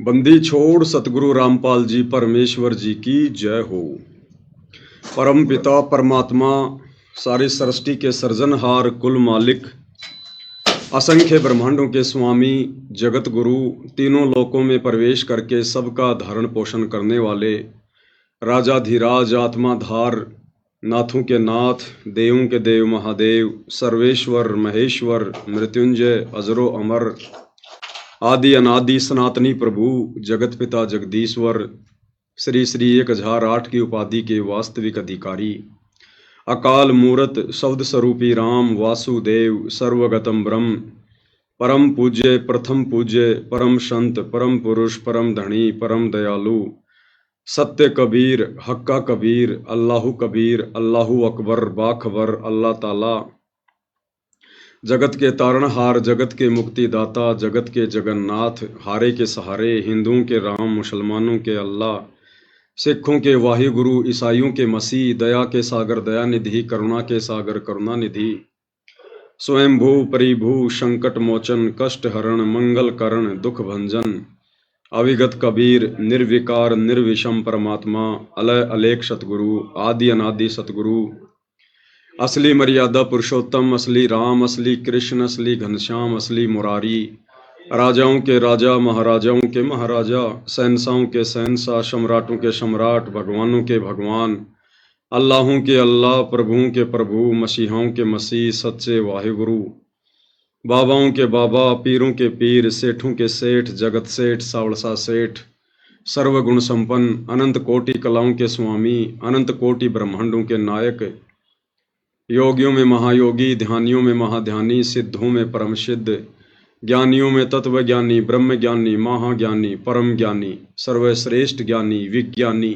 बंदी छोड़ सतगुरु रामपाल जी परमेश्वर जी की जय हो। परम पिता परमात्मा सारी सृष्टि के सृजनहार कुल मालिक असंख्य ब्रह्मांडों के स्वामी जगत गुरु तीनों लोकों में प्रवेश करके सबका धारण पोषण करने वाले राजाधिराज आत्माधार नाथों के नाथ देवों के देव महादेव सर्वेश्वर महेश्वर मृत्युंजय अजरो अमर आदि अनादि सनातनी प्रभु जगत पिता जगदीश्वर श्री श्री 1008 की उपाधि के वास्तविक अधिकारी अकाल मूरत शब्द स्वरूपी राम वासुदेव सर्वगतम ब्रह्म परम पूज्य प्रथम पूज्य परम संत परम पुरुष परम धनी परम दयालु सत्य कबीर हक्का कबीर अल्लाहू अकबर बाखबर अल्लाह ताला जगत के तारणहार जगत के मुक्तिदाता जगत के जगन्नाथ हारे के सहारे हिंदुओं के राम मुसलमानों के अल्लाह सिखों के वाहिगुरु ईसाइयों के मसीह दया के सागर दया निधि करुणा के सागर करुणा निधि स्वयंभू परिभू संकट मोचन कष्ट हरण मंगल करण दुख भंजन अविगत कबीर निर्विकार निर्विषम परमात्मा अलय अलेख सतगुरु आदि अनादि सतगुरु असली मर्यादा पुरुषोत्तम असली राम असली कृष्ण असली घनश्याम असली मुरारी राजाओं के राजा महाराजाओं के महाराजा शहंशाहों के शहंशाह सम्राटों के सम्राट भगवानों के भगवान अल्लाहों के अल्लाह प्रभुओं के प्रभु मसीहाओं के मसीह सच्चे वाहिगुरु बाबाओं के बाबा पीरों के पीर सेठों के सेठ जगत सेठ सावड़सा सेठ सर्वगुण संपन्न अनंत कोटि कलाओं के स्वामी अनंत कोटि ब्रह्मांडों के नायक योगियों में महायोगी ध्यानियों में महाध्यानी सिद्धों में परम सिद्ध ज्ञानियों में तत्व ज्ञानी ब्रह्म ज्ञानी महाज्ञानी परम ज्ञानी सर्वश्रेष्ठ ज्ञानी विज्ञानी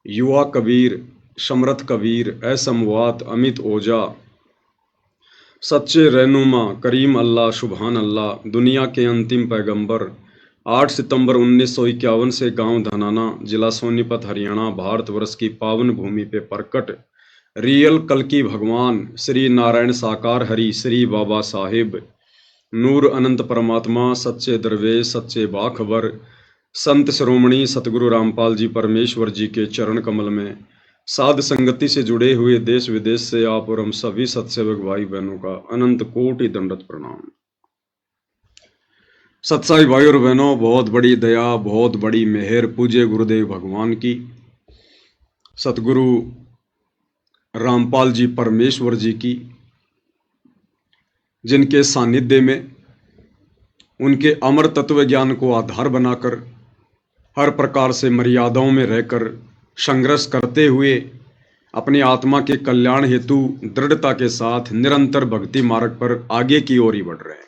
युवा कबीर समर्थ कबीर असमवात अमित ओजा सच्चे रहनुमा करीम अल्लाह सुभान अल्लाह दुनिया के अंतिम पैगंबर 8 सितंबर 1951 से गांव धनाना जिला सोनीपत हरियाणा भारतवर्ष की पावन भूमि पे प्रकट रियल कल्कि भगवान श्री नारायण साकार हरि श्री बाबा साहिब नूर अनंत परमात्मा सच्चे दरवेश सच्चे बाखबर संत श्रोमणी सतगुरु रामपाल जी परमेश्वर जी के चरण कमल में साध संगति से जुड़े हुए देश विदेश से आप और हम सभी सत्सेवक भाई बहनों का अनंत कोटि दंडवत प्रणाम। सत्साई भाई और बहनों, बहुत बड़ी दया बहुत बड़ी मेहर पूज्य गुरुदेव भगवान की सतगुरु रामपाल जी परमेश्वर जी की, जिनके सानिध्य में उनके अमर तत्व ज्ञान को आधार बनाकर हर प्रकार से मर्यादाओं में रहकर संघर्ष करते हुए अपनी आत्मा के कल्याण हेतु दृढ़ता के साथ निरंतर भक्ति मार्ग पर आगे की ओर ही बढ़ रहे हैं।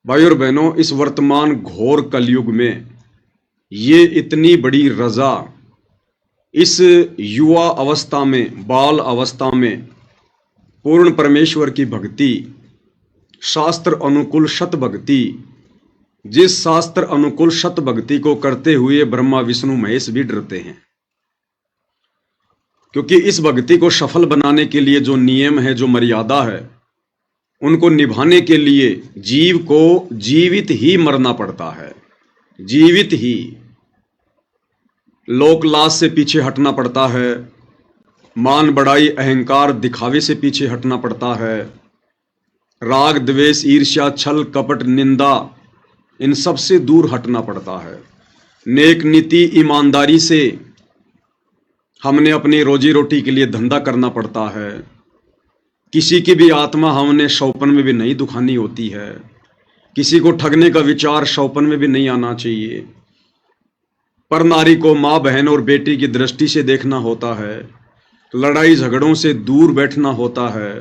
भाई और बहनों, इस वर्तमान घोर कलयुग में ये इतनी बड़ी रजा इस युवा अवस्था में बाल अवस्था में पूर्ण परमेश्वर की भक्ति शास्त्र अनुकूल शत भक्ति, जिस शास्त्र अनुकूल शत भक्ति को करते हुए ब्रह्मा विष्णु महेश भी डरते हैं, क्योंकि इस भक्ति को सफल बनाने के लिए जो नियम है जो मर्यादा है उनको निभाने के लिए जीव को जीवित ही मरना पड़ता है। जीवित ही लोक लाज से पीछे हटना पड़ता है, मान बड़ाई अहंकार दिखावे से पीछे हटना पड़ता है, राग द्वेष ईर्ष्या छल कपट निंदा इन सब से दूर हटना पड़ता है। नेक नीति ईमानदारी से हमने अपनी रोजी रोटी के लिए धंधा करना पड़ता है। किसी की भी आत्मा हमने शौपन में भी नहीं दुखानी होती है। किसी को ठगने का विचार शौपन में भी नहीं आना चाहिए। पर नारी को माँ बहन और बेटी की दृष्टि से देखना होता है। लड़ाई झगड़ों से दूर बैठना होता है।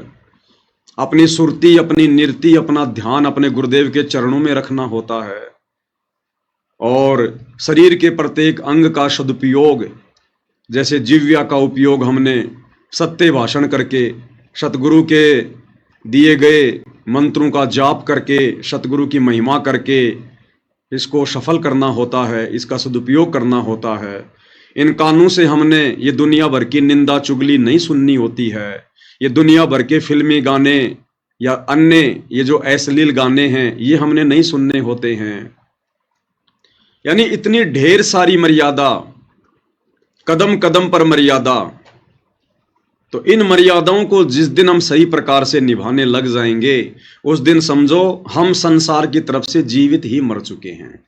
अपनी सुरती अपनी निरति अपना ध्यान अपने गुरुदेव के चरणों में रखना होता है और शरीर के प्रत्येक अंग का सदुपयोग, जैसे जिह्वा का उपयोग हमने सत्य भाषण करके सतगुरु के दिए गए मंत्रों का जाप करके सतगुरु की महिमा करके इसको सफल करना होता है, इसका सदुपयोग करना होता है। इन कानों से हमने ये दुनिया भर की निंदा चुगली नहीं सुननी होती है। ये दुनिया भर के फिल्मी गाने या अन्य ये जो अश्लील गाने हैं ये हमने नहीं सुनने होते हैं। यानी इतनी ढेर सारी मर्यादा, कदम कदम पर मर्यादा। तो इन मर्यादाओं को जिस दिन हम सही प्रकार से निभाने लग जाएंगे, उस दिन समझो हम संसार की तरफ से जीवित ही मर चुके हैं।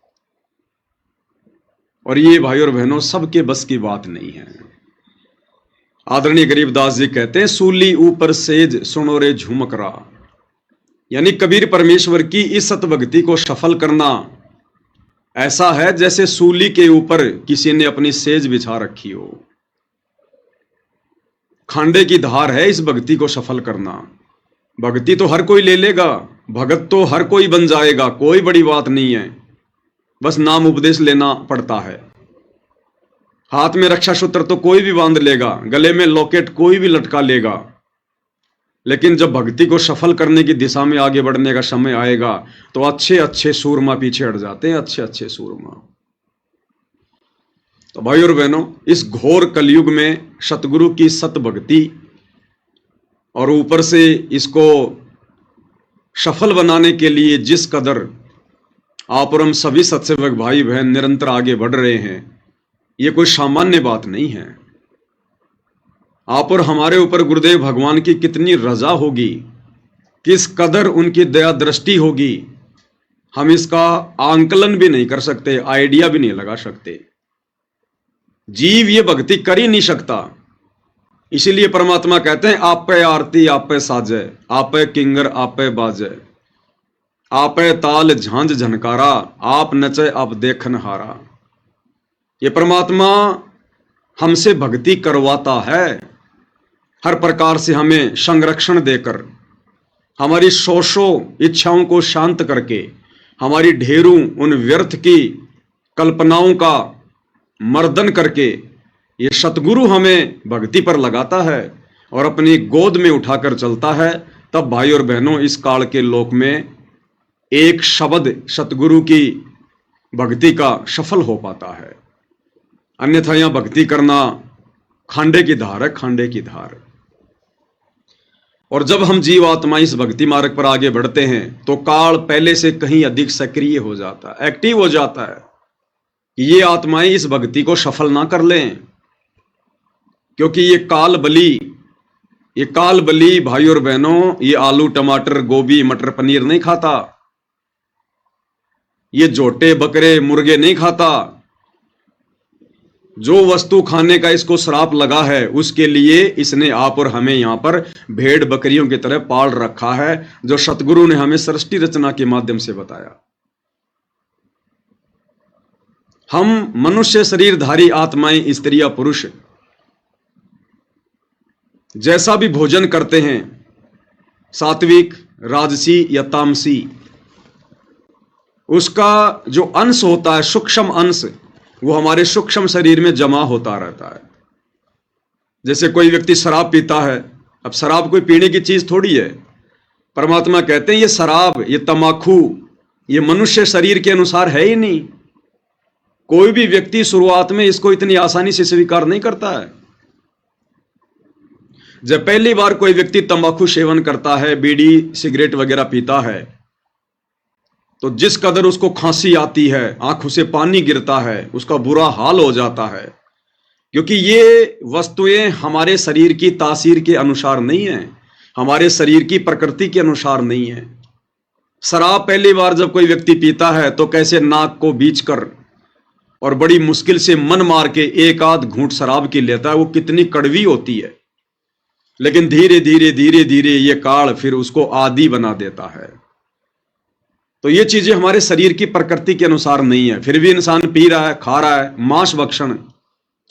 और ये भाई और बहनों सबके बस की बात नहीं है। आदरणीय गरीबदास जी कहते हैं, सूली ऊपर सेज सुनो रे झुमकरा। यानी कबीर परमेश्वर की इस सतभक्ति को सफल करना ऐसा है जैसे सूली के ऊपर किसी ने अपनी सेज बिछा रखी हो। खांडे की धार है इस भक्ति को सफल करना। भक्ति तो हर कोई ले लेगा, भगत तो हर कोई बन जाएगा, कोई बड़ी बात नहीं है, बस नाम उपदेश लेना पड़ता है। हाथ में रक्षा सूत्र तो कोई भी बांध लेगा, गले में लॉकेट कोई भी लटका लेगा, लेकिन जब भक्ति को सफल करने की दिशा में आगे बढ़ने का समय आएगा तो अच्छे अच्छे सूरमा पीछे हट जाते हैं, अच्छे अच्छे सूरमा। तो भाई और बहनों, इस घोर कलयुग में सतगुरु की सत भक्ति और ऊपर से इसको सफल बनाने के लिए जिस कदर आप और हम सभी सत्सेवक भाई बहन निरंतर आगे बढ़ रहे हैं, ये कोई सामान्य बात नहीं है। आप और हमारे ऊपर गुरुदेव भगवान की कितनी रजा होगी, किस कदर उनकी दया दृष्टि होगी, हम इसका आंकलन भी नहीं कर सकते, आइडिया भी नहीं लगा सकते। जीव ये भक्ति कर ही नहीं सकता। इसीलिए परमात्मा कहते हैं, आप पे आरती आप पे साजे, आप पे किंगर आप पे बाजे, आप पे ताल झांझ झनकारा, आप नचे आप देखन हारा। ये परमात्मा हमसे भक्ति करवाता है, हर प्रकार से हमें संरक्षण देकर, हमारी शोषों इच्छाओं को शांत करके, हमारी ढेरों उन व्यर्थ की कल्पनाओं का मर्दन करके ये सतगुरु हमें भक्ति पर लगाता है और अपनी गोद में उठाकर चलता है। तब भाई और बहनों, इस काल के लोक में एक शब्द सतगुरु की भक्ति का सफल हो पाता है। अन्यथा यहां भक्ति करना खांडे की धार है, खांडे की धार। और जब हम जीव आत्मा इस भक्ति मार्ग पर आगे बढ़ते हैं तो काल पहले से कहीं अधिक सक्रिय हो जाता है, एक्टिव हो जाता है कि ये आत्माएं इस भक्ति को सफल ना कर लें, क्योंकि ये काल बली भाई और बहनों, ये आलू टमाटर गोभी मटर पनीर नहीं खाता, ये जोटे बकरे मुर्गे नहीं खाता। जो वस्तु खाने का इसको श्राप लगा है, उसके लिए इसने आप और हमें यहां पर भेड़ बकरियों की तरह पाल रखा है, जो सतगुरु ने हमें सृष्टि रचना के माध्यम से बताया। हम मनुष्य शरीरधारी आत्माएं, स्त्रियां पुरुष, जैसा भी भोजन करते हैं, सात्विक राजसी या तामसी, उसका जो अंश होता है, सूक्ष्म अंश, वो हमारे सूक्ष्म शरीर में जमा होता रहता है। जैसे कोई व्यक्ति शराब पीता है, अब शराब कोई पीने की चीज थोड़ी है। परमात्मा कहते हैं ये शराब, ये तमाकू, ये मनुष्य शरीर के अनुसार है ही नहीं। कोई भी व्यक्ति शुरुआत में इसको इतनी आसानी से स्वीकार नहीं करता है। जब पहली बार कोई व्यक्ति तंबाकू सेवन करता है, बीड़ी सिगरेट वगैरह पीता है, तो जिस कदर उसको खांसी आती है, आंखों से पानी गिरता है, उसका बुरा हाल हो जाता है, क्योंकि ये वस्तुएं हमारे शरीर की तासीर के अनुसार नहीं है, हमारे शरीर की प्रकृति के अनुसार नहीं है। शराब पहली बार जब कोई व्यक्ति पीता है तो कैसे नाक को बीच कर और बड़ी मुश्किल से मन मार के एक आध घूंट शराब की लेता है, वो कितनी कड़वी होती है। लेकिन धीरे धीरे धीरे धीरे ये काल फिर उसको आदी बना देता है। तो ये चीजें हमारे शरीर की प्रकृति के अनुसार नहीं है, फिर भी इंसान पी रहा है, खा रहा है। मांस भक्षण,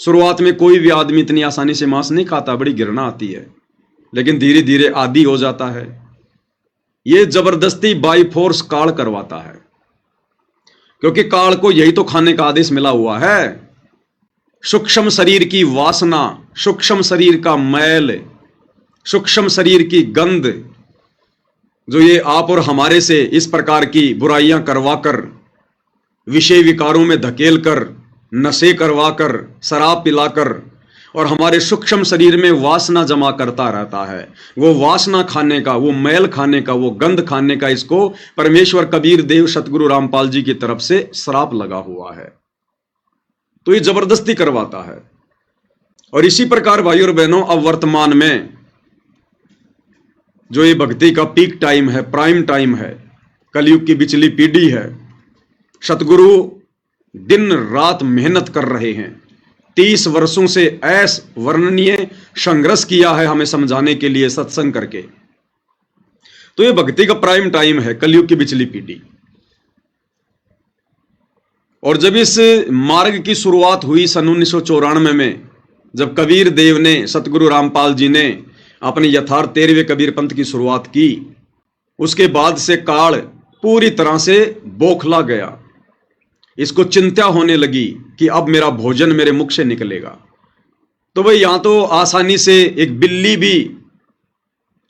शुरुआत में कोई भी आदमी इतनी आसानी से मांस नहीं खाता, बड़ी घृणा आती है, लेकिन धीरे धीरे आदी हो जाता है। ये जबरदस्ती बाई फोर्स काल करवाता है, क्योंकि काल को यही तो खाने का आदेश मिला हुआ है। सूक्ष्म शरीर की वासना, सूक्ष्म शरीर का मैल, सूक्ष्म शरीर की गंध, जो ये आप और हमारे से इस प्रकार की बुराइयां करवाकर, विषय विकारों में धकेल कर, नशे करवाकर, शराब पिलाकर और हमारे सूक्ष्म शरीर में वासना जमा करता रहता है। वो वासना खाने का, वो मैल खाने का, वो गंध खाने का इसको परमेश्वर कबीर देव सतगुरु रामपाल जी की तरफ से श्राप लगा हुआ है। तो ये जबरदस्ती करवाता है। और इसी प्रकार भाइयों और बहनों, अब वर्तमान में जो ये भक्ति का पीक टाइम है, प्राइम टाइम है, कलयुग की बिचली पीढ़ी है, सतगुरु दिन रात मेहनत कर रहे हैं। 30 वर्षों से ऐसा वर्णनीय संघर्ष किया है हमें समझाने के लिए सत्संग करके। तो ये भक्ति का प्राइम टाइम है, कलयुग की बिचली पीढ़ी। और जब इस मार्ग की शुरुआत हुई सन 1994 में, जब कबीर देव ने, सतगुरु रामपाल जी ने अपने यथार्थ 13वें कबीर पंथ की शुरुआत की, उसके बाद से काल पूरी तरह से बौखला गया। इसको चिंता होने लगी कि अब मेरा भोजन मेरे मुख से निकलेगा। तो भाई यहां तो आसानी से एक बिल्ली भी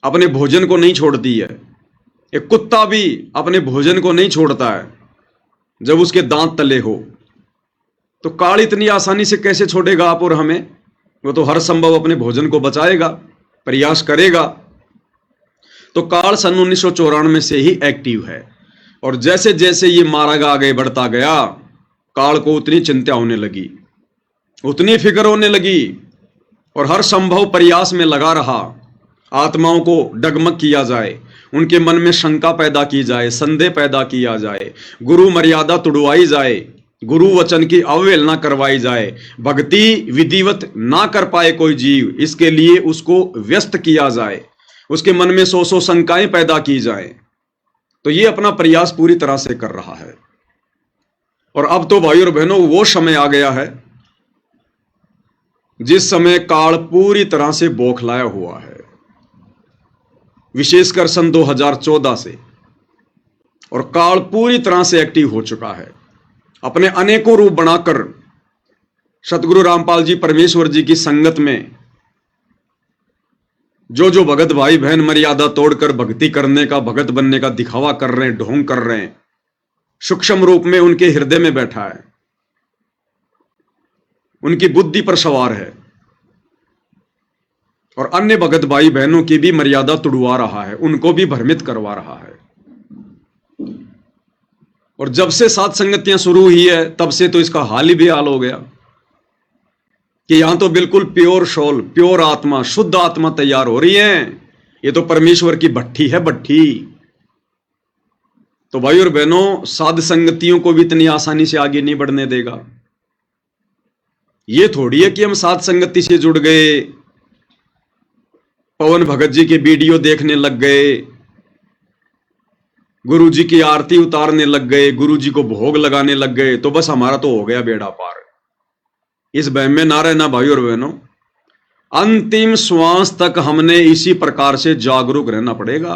अपने भोजन को नहीं छोड़ती है, एक कुत्ता भी अपने भोजन को नहीं छोड़ता है जब उसके दांत तले हो। तो काल इतनी आसानी से कैसे छोड़ेगा आप और हमें? वो तो हर संभव अपने भोजन को बचाएगा, प्रयास करेगा। तो काल सन 1994 से ही एक्टिव है। और जैसे जैसे ये मार्ग आगे बढ़ता गया, काल को उतनी चिंता होने लगी, उतनी फिक्र होने लगी, और हर संभव प्रयास में लगा रहा। आत्माओं को डगमग किया जाए, उनके मन में शंका पैदा की जाए, संदेह पैदा किया जाए, गुरु मर्यादा तुड़वाई जाए, गुरु वचन की अवहेलना करवाई जाए, भक्ति विधिवत ना कर पाए कोई जीव, इसके लिए उसको व्यस्त किया जाए, उसके मन में सौ शंकाएं पैदा की जाए। तो ये अपना प्रयास पूरी तरह से कर रहा है। और अब तो भाइयों और बहनों, वो समय आ गया है जिस समय काल पूरी तरह से बौखलाया हुआ है, विशेषकर सन 2014 से। और काल पूरी तरह से एक्टिव हो चुका है, अपने अनेकों रूप बनाकर सतगुरु रामपाल जी परमेश्वर जी की संगत में जो भगत भाई बहन मर्यादा तोड़कर भक्ति करने का, भगत बनने का दिखावा कर रहे हैं, ढोंग कर रहे हैं, सूक्ष्म रूप में उनके हृदय में बैठा है, उनकी बुद्धि पर सवार है, और अन्य भगत भाई बहनों की भी मर्यादा तुड़वा रहा है, उनको भी भ्रमित करवा रहा है। और जब से सात संगतियां शुरू हुई है, तब से तो इसका हाल ही बेहाल हो गया कि यहां तो बिल्कुल प्योर सोल, प्योर आत्मा, शुद्ध आत्मा तैयार हो रही है। ये तो परमेश्वर की भट्ठी है, भट्ठी। तो भाई और बहनों, साध संगतियों को भी इतनी आसानी से आगे नहीं बढ़ने देगा। ये थोड़ी है कि हम साध संगति से जुड़ गए, पवन भगत जी के वीडियो देखने लग गए, गुरु जी की आरती उतारने लग गए, गुरु जी को भोग लगाने लग गए, तो बस हमारा तो हो गया बेड़ा पार। इस वहम में ना रहना भाई और बहनों। अंतिम श्वास तक हमने इसी प्रकार से जागरूक रहना पड़ेगा।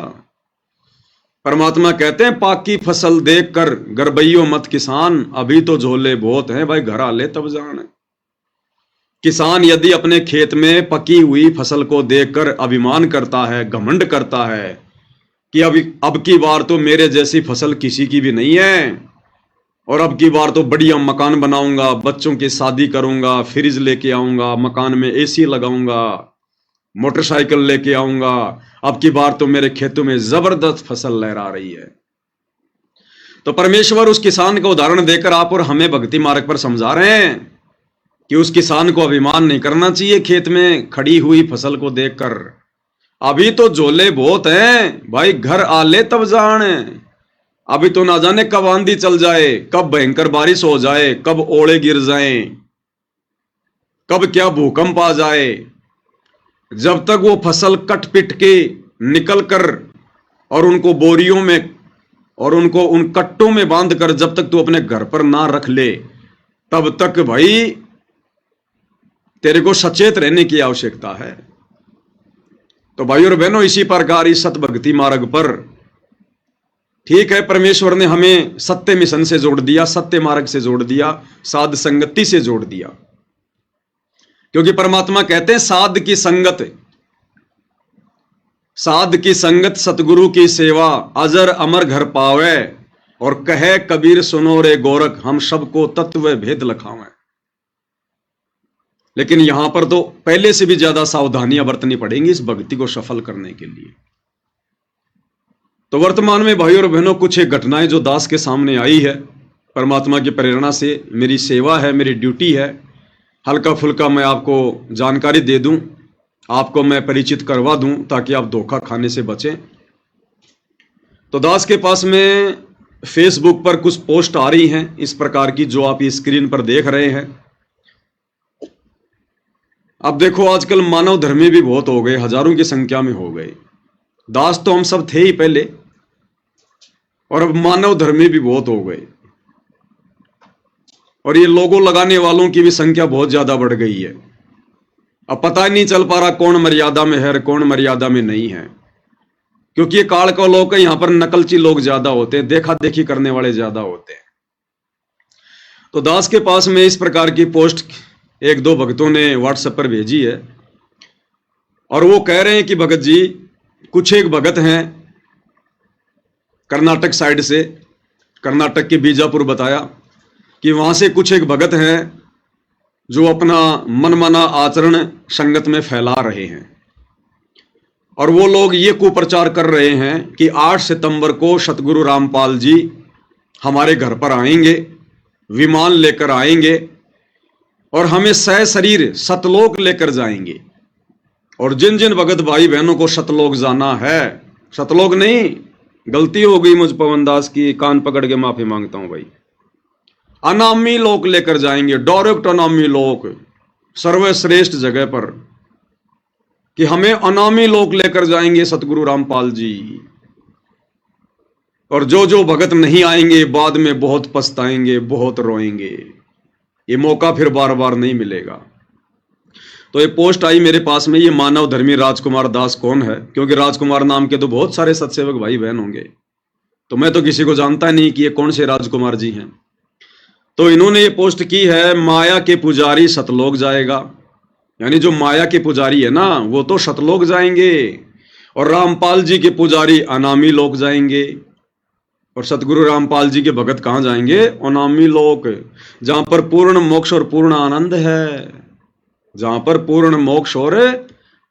परमात्मा कहते हैं, पाकी फसल देखकर गरबैयो मत किसान, अभी तो झोले बहुत हैं भाई, घर आ ले तब जान। किसान यदि अपने खेत में पकी हुई फसल को देखकर अभिमान करता है, घमंड करता है कि अब की बार तो मेरे जैसी फसल किसी की भी नहीं है, और अब की बार तो बढ़िया मकान बनाऊंगा, बच्चों की शादी करूंगा, फ्रिज लेके आऊंगा, मकान में एसी लगाऊंगा, मोटरसाइकिल लेके आऊंगा, अब की बार तो मेरे खेतों में जबरदस्त फसल लहरा रही है। तो परमेश्वर उस किसान का उदाहरण देकर आप और हमें भक्ति मार्ग पर समझा रहे हैं कि उस किसान को अभिमान नहीं करना चाहिए खेत में खड़ी हुई फसल को देखकर। अभी तो झोले बहुत हैं भाई, घर आ ले तब जान। अभी तो ना जाने कब आंधी चल जाए, कब भयंकर बारिश हो जाए, कब ओले गिर जाएं, कब क्या भूकंप आ जाए। जब तक वो फसल कट पिट के निकल कर और उनको बोरियों में और उनको उन कट्टों में बांध कर जब तक तू अपने घर पर ना रख ले, तब तक भाई तेरे को सचेत रहने की आवश्यकता है। तो भाई और बहनों, इसी प्रकार इस सत भक्ति मार्ग पर, ठीक है, परमेश्वर ने हमें सत्य मिशन से जोड़ दिया, सत्य मार्ग से जोड़ दिया, साध संगति से जोड़ दिया, क्योंकि परमात्मा कहते हैं साध की संगत सतगुरु की सेवा, अजर अमर घर पावे, और कहे कबीर सुनो रे गोरख, हम सबको तत्व भेद लखावे। लेकिन यहां पर तो पहले से भी ज्यादा सावधानियां बरतनी पड़ेंगी इस भक्ति को सफल करने के लिए। तो वर्तमान में भाइयों और बहनों कुछ एक घटनाएं जो दास के सामने आई है, परमात्मा की प्रेरणा से मेरी सेवा है, मेरी ड्यूटी है, हल्का फुल्का मैं आपको जानकारी दे दूं, आपको मैं परिचित करवा दूं ताकि आप धोखा खाने से बचें। तो दास के पास में फेसबुक पर कुछ पोस्ट आ रही हैं इस प्रकार की जो आप इस स्क्रीन पर देख रहे हैं। अब देखो आजकल मानव धर्मी भी बहुत हो गए, हजारों की संख्या में हो गए। दास तो हम सब थे ही पहले, और अब मानव धर्मी भी बहुत हो गए, और ये लोगों लगाने वालों की भी संख्या बहुत ज्यादा बढ़ गई है। अब पता ही नहीं चल पा रहा कौन मर्यादा में है और कौन मर्यादा में नहीं है, क्योंकि ये काल का लोग है, यहां पर नकलची लोग ज्यादा होते हैं, देखा देखी करने वाले ज्यादा होते हैं। तो दास के पास में इस प्रकार की पोस्ट एक दो भक्तों ने व्हाट्सएप पर भेजी है, और वो कह रहे हैं कि भगत जी, कुछ एक भगत हैं कर्नाटक साइड से, कर्नाटक के बीजापुर बताया कि वहां से कुछ एक भगत हैं जो अपना मनमाना आचरण संगत में फैला रहे हैं, और वो लोग ये कुप्रचार कर रहे हैं कि 8 सितंबर को सतगुरु रामपाल जी हमारे घर पर आएंगे, विमान लेकर आएंगे और हमें सशरीर सतलोक लेकर जाएंगे। और जिन जिन भगत भाई बहनों को सतलोक जाना है, सतलोक नहीं, गलती हो गई मुझ पवन दास की, कान पकड़ के माफी मांगता हूं भाई, अनामी लोक लेकर जाएंगे, डायरेक्ट अनामी लोक, सर्वश्रेष्ठ जगह पर, कि हमें अनामी लोक लेकर जाएंगे सतगुरु रामपाल जी। और जो जो भगत नहीं आएंगे बाद में बहुत पछताएंगे, बहुत रोएंगे, ये मौका फिर बार बार नहीं मिलेगा। तो ये पोस्ट आई मेरे पास में, ये मानव धर्मी राजकुमार दास कौन है, क्योंकि राजकुमार नाम के तो बहुत सारे सत्सेवक भाई बहन होंगे, तो मैं तो किसी को जानता नहीं कि ये कौन से राजकुमार जी हैं। तो इन्होंने ये पोस्ट की है, माया के पुजारी सतलोक जाएगा, यानी जो माया के पुजारी है ना वो तो सतलोक जाएंगे, और रामपाल जी के पुजारी अनामी लोक जाएंगे। और सतगुरु रामपाल जी के भगत कहां जाएंगे? अनामी लोक, जहां पर पूर्ण मोक्ष और पूर्ण आनंद है, जहां पर पूर्ण मोक्ष और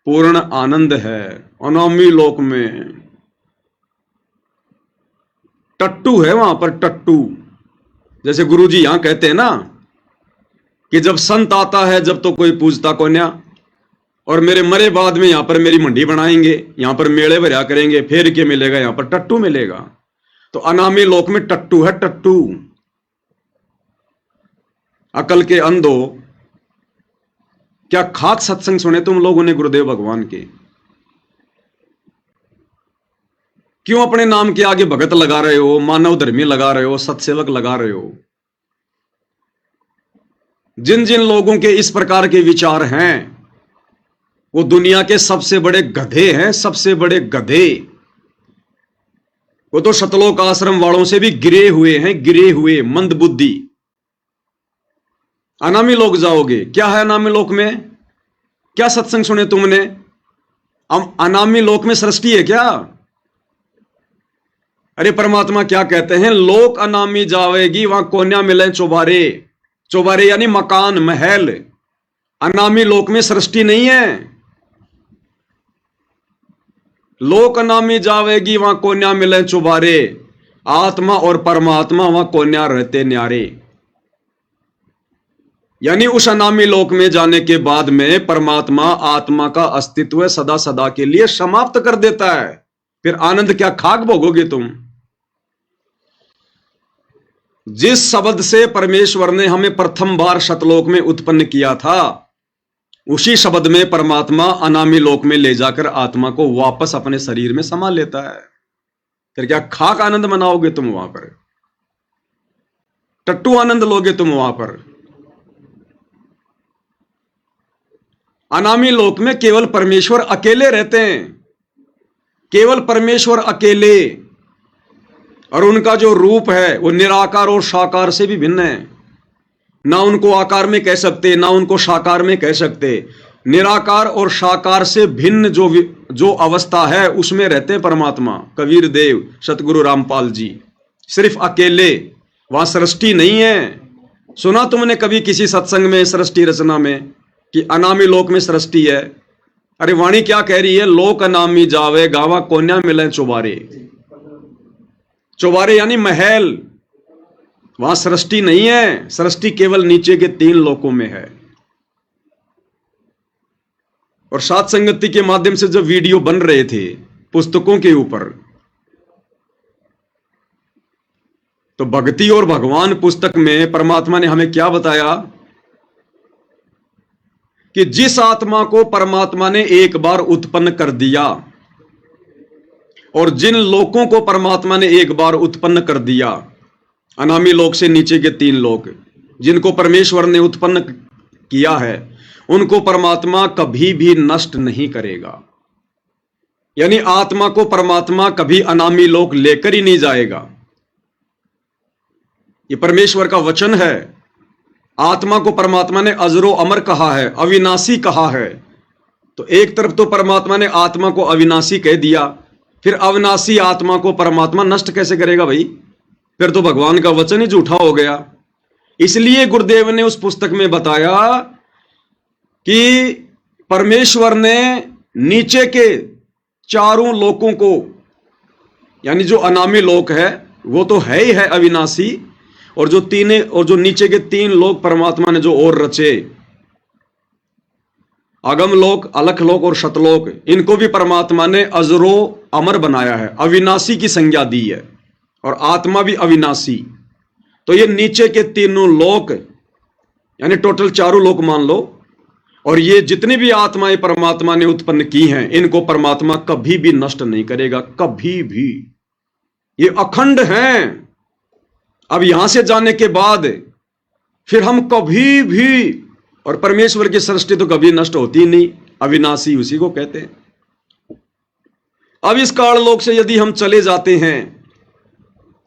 पूर्ण आनंद है, अनामी लोक में। टट्टू है वहां पर, टट्टू, जैसे गुरुजी यहां कहते हैं ना कि जब संत आता है जब तो कोई पूजता को न्या, और मेरे मरे बाद में यहां पर मेरी मंडी बनाएंगे, यहां पर मेले भरिया करेंगे, फेर के मिलेगा, यहां पर टट्टू मिलेगा। तो अनामी लोक में टट्टू है, टट्टू। अकल के अंधो, क्या खाक सत्संग सुने तुम लोगों ने गुरुदेव भगवान के? क्यों अपने नाम के आगे भगत लगा रहे हो, मानव धर्मी लगा रहे हो, सत्सेवक लगा रहे हो? जिन जिन लोगों के इस प्रकार के विचार हैं वो दुनिया के सबसे बड़े गधे हैं, सबसे बड़े गधे। वो तो सतलोक आश्रम वालों से भी गिरे हुए हैं, गिरे हुए, मंद बुद्धि। अनामी लोक जाओगे, क्या है अनामी लोक में? क्या सत्संग सुने तुमने? अनामी लोक में सृष्टि है क्या? अरे परमात्मा क्या कहते हैं, लोक अनामी जावेगी वहां कोन्या मिले चौबारे, चौबारे यानी मकान, महल। अनामी लोक में सृष्टि नहीं है। लोक अनामी जावेगी वहां कोन्या मिले चौबारे, आत्मा और परमात्मा वहां कोन्या रहते न्यारे। यानी उस अनामी लोक में जाने के बाद में परमात्मा आत्मा का अस्तित्व सदा सदा के लिए समाप्त कर देता है। फिर आनंद क्या खाक भोगोगे तुम? जिस शब्द से परमेश्वर ने हमें प्रथम बार सतलोक में उत्पन्न किया था, उसी शब्द में परमात्मा अनामी लोक में ले जाकर आत्मा को वापस अपने शरीर में समा लेता है। फिर क्या खाक आनंद मनाओगे तुम वहां पर? टट्टू आनंद लोगे तुम वहां पर? अनामी लोक में केवल परमेश्वर अकेले रहते हैं, केवल परमेश्वर अकेले। और उनका जो रूप है वो निराकार और साकार से भी भिन्न है। ना उनको आकार में कह सकते, ना उनको साकार में कह सकते। निराकार और साकार से भिन्न जो अवस्था है उसमें रहते हैं परमात्मा, कबीर देव, सतगुरु रामपाल जी, सिर्फ अकेले। वहां सृष्टि नहीं है। सुना तुमने कभी किसी सत्संग में, सृष्टि रचना में, कि अनामी लोक में सृष्टि है। अरे वाणी क्या कह रही है? लोक अनामी जावे गावा कोन्या मिले चौबारे। चौबारे यानी महल, वहां सृष्टि नहीं है। सृष्टि केवल नीचे के 3 लोकों में है। और सात संगति के माध्यम से जब वीडियो बन रहे थे पुस्तकों के ऊपर, तो भक्ति और भगवान पुस्तक में परमात्मा ने हमें क्या बताया कि जिस आत्मा को परमात्मा ने एक बार उत्पन्न कर दिया और जिन लोकों को परमात्मा ने एक बार उत्पन्न कर दिया, अनामी लोक से नीचे के 3 लोक जिनको परमेश्वर ने उत्पन्न किया है, उनको परमात्मा कभी भी नष्ट नहीं करेगा। यानी आत्मा को परमात्मा कभी अनामी लोक लेकर ही नहीं जाएगा। ये परमेश्वर का वचन है। आत्मा को परमात्मा ने अजरो अमर कहा है, अविनाशी कहा है। तो एक तरफ तो परमात्मा ने आत्मा को अविनाशी कह दिया, फिर अविनाशी आत्मा को परमात्मा नष्ट कैसे करेगा भाई? फिर तो भगवान का वचन ही झूठा हो गया। इसलिए गुरुदेव ने उस पुस्तक में बताया कि परमेश्वर ने नीचे के 4 लोकों को, यानी जो अनामी लोक है वो तो है ही है अविनाशी, और जो नीचे के 3 लोक परमात्मा ने जो और रचे, अगम लोक, अलख लोक और शतलोक, इनको भी परमात्मा ने अजरो अमर बनाया है, अविनाशी की संज्ञा दी है, और आत्मा भी अविनाशी। तो ये नीचे के 3 लोक यानी टोटल 4 लोक मान लो, और ये जितनी भी आत्माएं परमात्मा ने उत्पन्न की हैं, इनको परमात्मा कभी भी नष्ट नहीं करेगा, कभी भी। ये अखंड हैं। अब यहां से जाने के बाद फिर हम कभी भी, और परमेश्वर की सृष्टि तो कभी नष्ट होती नहीं, अविनाशी उसी को कहते हैं। अब इस काल लोक से यदि हम चले जाते हैं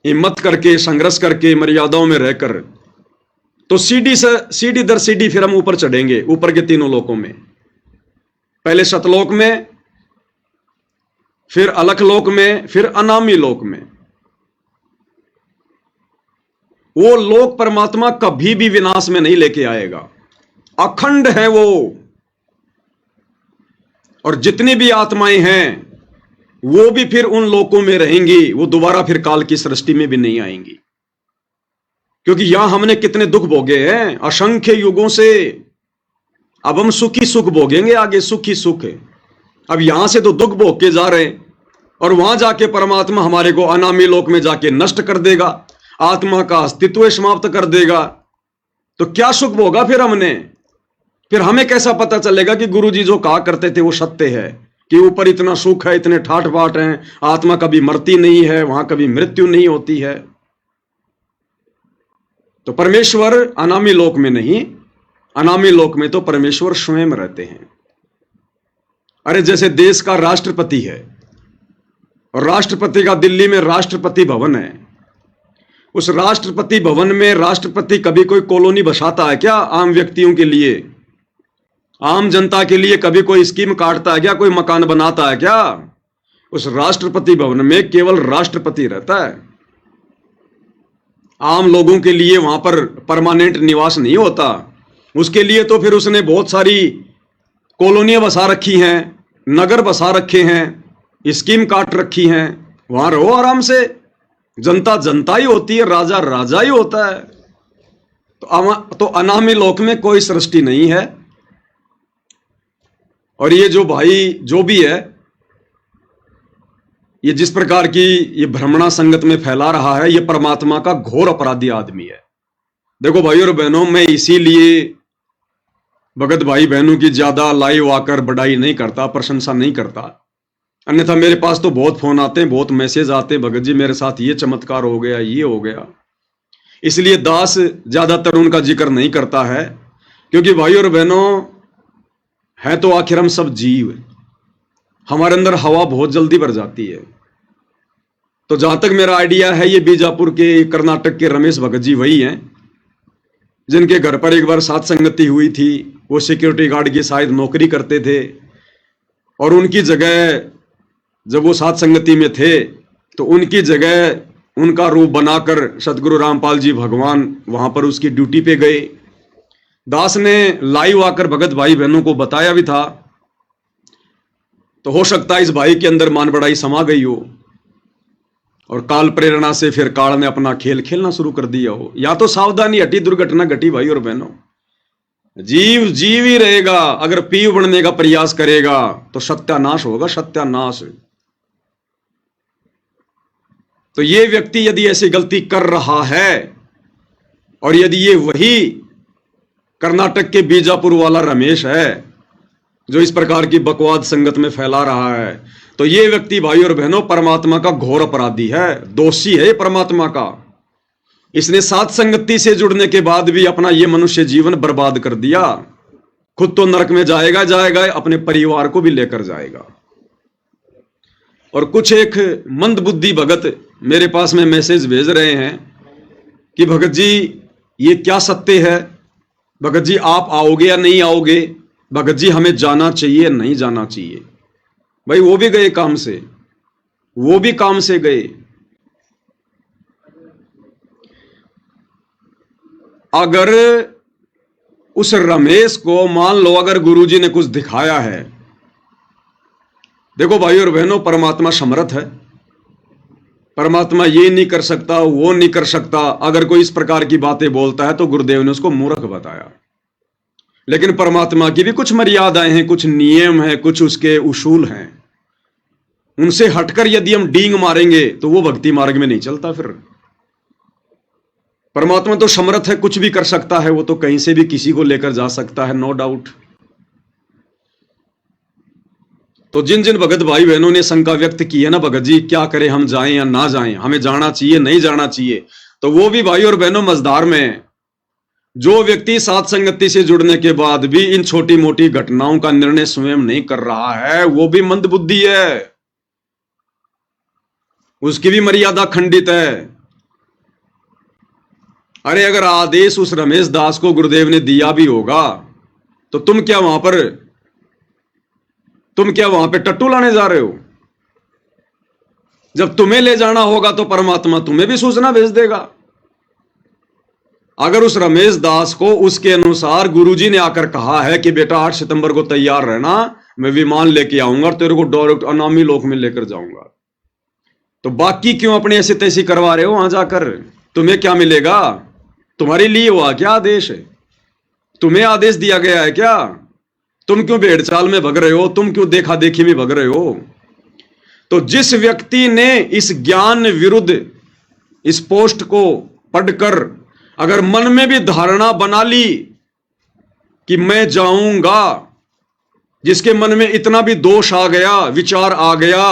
हिम्मत करके, संघर्ष करके, मर्यादाओं में रहकर, तो सीढ़ी दर सीढ़ी फिर हम ऊपर चढ़ेंगे, ऊपर के 3 लोकों में। पहले शतलोक में, फिर अलख लोक में, फिर अनामी लोक में। वो लोक परमात्मा कभी भी विनाश में नहीं लेके आएगा, अखंड है वो। और जितनी भी आत्माएं हैं वो भी फिर उन लोकों में रहेंगी, वो दोबारा फिर काल की सृष्टि में भी नहीं आएंगी। क्योंकि यहां हमने कितने दुख भोगे हैं असंख्य युगों से, अब हम सुखी सुख भोगेंगे आगे, सुखी सुख। अब यहां से तो दुख भोग के जा रहे हैं, और वहां जाके परमात्मा हमारे को अनामी लोक में जाके नष्ट कर देगा, आत्मा का अस्तित्व समाप्त कर देगा। तो क्या सुख भोगा फिर हमने? फिर हमें कैसा पता चलेगा कि गुरुजी जो कहा करते थे वो सत्य है, कि ऊपर इतना सुख है, इतने ठाठ बाट हैं, आत्मा कभी मरती नहीं है, वहां कभी मृत्यु नहीं होती है। तो परमेश्वर अनामी लोक में नहीं, अनामी लोक में तो परमेश्वर स्वयं रहते हैं। अरे जैसे देश का राष्ट्रपति है, और राष्ट्रपति का दिल्ली में राष्ट्रपति भवन है, उस राष्ट्रपति भवन में राष्ट्रपति कभी कोई कॉलोनी बसाता है क्या आम व्यक्तियों के लिए? आम जनता के लिए कभी कोई स्कीम काटता है क्या? कोई मकान बनाता है क्या? उस राष्ट्रपति भवन में केवल राष्ट्रपति रहता है। आम लोगों के लिए वहां पर परमानेंट निवास नहीं होता। उसके लिए तो फिर उसने बहुत सारी कॉलोनियां बसा रखी हैं, नगर बसा रखे हैं, स्कीम काट रखी हैं, वहां रहो आराम से। जनता जनता ही होती है, राजा राजा ही होता है। तो अनामी लोक में कोई सृष्टि नहीं है। और ये जो भाई जो भी है, ये जिस प्रकार की ये भ्रमणा संगत में फैला रहा है, ये परमात्मा का घोर अपराधी आदमी है। देखो भाई और बहनों, मैं इसीलिए भगत भाई बहनों की ज्यादा लाइव आकर बढ़ाई नहीं करता, प्रशंसा नहीं करता। अन्यथा मेरे पास तो बहुत फोन आते हैं, बहुत मैसेज आते हैं, भगत जी मेरे साथ ये चमत्कार हो गया, ये हो गया। इसलिए दास ज्यादातर उनका जिक्र नहीं करता है, क्योंकि भाई और बहनों है तो आखिर हम सब जीव, हमारे अंदर हवा बहुत जल्दी भर जाती है। तो जहां तक मेरा आइडिया है, ये बीजापुर के, कर्नाटक के रमेश भगत जी वही हैं जिनके घर पर एक बार सात संगति हुई थी। वो सिक्योरिटी गार्ड की शायद नौकरी करते थे, और उनकी जगह जब वो सात संगति में थे तो उनकी जगह उनका रूप बनाकर सतगुरु रामपाल जी भगवान वहां पर उसकी ड्यूटी पे गए। दास ने लाइव आकर भगत भाई बहनों को बताया भी था, तो हो सकता है इस भाई के अंदर मान बड़ाई समा गई हो और काल प्रेरणा से फिर काल ने अपना खेल खेलना शुरू कर दिया हो, या तो सावधानी हटी, दुर्घटना घटी भाई और बहनों। जीव जीव ही रहेगा, अगर पीव बनने का प्रयास करेगा तो सत्यानाश होगा, सत्यानाश। तो ये व्यक्ति यदि ऐसी गलती कर रहा है और यदि ये वही कर्नाटक के बीजापुर वाला रमेश है जो इस प्रकार की बकवाद संगत में फैला रहा है, तो ये व्यक्ति भाई और बहनों परमात्मा का घोर अपराधी है, दोषी है परमात्मा का। इसने सात संगति से जुड़ने के बाद भी अपना ये मनुष्य जीवन बर्बाद कर दिया। खुद तो नरक में जाएगा जाएगा, अपने परिवार को भी लेकर जाएगा। और कुछ एक मंद बुद्धि भगत मेरे पास में मैसेज भेज रहे हैं कि भगत जी ये क्या सत्य है, भगत जी आप आओगे या नहीं आओगे, भगत जी हमें जाना चाहिए या नहीं जाना चाहिए। भाई वो भी गए काम से, वो भी काम से गए। अगर उस रमेश को मान लो अगर गुरुजी ने कुछ दिखाया है, देखो भाई और बहनों परमात्मा समर्थ है, परमात्मा ये नहीं कर सकता वो नहीं कर सकता। अगर कोई इस प्रकार की बातें बोलता है तो गुरुदेव ने उसको मूर्ख बताया। लेकिन परमात्मा की भी कुछ मर्यादाएं हैं, कुछ नियम हैं, कुछ उसके उसूल हैं। उनसे हटकर यदि हम डींग मारेंगे तो वो भक्ति मार्ग में नहीं चलता। फिर परमात्मा तो समर्थ है, कुछ भी कर सकता है, वो तो कहीं से भी किसी को लेकर जा सकता है, नो डाउट। तो जिन जिन भगत भाई बहनों ने शंका व्यक्त की है ना, भगत जी क्या करें, हम जाएं या ना जाएं, हमें जाना चाहिए नहीं जाना चाहिए, तो वो भी भाई और बहनों मझधार में। जो व्यक्ति सात संगति से जुड़ने के बाद भी इन छोटी मोटी घटनाओं का निर्णय स्वयं नहीं कर रहा है, वो भी मंद बुद्धि है, उसकी भी मर्यादा खंडित है। अरे अगर आदेश उस रमेश दास को गुरुदेव ने दिया भी होगा तो तुम क्या वहां पे टट्टू लाने जा रहे हो? जब तुम्हें ले जाना होगा तो परमात्मा तुम्हें भी सूचना भेज देगा। अगर उस रमेश दास को उसके अनुसार गुरुजी ने आकर कहा है कि बेटा 8 सितंबर को तैयार रहना, मैं विमान लेके आऊंगा और तेरे को डायरेक्ट अनामी लोक में लेकर जाऊंगा, तो बाकी क्यों अपने ऐसे तैसी करवा रहे हो? वहां जाकर तुम्हें क्या मिलेगा? तुम्हारे लिए हुआ क्या आदेश है? तुम्हें आदेश दिया गया है क्या? तुम क्यों भेड़ चाल में भग रहे हो? तुम क्यों देखा देखी में भग रहे हो? तो जिस व्यक्ति ने इस ज्ञान विरुद्ध इस पोस्ट को पढ़कर अगर मन में भी धारणा बना ली कि मैं जाऊंगा, जिसके मन में इतना भी दोष आ गया, विचार आ गया,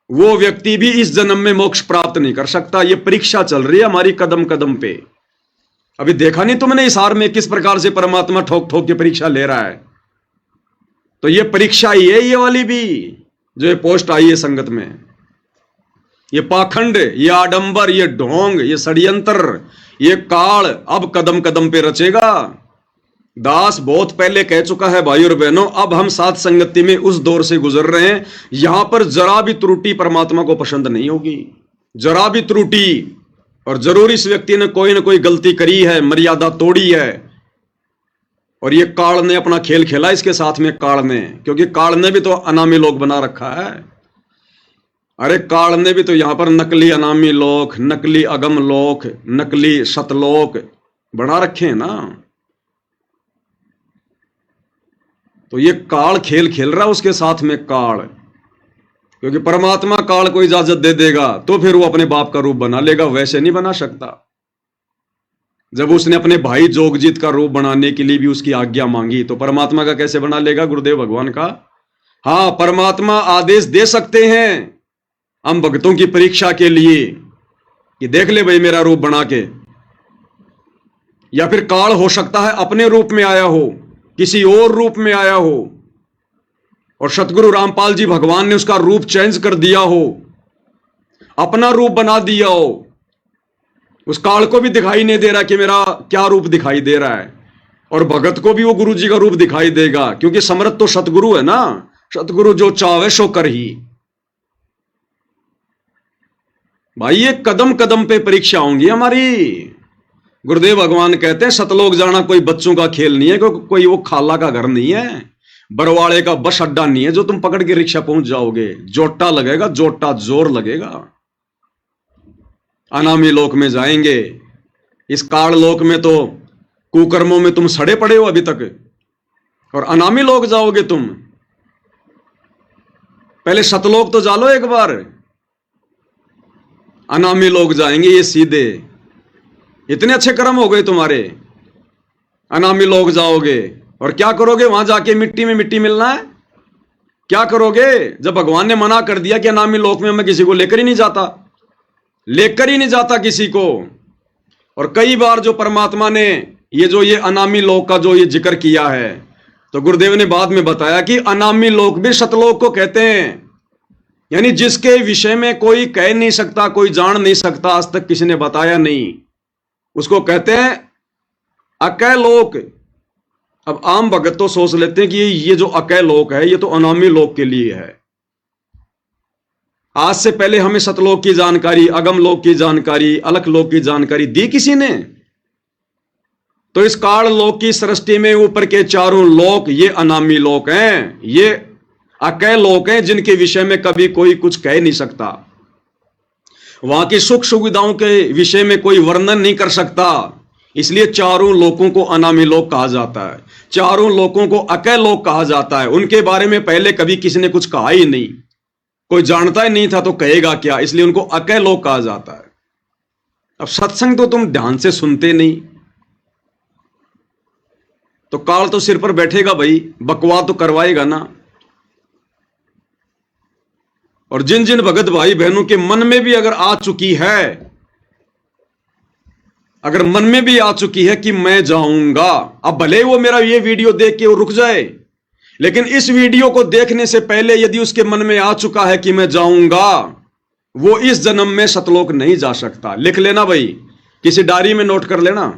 वो व्यक्ति भी इस जन्म में मोक्ष प्राप्त नहीं कर सकता। ये परीक्षा चल रही है हमारी कदम कदम पे। अभी देखा नहीं तुमने इस हार में किस प्रकार से परमात्मा ठोक ठोक के परीक्षा ले रहा है? तो ये परीक्षा ही है ये वाली भी, जो ये पोस्ट आई है संगत में। ये पाखंड, ये आडंबर, ये ढोंग, ये षड्यंत्र, ये काल अब कदम कदम पे रचेगा। दास बहुत पहले कह चुका है भाई और बहनों, अब हम साथ संगति में उस दौर से गुजर रहे हैं, यहां पर जरा भी त्रुटि परमात्मा को पसंद नहीं होगी, जरा भी त्रुटि। और जरूर इस व्यक्ति ने कोई ना कोई गलती करी है, मर्यादा तोड़ी है, और ये काल ने अपना खेल खेला इसके साथ में। काल ने, क्योंकि काल ने भी तो अनामी लोक बना रखा है। अरे काल ने भी तो यहां पर नकली अनामी लोक, नकली अगम लोक, नकली सतलोक बना रखे हैं ना। तो ये काल खेल खेल रहा है उसके साथ में काल, क्योंकि परमात्मा काल को इजाजत दे देगा तो फिर वो अपने बाप का रूप बना लेगा, वैसे नहीं बना सकता। जब उसने अपने भाई जोगजीत का रूप बनाने के लिए भी उसकी आज्ञा मांगी, तो परमात्मा का कैसे बना लेगा? गुरुदेव भगवान का। हाँ, परमात्मा आदेश दे सकते हैं हम भक्तों की परीक्षा के लिए कि देख ले भाई मेरा रूप बना के, या फिर काल हो सकता है अपने रूप में आया हो, किसी और रूप में आया हो, और सतगुरु रामपाल जी भगवान ने उसका रूप चेंज कर दिया हो, अपना रूप बना दिया हो। उस काल को भी दिखाई नहीं दे रहा कि मेरा क्या रूप दिखाई दे रहा है, और भगत को भी वो गुरु जी का रूप दिखाई देगा, क्योंकि समर्थ तो सतगुरु है ना। सतगुरु जो चाहे सो कर ही। भाई ये कदम कदम पे परीक्षा होंगी हमारी। गुरुदेव भगवान कहते हैं सतलोक जाना कोई बच्चों का खेल नहीं है, कोई वो खाला का घर नहीं है, बरवाड़े का बस अड्डा नहीं है जो तुम पकड़ के रिक्शा पहुंच जाओगे। जोटा लगेगा, जोटा जोर लगेगा। अनामी लोक में जाएंगे। इस काल लोक में तो कुकर्मों में तुम सड़े पड़े हो अभी तक, और अनामी लोक जाओगे तुम। पहले सतलोक तो जा लो एक बार, अनामी लोक जाएंगे ये सीधे। इतने अच्छे कर्म हो गए तुम्हारे, अनामी लोक जाओगे और क्या करोगे? वहां जाके मिट्टी में मिट्टी मिलना है? क्या करोगे जब भगवान ने मना कर दिया कि अनामी लोक में मैं किसी को लेकर ही नहीं जाता, लेकर ही नहीं जाता किसी को। और कई बार जो परमात्मा ने ये अनामी लोक का जो ये जिक्र किया है, तो गुरुदेव ने बाद में बताया कि अनामी लोक भी सतलोक को कहते हैं। यानी जिसके विषय में कोई कह नहीं सकता, कोई जान नहीं सकता, आज तक किसी ने बताया नहीं, उसको कहते हैं अकय लोक। अब आम भगत तो सोच लेते हैं कि ये जो अकय लोक है ये तो अनामी लोक के लिए है। आज से पहले हमें सतलोक की जानकारी, अगम लोक की जानकारी, अलख लोक की जानकारी दी किसी ने? तो इस काल लोक की सृष्टि में ऊपर के चारों लोक ये अनामी लोक हैं, ये अकय लोक हैं जिनके विषय में कभी कोई कुछ कह नहीं सकता। वहां की सुख सुविधाओं के विषय में कोई वर्णन नहीं कर सकता, इसलिए चारों लोकों को अनामी लोक कहा जाता है, चारों लोकों को अकय लोक कहा जाता है। उनके बारे में पहले कभी किसी ने कुछ कहा ही नहीं, कोई जानता ही नहीं था तो कहेगा क्या, इसलिए उनको अकय लोक कहा जाता है। अब सत्संग तो तुम ध्यान से सुनते नहीं, तो काल तो सिर पर बैठेगा भाई, बकवास तो करवाएगा ना। और जिन जिन भगत भाई बहनों के मन में भी अगर आ चुकी है, अगर मन में भी आ चुकी है कि मैं जाऊंगा, अब भले वो मेरा ये वीडियो देख के वो रुक जाए, लेकिन इस वीडियो को देखने से पहले यदि उसके मन में आ चुका है कि मैं जाऊंगा, वो इस जन्म में सतलोक नहीं जा सकता। लिख लेना भाई, किसी डायरी में नोट कर लेना,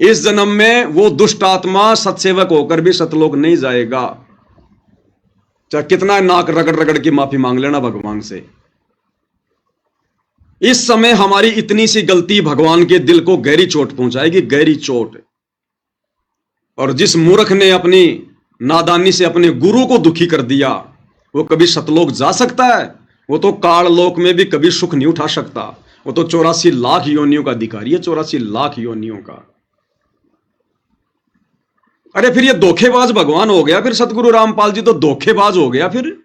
इस जन्म में वो दुष्ट आत्मा सत्सेवक होकर भी सतलोक नहीं जाएगा। चाहे कितना नाक रगड़ रगड़ की माफी मांग लेना भगवान से। इस समय हमारी इतनी सी गलती भगवान के दिल को गहरी चोट पहुंचाएगी, गहरी चोट। और जिस मूर्ख ने अपनी नादानी से अपने गुरु को दुखी कर दिया, वो कभी सतलोक जा सकता है? वो तो काल लोक में भी कभी सुख नहीं उठा सकता। वो तो 84 लाख योनियों का अधिकारी है, 84 लाख योनियों का। अरे फिर ये धोखेबाज भगवान हो गया, फिर सतगुरु रामपाल जी तो धोखेबाज हो गया। फिर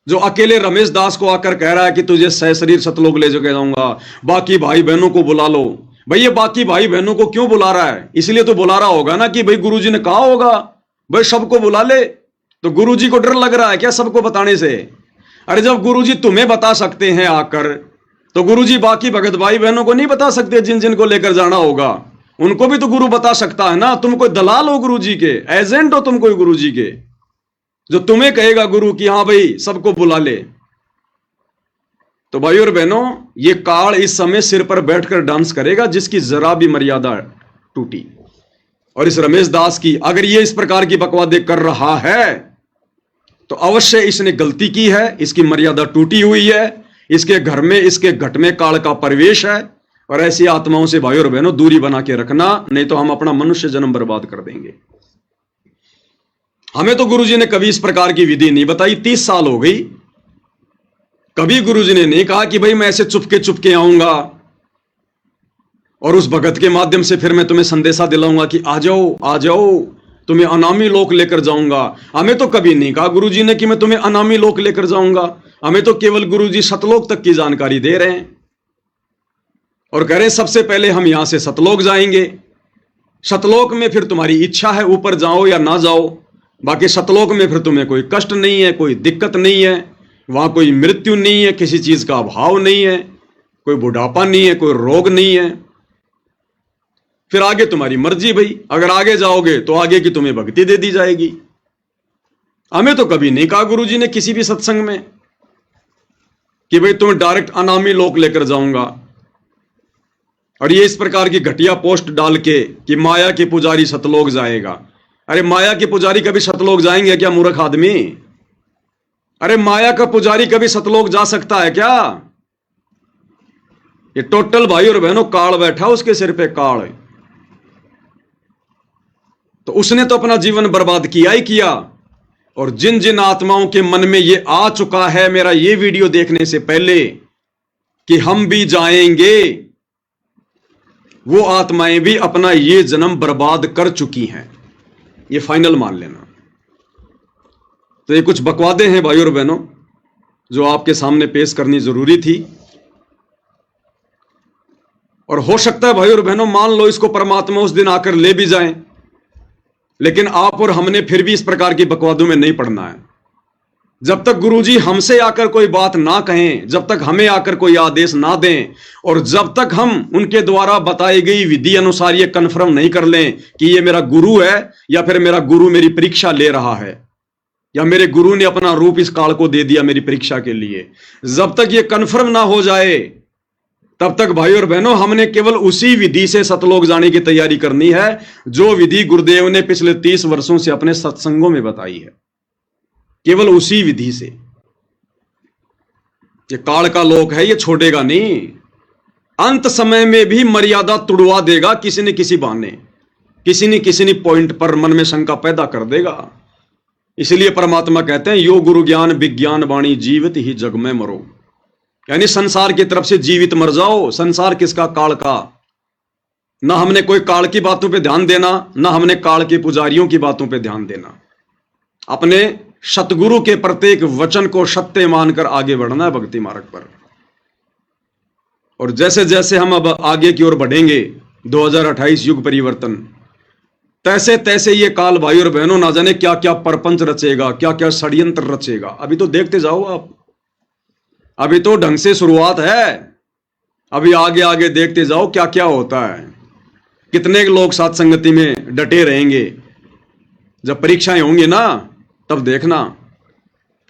जो अकेले रमेश दास को आकर कह रहा है कि तुझे सह शरीर सतलोक ले जाऊंगा, बाकी भाई बहनों को बुला लो। भाई ये बाकी भाई बहनों को क्यों बुला रहा है? इसलिए तो बुला रहा होगा ना कि भाई गुरुजी ने कहा होगा भाई सबको बुला ले। तो गुरुजी को डर लग रहा है क्या सबको बताने से? अरे जब गुरुजी तुम्हें बता सकते हैं आकर, तो गुरुजी बाकी भगत भाई बहनों को नहीं बता सकते? जिन जिन को लेकर जाना होगा उनको भी तो गुरु बता सकता है ना। तुम कोई दलाल हो गुरुजी के, एजेंट हो तुम कोई गुरुजी के, जो तुम्हें कहेगा गुरु कि हाँ भाई सबको बुला ले। तो भाई और बहनों, ये काल इस समय सिर पर बैठकर डांस करेगा जिसकी जरा भी मर्यादा टूटी। और इस रमेश दास की अगर ये इस प्रकार की बकवादें कर रहा है तो अवश्य इसने गलती की है, इसकी मर्यादा टूटी हुई है, इसके घर में, इसके घट में काल का प्रवेश है। और ऐसी आत्माओं से भाई और बहनों दूरी बना के रखना, नहीं तो हम अपना मनुष्य जन्म बर्बाद कर देंगे। हमें तो गुरुजी ने कभी इस प्रकार की विधि नहीं बताई, 30 साल हो गई, कभी गुरुजी ने नहीं कहा कि भाई मैं ऐसे चुपके चुपके आऊंगा और उस भगत के माध्यम से फिर मैं तुम्हें संदेशा दिलाऊंगा कि आ जाओ आ जाओ, तुम्हें अनामी लोक लेकर जाऊंगा। हमें तो कभी नहीं कहा गुरुजी ने कि मैं तुम्हें अनामी लोक लेकर जाऊंगा। हमें तो केवल गुरुजी सतलोक तक की जानकारी दे रहे हैं और कह रहे हैं सबसे पहले हम यहां से सतलोक जाएंगे। सतलोक में फिर तुम्हारी इच्छा है ऊपर जाओ या ना जाओ, बाकी सतलोक में फिर तुम्हें कोई कष्ट नहीं है, कोई दिक्कत नहीं है, वहां कोई मृत्यु नहीं है, किसी चीज का अभाव नहीं है, कोई बुढ़ापा नहीं है, कोई रोग नहीं है। फिर आगे तुम्हारी मर्जी भाई, अगर आगे जाओगे तो आगे की तुम्हें भक्ति दे दी जाएगी। हमें तो कभी नहीं कहा गुरुजी ने किसी भी सत्संग में कि भाई तुम्हें डायरेक्ट अनामी लोक लेकर जाऊंगा। और ये इस प्रकार की घटिया पोस्ट डाल के कि माया के पुजारी सतलोक जाएगा। अरे माया के पुजारी कभी सतलोक जाएंगे क्या मूर्ख आदमी? अरे माया का पुजारी कभी सतलोक जा सकता है क्या? ये टोटल भाई और बहनों काल बैठा उसके सिर पे काल है। तो उसने तो अपना जीवन बर्बाद किया ही किया। और जिन जिन आत्माओं के मन में ये आ चुका है मेरा ये वीडियो देखने से पहले कि हम भी जाएंगे, वो आत्माएं भी अपना ये जन्म बर्बाद कर चुकी हैं, ये फाइनल मान लेना। तो ये कुछ बकवादे हैं भाई और बहनों जो आपके सामने पेश करनी जरूरी थी। और हो सकता है भाई और बहनों मान लो इसको परमात्मा उस दिन आकर ले भी जाएं, लेकिन आप और हमने फिर भी इस प्रकार की बकवादों में नहीं पड़ना है। जब तक गुरुजी हमसे आकर कोई बात ना कहें, जब तक हमें आकर कोई आदेश ना दें, और जब तक हम उनके द्वारा बताई गई विधि अनुसार ये कन्फर्म नहीं कर लें कि ये मेरा गुरु है या फिर मेरा गुरु मेरी परीक्षा ले रहा है या मेरे गुरु ने अपना रूप इस काल को दे दिया मेरी परीक्षा के लिए, जब तक ये कन्फर्म ना हो जाए तब तक भाई और बहनों हमने केवल उसी विधि से सतलोक जाने की तैयारी करनी है जो विधि गुरुदेव ने पिछले 30 वर्षों से अपने सत्संगों में बताई है। केवल उसी विधि से। ये काल का लोक है, ये छोड़ेगा नहीं। अंत समय में भी मर्यादा तुड़वा देगा किसी न किसी बहाने, किसी न पॉइंट पर मन में शंका पैदा कर देगा। इसलिए परमात्मा कहते हैं यो गुरु ज्ञान विज्ञान वाणी जीवित ही जग में मरो, यानी संसार की तरफ से जीवित मर जाओ। संसार किसका? काल का। ना हमने कोई काल की बातों पे ध्यान देना, ना हमने काल के पुजारियों की बातों पे ध्यान देना। अपने सतगुरु के प्रत्येक वचन को सत्य मानकर आगे बढ़ना है भक्ति मार्ग पर। और जैसे जैसे हम अब आगे की ओर बढ़ेंगे 2028 युग परिवर्तन, तैसे तैसे ये काल भाई और बहनों ना जाने क्या क्या परपंच रचेगा, क्या क्या षड्यंत्र रचेगा। अभी तो देखते जाओ आप, अभी तो ढंग से शुरुआत है। अभी आगे आगे देखते जाओ क्या क्या होता है। कितने लोग साथ संगति में डटे रहेंगे। जब परीक्षाएं होंगी ना तब देखना।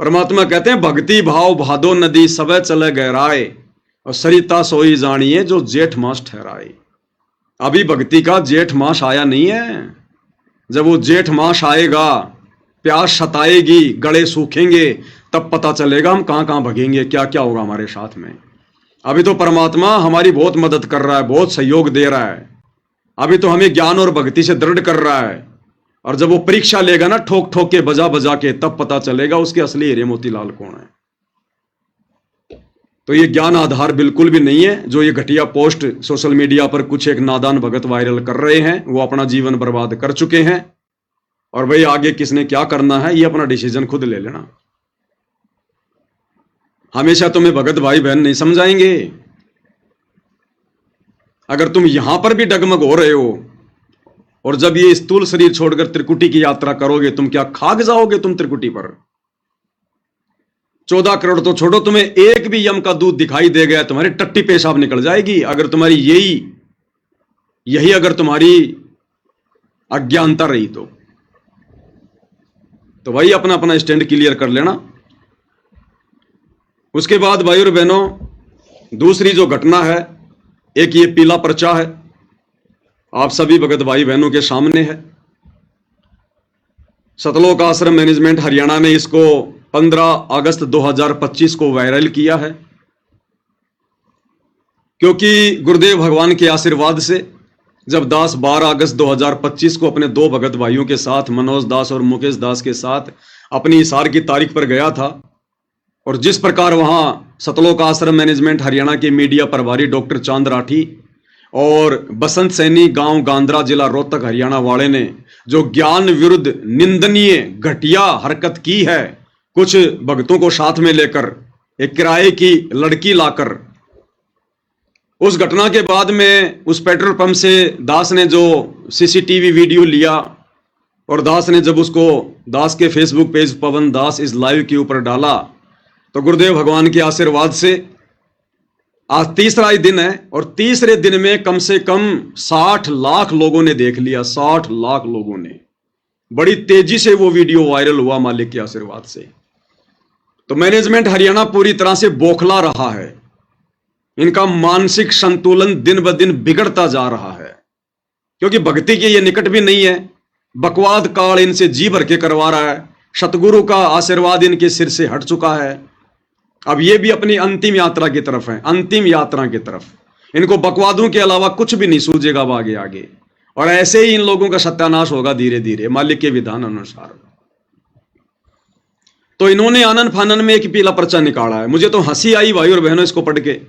परमात्मा कहते हैं भक्ति भाव भादो नदी सबे चले गहराए और सरिता सोई जानिए जो जेठ मास ठहराए। अभी भक्ति का जेठ मास आया नहीं है। जब वो जेठ मास आएगा, प्यास सताएगी, गले सूखेंगे, तब पता चलेगा हम कहां कहां भगेंगे, क्या क्या होगा हमारे साथ में। अभी तो परमात्मा हमारी बहुत मदद कर रहा है, बहुत सहयोग दे रहा है। अभी तो हमें ज्ञान और भक्ति से दृढ़ कर रहा है। और जब वो परीक्षा लेगा ना ठोक ठोक के बजा बजा के, तब पता चलेगा उसके असली हीरे मोतीलाल कौन है। तो ये ज्ञान आधार बिल्कुल भी नहीं है। जो ये घटिया पोस्ट सोशल मीडिया पर कुछ एक नादान भगत वायरल कर रहे हैं, वो अपना जीवन बर्बाद कर चुके हैं। और भाई आगे किसने क्या करना है ये अपना डिसीजन खुद ले लेना। हमेशा तुम्हें भगत भाई बहन नहीं समझाएंगे। अगर तुम यहां पर भी डगमग हो रहे हो और जब ये स्थूल शरीर छोड़कर त्रिकुटी की यात्रा करोगे, तुम क्या खाक जाओगे तुम त्रिकुटी पर? 14 करोड़ तो छोड़ो, तुम्हें एक भी यम का दूध दिखाई दे गया तुम्हारी टट्टी पेशाब निकल जाएगी। अगर तुम्हारी यही अगर तुम्हारी अज्ञानता रही तो भाई अपना अपना स्टैंड क्लियर कर लेना। उसके बाद भाई और बहनों दूसरी जो घटना है, एक ये पीला पर्चा है, आप सभी भगत भाई बहनों के सामने है। सतलोक आश्रम मैनेजमेंट हरियाणा ने इसको 15 अगस्त 2025 को वायरल किया है, क्योंकि गुरुदेव भगवान के आशीर्वाद से जब दास 12 अगस्त 2025 को अपने 2 भगत भाइयों के साथ, मनोज दास और मुकेश दास के साथ अपनी इसार की तारीख पर गया था, और जिस प्रकार वहां सतलोक आश्रम मैनेजमेंट हरियाणा के मीडिया प्रभारी डॉक्टर चांद राठी और बसंत सैनी गांव गांद्रा जिला रोहतक हरियाणा वाले ने जो ज्ञान विरुद्ध निंदनीय घटिया हरकत की है, कुछ भक्तों को साथ में लेकर एक किराए की लड़की लाकर, उस घटना के बाद में उस पेट्रोल पंप से दास ने जो सीसीटीवी वीडियो लिया और दास ने जब उसको दास के फेसबुक पेज पवन दास इस लाइव के ऊपर डाला, तो गुरुदेव भगवान के आशीर्वाद से आज तीसरा ही दिन है और तीसरे दिन में कम से कम 60 लाख लोगों ने देख लिया। 60 लाख लोगों ने, बड़ी तेजी से वो वीडियो वायरल हुआ मालिक के आशीर्वाद से। तो मैनेजमेंट हरियाणा पूरी तरह से बौखला रहा है। इनका मानसिक संतुलन दिन ब दिन बिगड़ता जा रहा है, क्योंकि भक्ति के ये निकट भी नहीं है। बकवाद काल इनसे जी भर के करवा रहा है। सतगुरु का आशीर्वाद इनके सिर से हट चुका है। अब ये भी अपनी अंतिम यात्रा की तरफ है, अंतिम यात्रा की तरफ। इनको बकवादों के अलावा कुछ भी नहीं सूझेगा अब आगे आगे, और ऐसे ही इन लोगों का सत्यानाश होगा धीरे धीरे मालिक के विधान अनुसार। तो इन्होंने आनन फानन में एक पीला पर्चा निकाला है। मुझे तो हंसी आई भाई और बहनों इसको पढ़ के।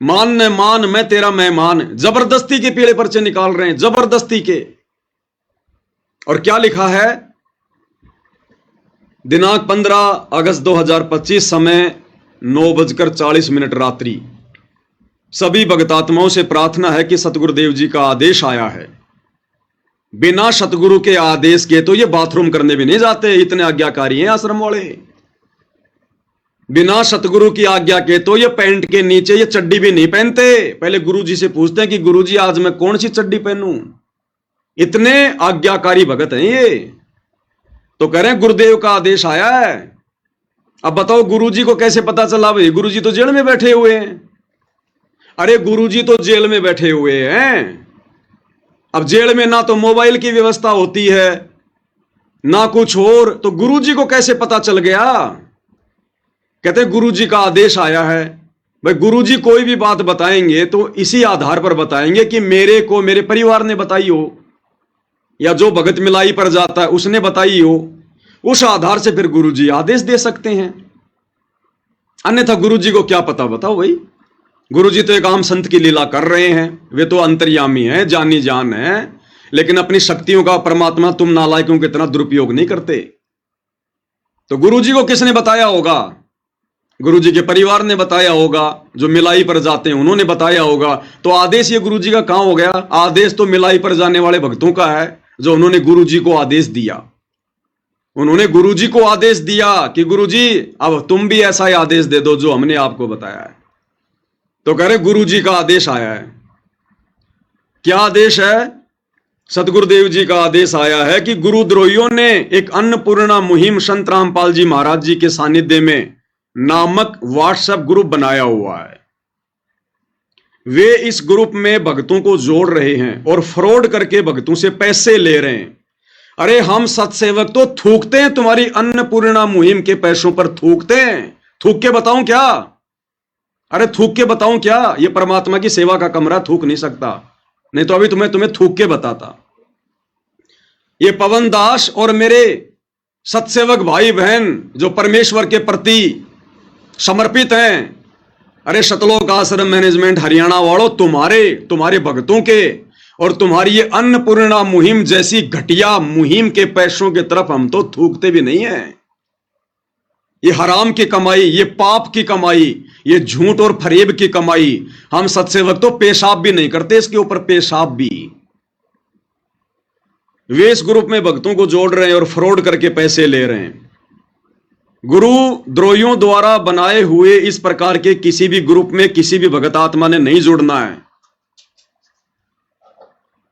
मान न मान मैं तेरा मेहमान, जबरदस्ती के पीले पर्चे निकाल रहे हैं, जबरदस्ती के। और क्या लिखा है, दिनांक 15 अगस्त 2025, समय 9:40 रात्रि। सभी भगतात्माओं से प्रार्थना है कि सतगुरुदेव जी का आदेश आया है। बिना सतगुरु के आदेश के तो ये बाथरूम करने भी नहीं जाते, इतने आज्ञाकारी हैं आश्रम वाले। बिना सतगुरु की आज्ञा के तो ये पैंट के नीचे ये चड्डी भी नहीं पहनते। पहले गुरुजी से पूछते हैं कि गुरुजी आज मैं कौन सी चड्डी पहनूं। इतने आज्ञाकारी भगत हैं ये। तो कह रहे हैं गुरुदेव का आदेश आया है। अब बताओ गुरुजी को कैसे पता चला भाई? गुरुजी तो जेल में बैठे हुए हैं। अरे गुरुजी तो जेल में बैठे हुए हैं। अब जेल में ना तो मोबाइल की व्यवस्था होती है ना कुछ और, तो गुरुजी को कैसे पता चल गया? कहते हैं गुरुजी का आदेश आया है। भाई गुरुजी कोई भी बात बताएंगे तो इसी आधार पर बताएंगे कि मेरे को मेरे परिवार ने बताई हो, या जो भगत मिलाई पर जाता है उसने बताई हो। उस आधार से फिर गुरुजी आदेश दे सकते हैं, अन्यथा गुरुजी को क्या पता? बताओ भाई। गुरुजी तो एक आम संत की लीला कर रहे हैं, वे तो अंतर्यामी हैं, जानी जान है, लेकिन अपनी शक्तियों का परमात्मा तुम नालायकों के इतना दुरुपयोग नहीं करते। तो गुरुजी को किसने बताया होगा? गुरुजी के परिवार ने बताया होगा, जो मिलाई पर जाते हैं उन्होंने बताया होगा। तो आदेश ये गुरुजी का कहां हो गया? आदेश तो मिलाई पर जाने वाले भक्तों का है, जो उन्होंने गुरुजी को आदेश दिया। उन्होंने गुरुजी को आदेश दिया कि गुरुजी अब तुम भी ऐसा ही आदेश दे दो जो हमने आपको बताया है। तो कह रहे गुरुजी का आदेश आया है। क्या आदेश है? सतगुरुदेव जी का आदेश आया है कि गुरुद्रोहियों ने एक अन्नपूर्णा मुहिम संत रामपाल जी महाराज जी के सानिध्य में नामक व्हाट्सएप ग्रुप बनाया हुआ है। वे इस ग्रुप में भक्तों को जोड़ रहे हैं और फ्रॉड करके भक्तों से पैसे ले रहे हैं। अरे हम सत्सेवक तो थूकते हैं तुम्हारी अन्नपूर्णा मुहिम के पैसों पर, थूकते हैं। थूक के बताऊं क्या? अरे थूक के बताऊं क्या? ये परमात्मा की सेवा का कमरा, थूक नहीं सकता, नहीं तो अभी तुम्हें थूक के बताता। ये पवन दास और मेरे सत्सेवक भाई बहन जो परमेश्वर के प्रति समर्पित हैं, अरे सतलोक आश्रम मैनेजमेंट हरियाणा वालों, तुम्हारे भक्तों के और तुम्हारी ये अन्नपूर्णा मुहिम जैसी घटिया मुहिम के पैसों की तरफ हम तो थूकते भी नहीं है। ये हराम की कमाई, ये पाप की कमाई, ये झूठ और फरेब की कमाई, हम सत्सेवक तो पेशाब भी नहीं करते इसके ऊपर, पेशाब भी। वे इस ग्रुप में भक्तों को जोड़ रहे हैं और फ्रॉड करके पैसे ले रहे हैं। गुरु द्रोहियों द्वारा बनाए हुए इस प्रकार के किसी भी ग्रुप में किसी भी भगत आत्मा ने नहीं जुड़ना है।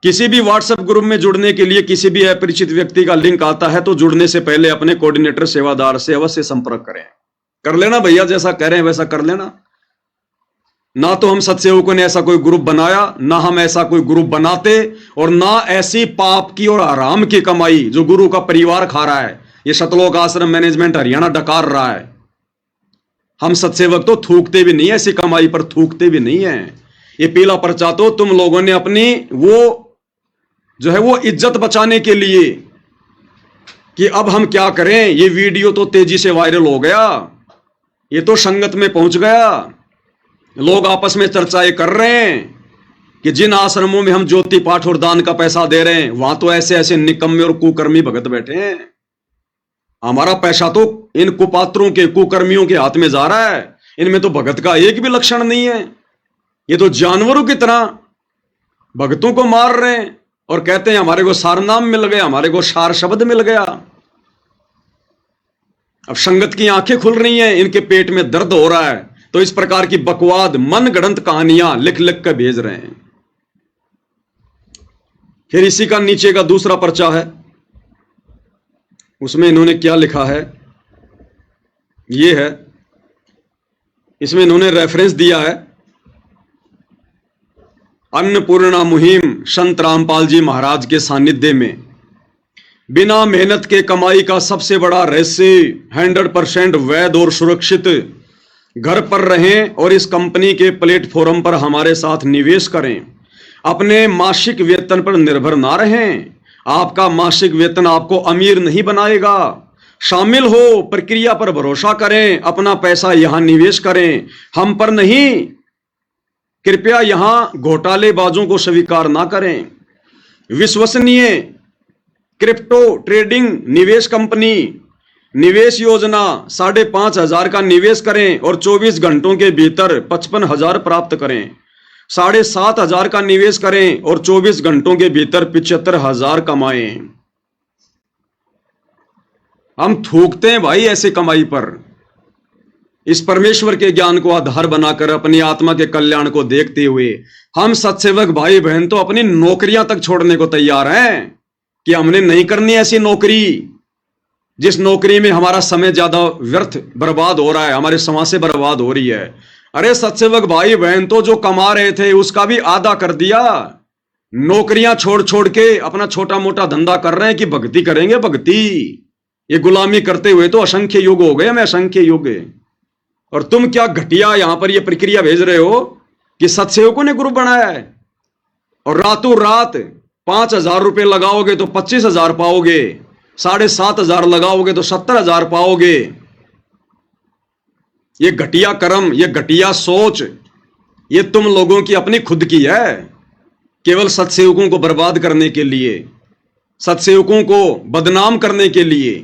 किसी भी व्हाट्सएप ग्रुप में जुड़ने के लिए किसी भी अपरिचित व्यक्ति का लिंक आता है तो जुड़ने से पहले अपने कोऑर्डिनेटर सेवादार से अवश्य संपर्क करें। कर लेना भैया, जैसा कह रहे हैं वैसा कर लेना। ना तो हम सत्सेवकों ने ऐसा कोई ग्रुप बनाया, ना हम ऐसा कोई ग्रुप बनाते, और ना ऐसी पाप की और आराम की कमाई जो गुरु का परिवार खा रहा है, ये सतलोक आश्रम मैनेजमेंट हरियाणा डकार रहा है। हम सत्सेवक तो थूकते भी नहीं है, ऐसी कमाई पर थूकते भी नहीं है। ये पीला पर्चा तो तुम लोगों ने अपनी वो जो है वो इज्जत बचाने के लिए कि अब हम क्या करें, ये वीडियो तो तेजी से वायरल हो गया, ये तो संगत में पहुंच गया, लोग आपस में चर्चाएं कर रहे हैं कि जिन आश्रमों में हम ज्योति पाठ और दान का पैसा दे रहे हैं वहां तो ऐसे ऐसे निकम्मे और कुकर्मी भगत बैठे हैं। हमारा पैसा तो इन कुपात्रों के, कुकर्मियों के हाथ में जा रहा है, इनमें तो भगत का एक भी लक्षण नहीं है। ये तो जानवरों की तरह भक्तों को मार रहे हैं और कहते हैं हमारे को सारनाम मिल गया, हमारे को सार शब्द मिल गया। अब संगत की आंखें खुल रही हैं, इनके पेट में दर्द हो रहा है, तो इस प्रकार की बकवाद मन गढ़ंत कहानियां लिख लिख कर भेज रहे हैं। फिर इसी का नीचे का दूसरा पर्चा है, उसमें इन्होंने क्या लिखा है, ये है, इसमें इन्होंने रेफरेंस दिया है अन्नपूर्णा मुहिम संत रामपाल जी महाराज के सानिध्य में बिना मेहनत के कमाई का सबसे बड़ा रहस्य 100% वैध और सुरक्षित घर पर रहें और इस कंपनी के प्लेटफॉर्म पर हमारे साथ निवेश करें। अपने मासिक वेतन पर निर्भर ना रहें। आपका मासिक वेतन आपको अमीर नहीं बनाएगा। शामिल हो, प्रक्रिया पर भरोसा करें, अपना पैसा यहां निवेश करें, हम पर नहीं। कृपया यहां घोटालेबाजों को स्वीकार ना करें। विश्वसनीय क्रिप्टो ट्रेडिंग निवेश कंपनी, निवेश योजना 5,500 का निवेश करें और 24 घंटों के भीतर 55,000 प्राप्त करें। 7,500 का निवेश करें और 24 घंटों के भीतर 75,000 कमाएं। हम थूकते हैं भाई ऐसे कमाई पर। इस परमेश्वर के ज्ञान को आधार बनाकर अपनी आत्मा के कल्याण को देखते हुए हम सत्सेवक भाई बहन तो अपनी नौकरियां तक छोड़ने को तैयार हैं कि हमने नहीं करनी ऐसी नौकरी जिस नौकरी में हमारा समय ज्यादा व्यर्थ बर्बाद हो रहा है, हमारे समाज से बर्बाद हो रही है। अरे सत्सेवक भाई बहन तो जो कमा रहे थे उसका भी आधा कर दिया। नौकरियां छोड़ छोड़ के अपना छोटा मोटा धंधा कर रहे हैं कि भक्ति करेंगे भक्ति। ये गुलामी करते हुए तो असंख्य युग हो गए, हमें असंख्य युग। और तुम क्या घटिया यहां पर ये प्रक्रिया भेज रहे हो कि सत्सेवकों ने ग्रुप बनाया है और रातों रात 5,000 रुपए लगाओगे तो 25,000 पाओगे, 7,500 लगाओगे तो 70,000 पाओगे। ये घटिया कर्म, ये घटिया सोच, ये तुम लोगों की अपनी खुद की है, केवल सत्सेवकों को बर्बाद करने के लिए, सत्सेवकों को बदनाम करने के लिए।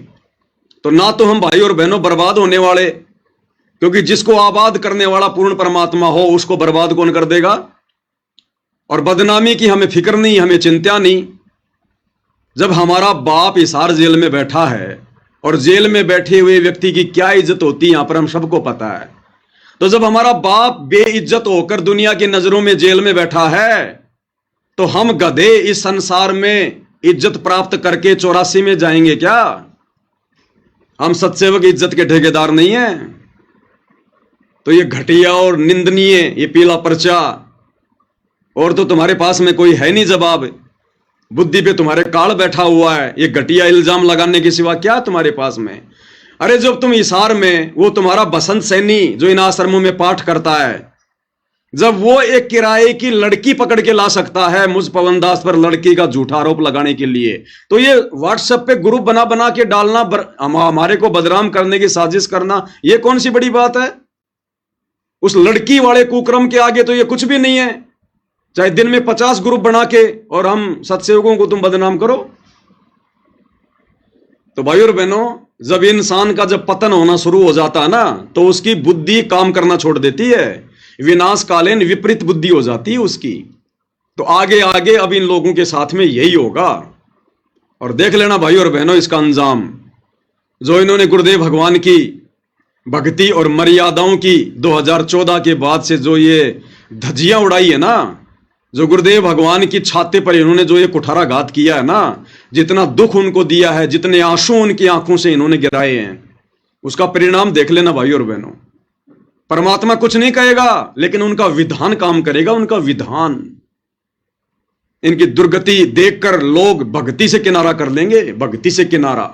तो ना तो हम भाई और बहनों बर्बाद होने वाले, क्योंकि जिसको आबाद करने वाला पूर्ण परमात्मा हो उसको बर्बाद कौन कर देगा। और बदनामी की हमें फिक्र नहीं, हमें चिंता नहीं। जब हमारा बाप हिसार जेल में बैठा है और जेल में बैठे हुए व्यक्ति की क्या इज्जत होती है यहां पर हम सबको पता है। तो जब हमारा बाप बेइज्जत होकर दुनिया की नजरों में जेल में बैठा है तो हम गधे इस संसार में इज्जत प्राप्त करके 84 में जाएंगे क्या? हम सत्सेवक इज्जत के ठेकेदार नहीं हैं। तो ये घटिया और निंदनीय ये पीला पर्चा, और तो तुम्हारे पास में कोई है नहीं जवाब। बुद्धि पे तुम्हारे काल बैठा हुआ है। ये घटिया इल्जाम लगाने के सिवा क्या तुम्हारे पास में? अरे जब तुम हिसार में, वो तुम्हारा बसंत सैनी जो इन आश्रमों में पाठ करता है, जब वो एक किराए की लड़की पकड़ के ला सकता है मुझ पवन दास पर लड़की का झूठा आरोप लगाने के लिए, तो ये व्हाट्सएप पे ग्रुप बना बना के डालना, हमारे को बदनाम करने की साजिश करना, ये कौन सी बड़ी बात है? उस लड़की वाले कुक्रम के आगे तो ये कुछ भी नहीं है। चाहे दिन में 50 ग्रुप बना के और हम सत्सेवकों को तुम बदनाम करो। तो भाई और बहनों, जब इंसान का जब पतन होना शुरू हो जाता है ना, तो उसकी बुद्धि काम करना छोड़ देती है। विनाशकालीन विपरीत बुद्धि हो जाती है उसकी। तो आगे आगे अब इन लोगों के साथ में यही होगा। और देख लेना भाई और बहनों इसका अंजाम, जो इन्होंने गुरुदेव भगवान की भक्ति और मर्यादाओं की 2014 के बाद से जो ये धज्जियां उड़ाई है ना, जो गुरुदेव भगवान की छाती पर इन्होंने जो ये कुठाराघात किया है ना, जितना दुख उनको दिया है, जितने आंसू उनकी आंखों से इन्होंने गिराए हैं, उसका परिणाम देख लेना भाई और बहनों। परमात्मा कुछ नहीं कहेगा, लेकिन उनका विधान काम करेगा, उनका विधान। इनकी दुर्गति देखकर लोग भक्ति से किनारा कर लेंगे, भक्ति से किनारा।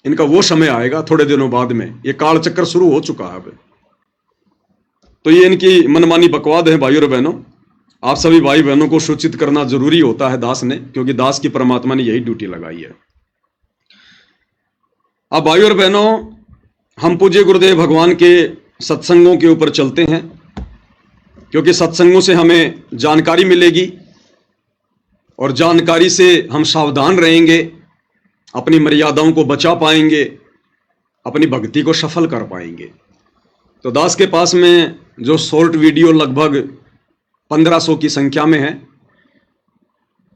इनका वो समय आएगा थोड़े दिनों बाद में। ये काल चक्कर शुरू हो चुका है अब। तो ये इनकी मनमानी बकवाद है भाई और बहनों। आप सभी भाई बहनों को सूचित करना जरूरी होता है दास ने, क्योंकि दास की परमात्मा ने यही ड्यूटी लगाई है। अब भाई और बहनों, हम पूज्य गुरुदेव भगवान के सत्संगों के ऊपर चलते हैं, क्योंकि सत्संगों से हमें जानकारी मिलेगी और जानकारी से हम सावधान रहेंगे, अपनी मर्यादाओं को बचा पाएंगे, अपनी भक्ति को सफल कर पाएंगे। तो दास के पास में जो शॉर्ट वीडियो लगभग 1500 की संख्या में है,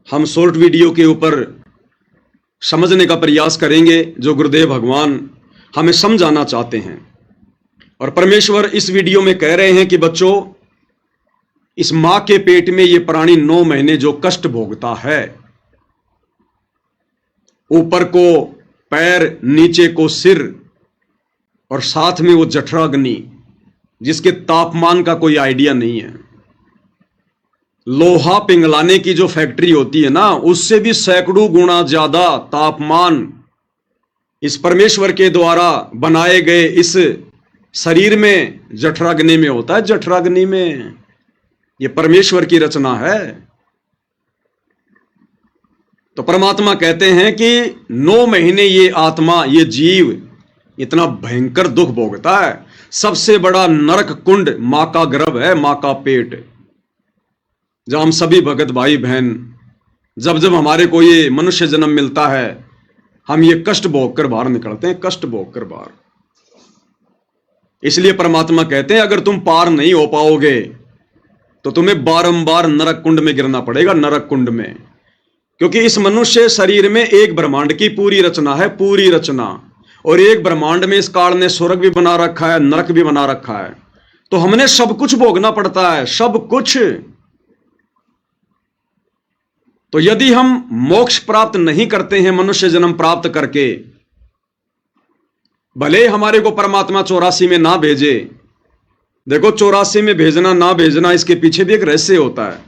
हम शॉर्ट वीडियो के ऊपर समझने का प्रयास करेंगे जो गुरुदेव भगवान हमें समझाना चाहते हैं। और परमेश्वर इस वीडियो में कह रहे हैं कि बच्चों, इस मां के पेट में ये प्राणी 9 महीने जो कष्ट भोगता है, ऊपर को पैर, नीचे को सिर, और साथ में वो जठराग्नि जिसके तापमान का कोई आइडिया नहीं है। लोहा पिघलाने की जो फैक्ट्री होती है ना, उससे भी सैकड़ों गुना ज्यादा तापमान इस परमेश्वर के द्वारा बनाए गए इस शरीर में जठराग्नि में होता है, जठराग्नि में। ये परमेश्वर की रचना है। तो परमात्मा कहते हैं कि 9 महीने ये आत्मा, ये जीव इतना भयंकर दुख भोगता है। सबसे बड़ा नरक कुंड मां का गर्भ है, मां का पेट, जहां हम सभी भगत भाई बहन, जब जब हमारे को ये मनुष्य जन्म मिलता है, हम ये कष्ट भोग कर बाहर निकलते हैं, कष्ट भोग कर बाहर। इसलिए परमात्मा कहते हैं अगर तुम पार नहीं हो पाओगे तो तुम्हें बारंबार नरक कुंड में गिरना पड़ेगा, नरक कुंड में। क्योंकि इस मनुष्य शरीर में एक ब्रह्मांड की पूरी रचना है, पूरी रचना। और एक ब्रह्मांड में इस काल ने स्वर्ग भी बना रखा है, नरक भी बना रखा है। तो हमने सब कुछ भोगना पड़ता है, सब कुछ। तो यदि हम मोक्ष प्राप्त नहीं करते हैं मनुष्य जन्म प्राप्त करके, भले हमारे को परमात्मा 84 में ना भेजे। देखो 84 में भेजना ना भेजना, इसके पीछे भी एक रहस्य होता है।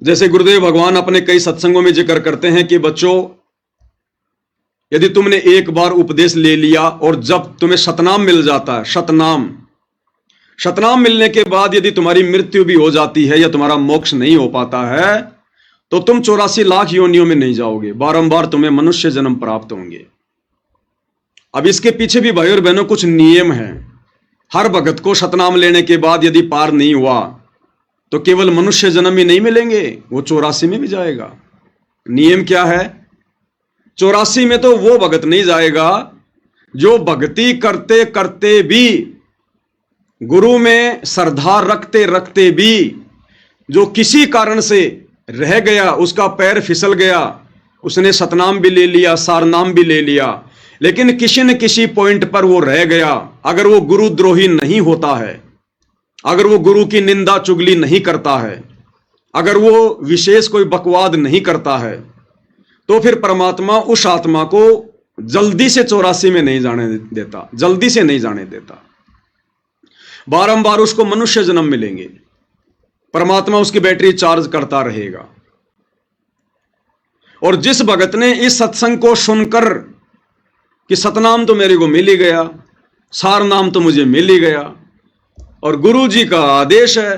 जैसे गुरुदेव भगवान अपने कई सत्संगों में जिक्र करते हैं कि बच्चों, यदि तुमने एक बार उपदेश ले लिया और जब तुम्हें सतनाम मिल जाता है, सतनाम मिलने के बाद यदि तुम्हारी मृत्यु भी हो जाती है या तुम्हारा मोक्ष नहीं हो पाता है, तो तुम 84 लाख योनियों में नहीं जाओगे, बारंबार तुम्हें मनुष्य जन्म प्राप्त होंगे। अब इसके पीछे भी भाई और बहनों कुछ नियम हैं। हर भगत को सतनाम लेने के बाद यदि पार नहीं हुआ तो केवल मनुष्य जन्म ही नहीं मिलेंगे, वो 84 में भी जाएगा। नियम क्या है? 84 में तो वो भगत नहीं जाएगा जो भक्ति करते करते भी, गुरु में श्रद्धा रखते रखते भी, जो किसी कारण से रह गया, उसका पैर फिसल गया, उसने सतनाम भी ले लिया, सारनाम भी ले लिया, लेकिन किसी न किसी पॉइंट पर वो रह गया। अगर वो गुरुद्रोही नहीं होता है, अगर वो गुरु की निंदा चुगली नहीं करता है, अगर वो विशेष कोई बकवाद नहीं करता है, तो फिर परमात्मा उस आत्मा को जल्दी से 84 में नहीं जाने देता, जल्दी से नहीं जाने देता। बारंबार उसको मनुष्य जन्म मिलेंगे, परमात्मा उसकी बैटरी चार्ज करता रहेगा। और जिस भगत ने इस सत्संग को सुनकर कि सतनाम तो मेरे को मिल ही गया, सार नाम तो मुझे मिल ही गया, और गुरु जी का आदेश है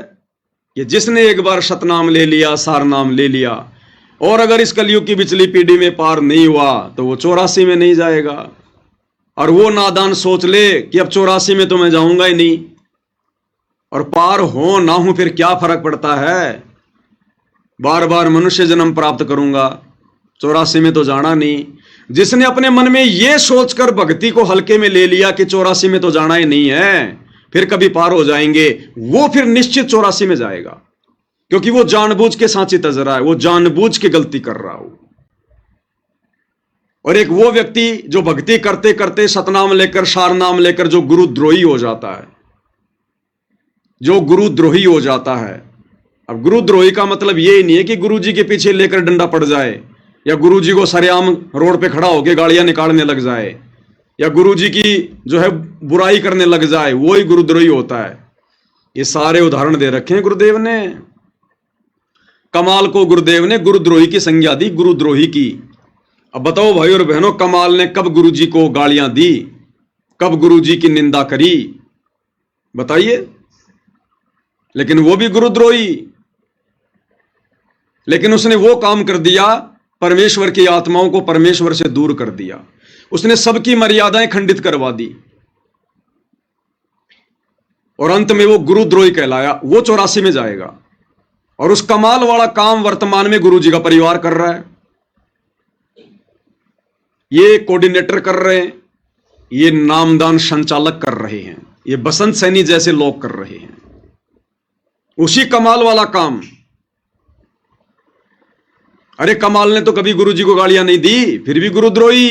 कि जिसने एक बार सतनाम ले लिया, सार नाम ले लिया, और अगर इस कलयुग की पिछली पीढ़ी में पार नहीं हुआ तो वो 84 में नहीं जाएगा। और वो नादान सोच ले कि अब 84 में तो मैं जाऊंगा ही नहीं, और पार हो ना हूं फिर क्या फर्क पड़ता है, बार बार मनुष्य जन्म प्राप्त करूंगा, 84 में तो जाना नहीं। जिसने अपने मन में यह सोचकर भक्ति को हल्के में ले लिया कि 84 में तो जाना ही नहीं है, फिर कभी पार हो जाएंगे, वो फिर निश्चित 84 में जाएगा। क्योंकि वो जानबूझ के सांची तज रहा है, वो जानबूझ के गलती कर रहा हो। और एक वो व्यक्ति जो भक्ति करते करते सतनाम लेकर, सारनाम लेकर जो गुरुद्रोही हो जाता है, जो गुरुद्रोही हो जाता है। अब गुरुद्रोही का मतलब यही नहीं है कि गुरु जी के पीछे लेकर डंडा पड़ जाए, या गुरु जी को सरेआम रोड पे खड़ा होकर गालियां निकालने लग जाए, या गुरु जी की जो है बुराई करने लग जाए, वो ही गुरुद्रोही होता है। ये सारे उदाहरण दे रखे हैं गुरुदेव ने। कमाल को गुरुदेव ने गुरुद्रोही की संज्ञा दी, गुरुद्रोही की। अब बताओ भाई और बहनों, कमाल ने कब गुरु जी को गालियां दी, कब गुरु जी की निंदा करी, बताइए? लेकिन वो भी गुरुद्रोही, लेकिन उसने वो काम कर दिया, परमेश्वर की आत्माओं को परमेश्वर से दूर कर दिया, उसने सबकी मर्यादाएं खंडित करवा दी, और अंत में वो गुरुद्रोही कहलाया। वो 84 में जाएगा। और उस कमाल वाला काम वर्तमान में गुरु जी का परिवार कर रहा है, ये कोऑर्डिनेटर कर रहे हैं, ये नामदान संचालक कर रहे हैं, ये बसंत सैनी जैसे लोग कर रहे हैं उसी कमाल वाला काम। अरे कमाल ने तो कभी गुरु जी को गालियां नहीं दी, फिर भी गुरुद्रोही।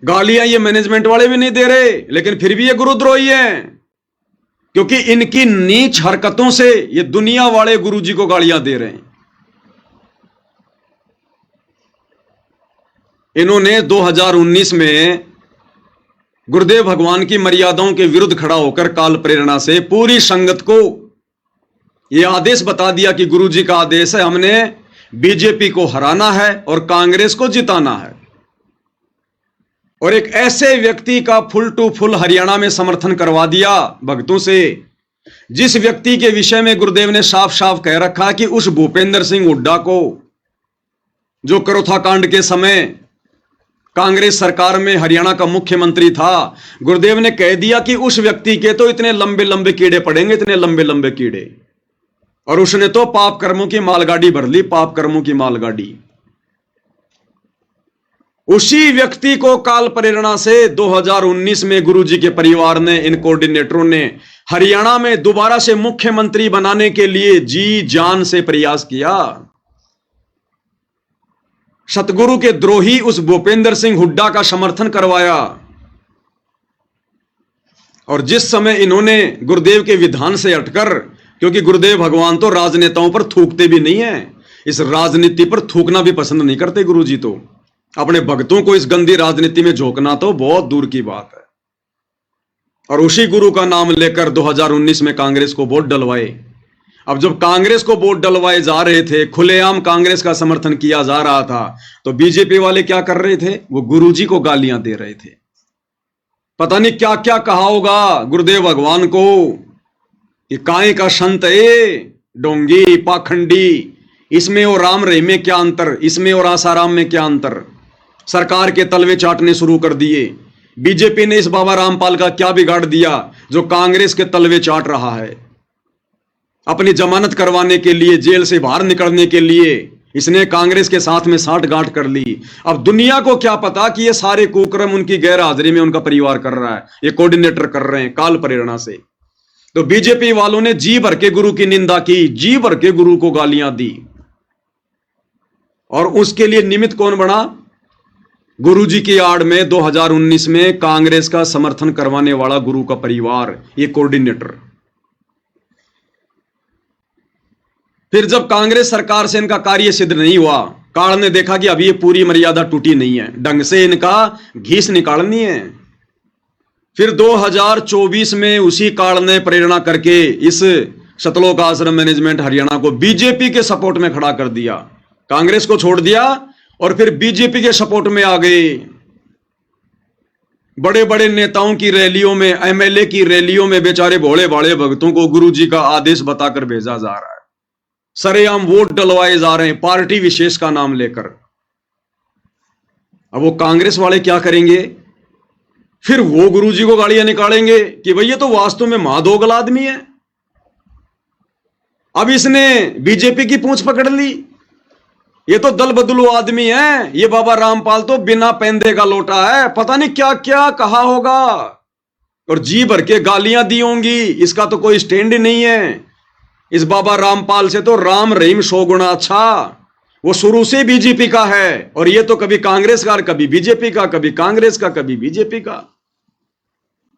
गालियां ये मैनेजमेंट वाले भी नहीं दे रहे, लेकिन फिर भी ये गुरुद्रोही हैं, क्योंकि इनकी नीच हरकतों से ये दुनिया वाले गुरु जी को गालियां दे रहे हैं। इन्होंने 2019 में गुरुदेव भगवान की मर्यादाओं के विरुद्ध खड़ा होकर काल प्रेरणा से पूरी संगत को यह आदेश बता दिया कि गुरु जी का आदेश है, हमने बीजेपी को हराना है और कांग्रेस को जिताना है। और एक ऐसे व्यक्ति का फुल टू फुल हरियाणा में समर्थन करवा दिया भक्तों से, जिस व्यक्ति के विषय में गुरुदेव ने साफ साफ कह रखा कि उस भूपेंद्र सिंह हुड्डा को, जो करोथा कांड के समय कांग्रेस सरकार में हरियाणा का मुख्यमंत्री था, गुरुदेव ने कह दिया कि उस व्यक्ति के तो इतने लंबे लंबे कीड़े पड़ेंगे, इतने लंबे लंबे कीड़े। और उसने तो पाप कर्मों की मालगाड़ी भर ली, पाप कर्मों की मालगाड़ी। उसी व्यक्ति को काल प्रेरणा से 2019 में गुरुजी के परिवार ने, इन कोऑर्डिनेटरों ने हरियाणा में दोबारा से मुख्यमंत्री बनाने के लिए जी जान से प्रयास किया। सतगुरु के द्रोही उस भूपेंद्र सिंह हुड्डा का समर्थन करवाया। और जिस समय इन्होंने गुरुदेव के विधान से हटकर, क्योंकि गुरुदेव भगवान तो राजनेताओं पर थूकते भी नहीं है, इस राजनीति पर थूकना भी पसंद नहीं करते गुरुजी, तो अपने भक्तों को इस गंदी राजनीति में झोंकना तो बहुत दूर की बात है। और उसी गुरु का नाम लेकर 2019 में कांग्रेस को वोट डलवाए। अब जब कांग्रेस को वोट डलवाए जा रहे थे, खुलेआम कांग्रेस का समर्थन किया जा रहा था, तो बीजेपी वाले क्या कर रहे थे? वो गुरुजी को गालियां दे रहे थे। पता नहीं क्या क्या कहा होगा गुरुदेव भगवान को, कि काय का संत है, डोंगी पाखंडी, इसमें और राम रहीम में क्या अंतर, इसमें और आसाराम में क्या अंतर। सरकार के तलवे चाटने शुरू कर दिए। बीजेपी ने इस बाबा रामपाल का क्या बिगाड़ दिया जो कांग्रेस के तलवे चाट रहा है। अपनी जमानत करवाने के लिए, जेल से बाहर निकलने के लिए इसने कांग्रेस के साथ में साठगांठ कर ली। अब दुनिया को क्या पता कि ये सारे कुकर्म उनकी गैर हाजिरी में उनका परिवार कर रहा है, ये कोऑर्डिनेटर कर रहे हैं काल प्रेरणा से। तो बीजेपी वालों ने जी भर के गुरु की निंदा की, जी भर के गुरु को गालियां दी। और उसके लिए निमित्त कौन बना? गुरुजी की आड़ में 2019 में कांग्रेस का समर्थन करवाने वाला गुरु का परिवार, ये कोऑर्डिनेटर। फिर जब कांग्रेस सरकार से इनका कार्य सिद्ध नहीं हुआ, काल ने देखा कि अभी ये पूरी मर्यादा टूटी नहीं है, ढंग से इनका घीस निकालनी है। फिर 2024 में उसी काल ने प्रेरणा करके इस सतलोक आश्रम मैनेजमेंट हरियाणा को बीजेपी के सपोर्ट में खड़ा कर दिया। कांग्रेस को छोड़ दिया और फिर बीजेपी के सपोर्ट में आ गए। बड़े बड़े नेताओं की रैलियों में, एमएलए की रैलियों में बेचारे भोले भाले भक्तों को गुरुजी का आदेश बताकर भेजा जा रहा है। सरेआम वोट डलवाए जा रहे हैं पार्टी विशेष का नाम लेकर। अब वो कांग्रेस वाले क्या करेंगे? फिर वो गुरुजी को गालियां निकालेंगे कि भैया तो वास्तव में महादोगल आदमी है। अब इसने बीजेपी की पूंछ पकड़ ली, ये तो दल बदलू आदमी है, ये बाबा रामपाल तो बिना पैंदे का लोटा है, पता नहीं क्या क्या कहा होगा और जी भर के गालियां दी होंगी। इसका तो कोई स्टैंड ही नहीं है। इस बाबा रामपाल से तो राम रहीम 100 गुना अच्छा। वो शुरू से बीजेपी का है और ये तो कभी कांग्रेस का, कभी बीजेपी का, कभी कांग्रेस का, कभी बीजेपी का।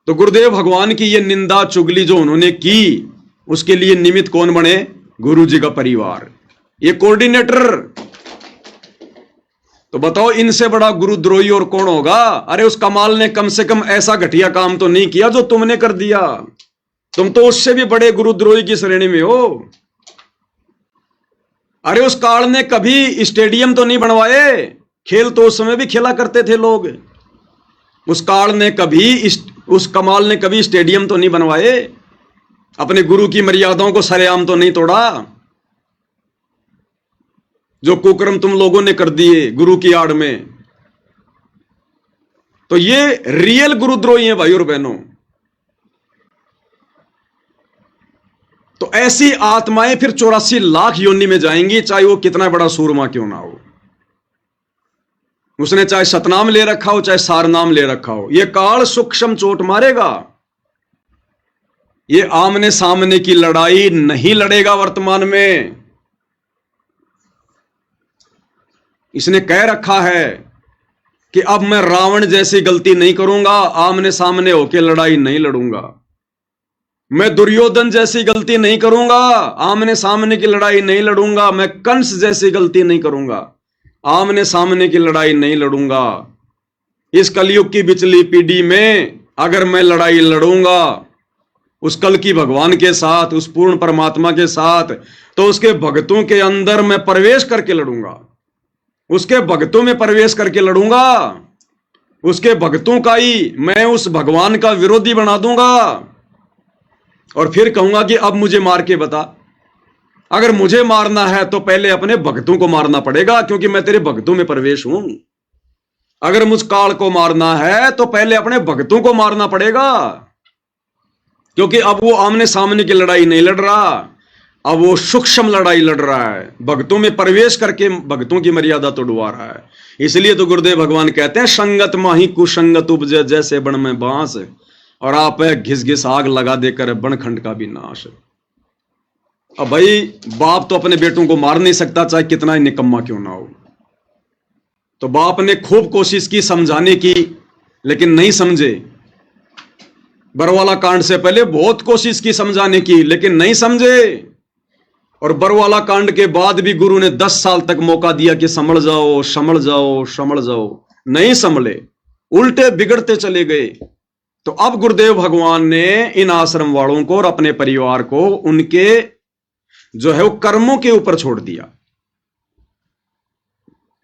तो गुरुदेव भगवान की ये निंदा चुगली जो उन्होंने की, उसके लिए निमित्त कौन बने? गुरुजी का परिवार, ये कोऑर्डिनेटर। तो बताओ इनसे बड़ा गुरुद्रोही और कौन होगा? अरे उस कमाल ने कम से कम ऐसा घटिया काम तो नहीं किया जो तुमने कर दिया। तुम तो उससे भी बड़े गुरुद्रोही की श्रेणी में हो। अरे उस काल ने कभी स्टेडियम तो नहीं बनवाए, खेल तो उस समय भी खेला करते थे लोग। उस काल ने कभी, उस कमाल ने कभी स्टेडियम तो नहीं बनवाए, अपने गुरु की मर्यादाओं को सरेआम तो नहीं तोड़ा। जो कुकर्म तुम लोगों ने कर दिए गुरु की आड़ में, तो ये रियल गुरुद्रोही हैं भाई और बहनों। तो ऐसी आत्माएं फिर 84 लाख योनि में जाएंगी, चाहे वो कितना बड़ा सूरमा क्यों ना हो। उसने चाहे सतनाम ले रखा हो, चाहे सारनाम ले रखा हो, ये काल सूक्ष्म चोट मारेगा। ये आमने सामने की लड़ाई नहीं लड़ेगा वर्तमान में। इसने कह रखा है कि अब मैं रावण जैसी गलती नहीं करूंगा, आमने सामने होकर लड़ाई नहीं लड़ूंगा। मैं दुर्योधन जैसी गलती नहीं करूंगा, आमने सामने की लड़ाई नहीं लड़ूंगा। मैं कंस जैसी गलती नहीं करूंगा, आमने सामने की लड़ाई नहीं लड़ूंगा। इस कलयुग की बिचली पीढ़ी में अगर मैं लड़ाई लड़ूंगा उस कल की भगवान के साथ, उस पूर्ण परमात्मा के साथ, तो उसके भक्तों के अंदर मैं प्रवेश करके लड़ूंगा, उसके भक्तों में प्रवेश करके लड़ूंगा। उसके भक्तों का ही मैं उस भगवान का विरोधी बना दूंगा और फिर कहूंगा कि अब मुझे मार के बता। अगर मुझे मारना है तो पहले अपने भक्तों को मारना पड़ेगा, क्योंकि मैं तेरे भक्तों में प्रवेश हूं। अगर मुझ काल को मारना है तो पहले अपने भक्तों को मारना पड़ेगा, क्योंकि अब वो आमने सामने की लड़ाई नहीं लड़ रहा, अब वो सूक्ष्म लड़ाई लड़ रहा है, भक्तों में प्रवेश करके भक्तों की मर्यादा तो डुबा रहा है। इसलिए तो गुरुदेव भगवान कहते हैं, संगत माही कुसंगत उपजे जैसे बन में बांस, और आप घिस घिस आग लगा देकर बनखंड का भी नाश। अब भाई बाप तो अपने बेटों को मार नहीं सकता, चाहे कितना ही निकम्मा क्यों ना हो। तो बाप ने खूब कोशिश की समझाने की, लेकिन नहीं समझे। बरवाला कांड से पहले बहुत कोशिश की समझाने की, लेकिन नहीं समझे। और बरवाला कांड के बाद भी गुरु ने 10 साल तक मौका दिया कि संभल जाओ संभल जाओ संभल जाओ, नहीं संभले, उल्टे बिगड़ते चले गए। तो अब गुरुदेव भगवान ने इन आश्रम वालों को और अपने परिवार को उनके जो है वो कर्मों के ऊपर छोड़ दिया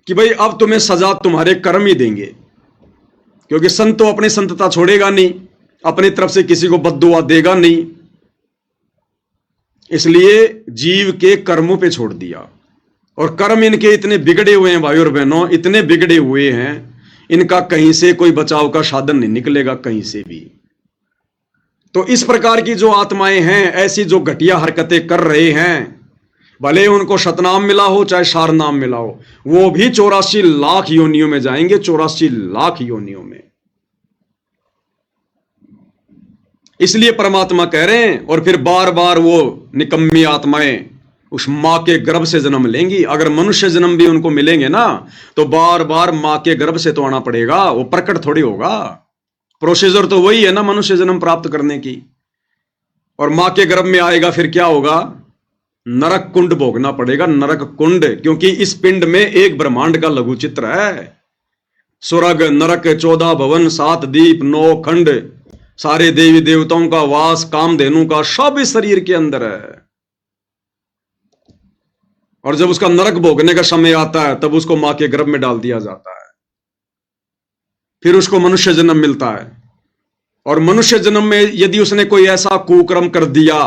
कि भाई अब तुम्हें सजा तुम्हारे कर्म ही देंगे, क्योंकि संत तो अपनी संतता छोड़ेगा नहीं, अपनी तरफ से किसी को बद्दुआ देगा नहीं। इसलिए जीव के कर्मों पे छोड़ दिया। और कर्म इनके इतने बिगड़े हुए हैं भाई और बहनों, इतने बिगड़े हुए हैं, इनका कहीं से कोई बचाव का साधन नहीं निकलेगा, कहीं से भी। तो इस प्रकार की जो आत्माएं हैं, ऐसी जो घटिया हरकतें कर रहे हैं, भले उनको शतनाम मिला हो चाहे सारनाम मिला हो, वो भी 84 लाख योनियों में जाएंगे, 84 लाख योनियों में। इसलिए परमात्मा कह रहे हैं, और फिर बार बार वो निकम्मी आत्माएं उस मां के गर्भ से जन्म लेंगी। अगर मनुष्य जन्म भी उनको मिलेंगे ना, तो बार बार मां के गर्भ से तो आना पड़ेगा, वो प्रकट थोड़ी होगा। प्रोसीजर तो वही है ना मनुष्य जन्म प्राप्त करने की। और मां के गर्भ में आएगा, फिर क्या होगा? नरक कुंड भोगना पड़ेगा, नरक कुंड, क्योंकि इस पिंड में एक ब्रह्मांड का लघु चित्र है। स्वर्ग नरक 14 भवन 7 दीप 9 खंड, सारे देवी देवताओं का वास, कामधेनु का, सब इस शरीर के अंदर है। और जब उसका नरक भोगने का समय आता है, तब उसको मां के गर्भ में डाल दिया जाता है। फिर उसको मनुष्य जन्म मिलता है। और मनुष्य जन्म में यदि उसने कोई ऐसा कुकर्म कर दिया,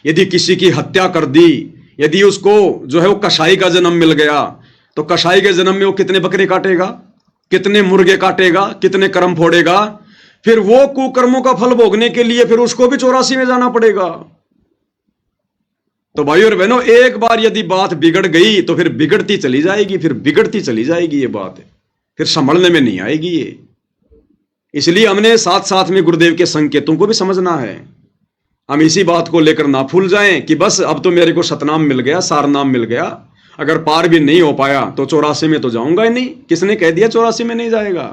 यदि किसी की हत्या कर दी, यदि उसको जो है वो कसाई का जन्म मिल गया, तो कसाई के जन्म में वो कितने बकरे काटेगा, कितने मुर्गे काटेगा, कितने कर्म फोड़ेगा। फिर वो कुकर्मों का फल भोगने के लिए फिर उसको भी 84 में जाना पड़ेगा। तो भाई और बहनों, एक बार यदि बात बिगड़ गई तो फिर बिगड़ती चली जाएगी, फिर बिगड़ती चली जाएगी ये बात, फिर संभलने में नहीं आएगी ये। इसलिए हमने साथ साथ में गुरुदेव के संकेतों को भी समझना है। हम इसी बात को लेकर ना भूल जाएं कि बस अब तो मेरे को सतनाम मिल गया, सारनाम मिल गया, अगर पार भी नहीं हो पाया तो 84 में तो जाऊंगा ही नहीं। किसने कह दिया 84 में नहीं जाएगा?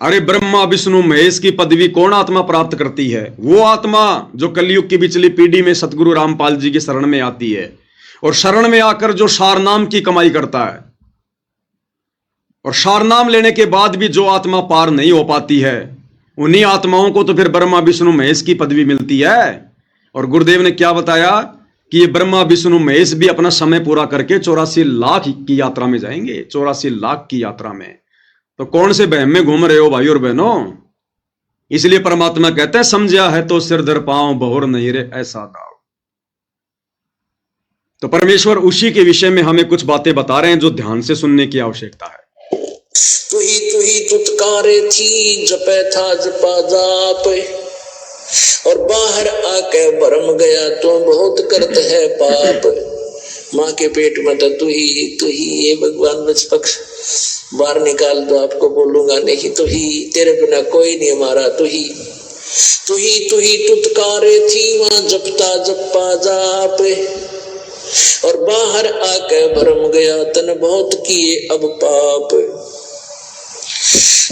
अरे ब्रह्मा विष्णु महेश की पदवी कौन आत्मा प्राप्त करती है? वो आत्मा जो कलयुग की पिछली पीढ़ी में सतगुरु रामपाल जी की शरण में आती है, और शरण में आकर जो सारनाम की कमाई करता है। और सारनाम लेने के बाद भी जो आत्मा पार नहीं हो पाती है, उन्हीं आत्माओं को तो फिर ब्रह्मा विष्णु महेश की पदवी मिलती है। और गुरुदेव ने क्या बताया कि ये ब्रह्मा विष्णु महेश भी अपना समय पूरा करके 84 लाख की यात्रा में जाएंगे, 84 लाख की यात्रा में। तो कौन से बहम में घूम रहे हो भाई और बहनों? इसलिए परमात्मा कहते हैं, समझा है तो सिर धर पांव, बहुर नहीं रे ऐसा दाव। तो परमेश्वर उसी के विषय में हमें कुछ बातें बता रहे हैं जो ध्यान से सुनने की आवश्यकता है। तू ही तुतकारे थी, जपे था जपा जाप, और बाहर आके भरम गया तो बहुत करते है पाप। माँ के पेट में तो तू ही ये भगवान बचपक्ष बाहर निकाल दो, आपको बोलूंगा नहीं, तू ही, तेरे बिना कोई नहीं हमारा, तू ही तुतकारे थी, वहां जपता जपा जाप, और बाहर आके भरम गया तन बहुत किए अब पाप।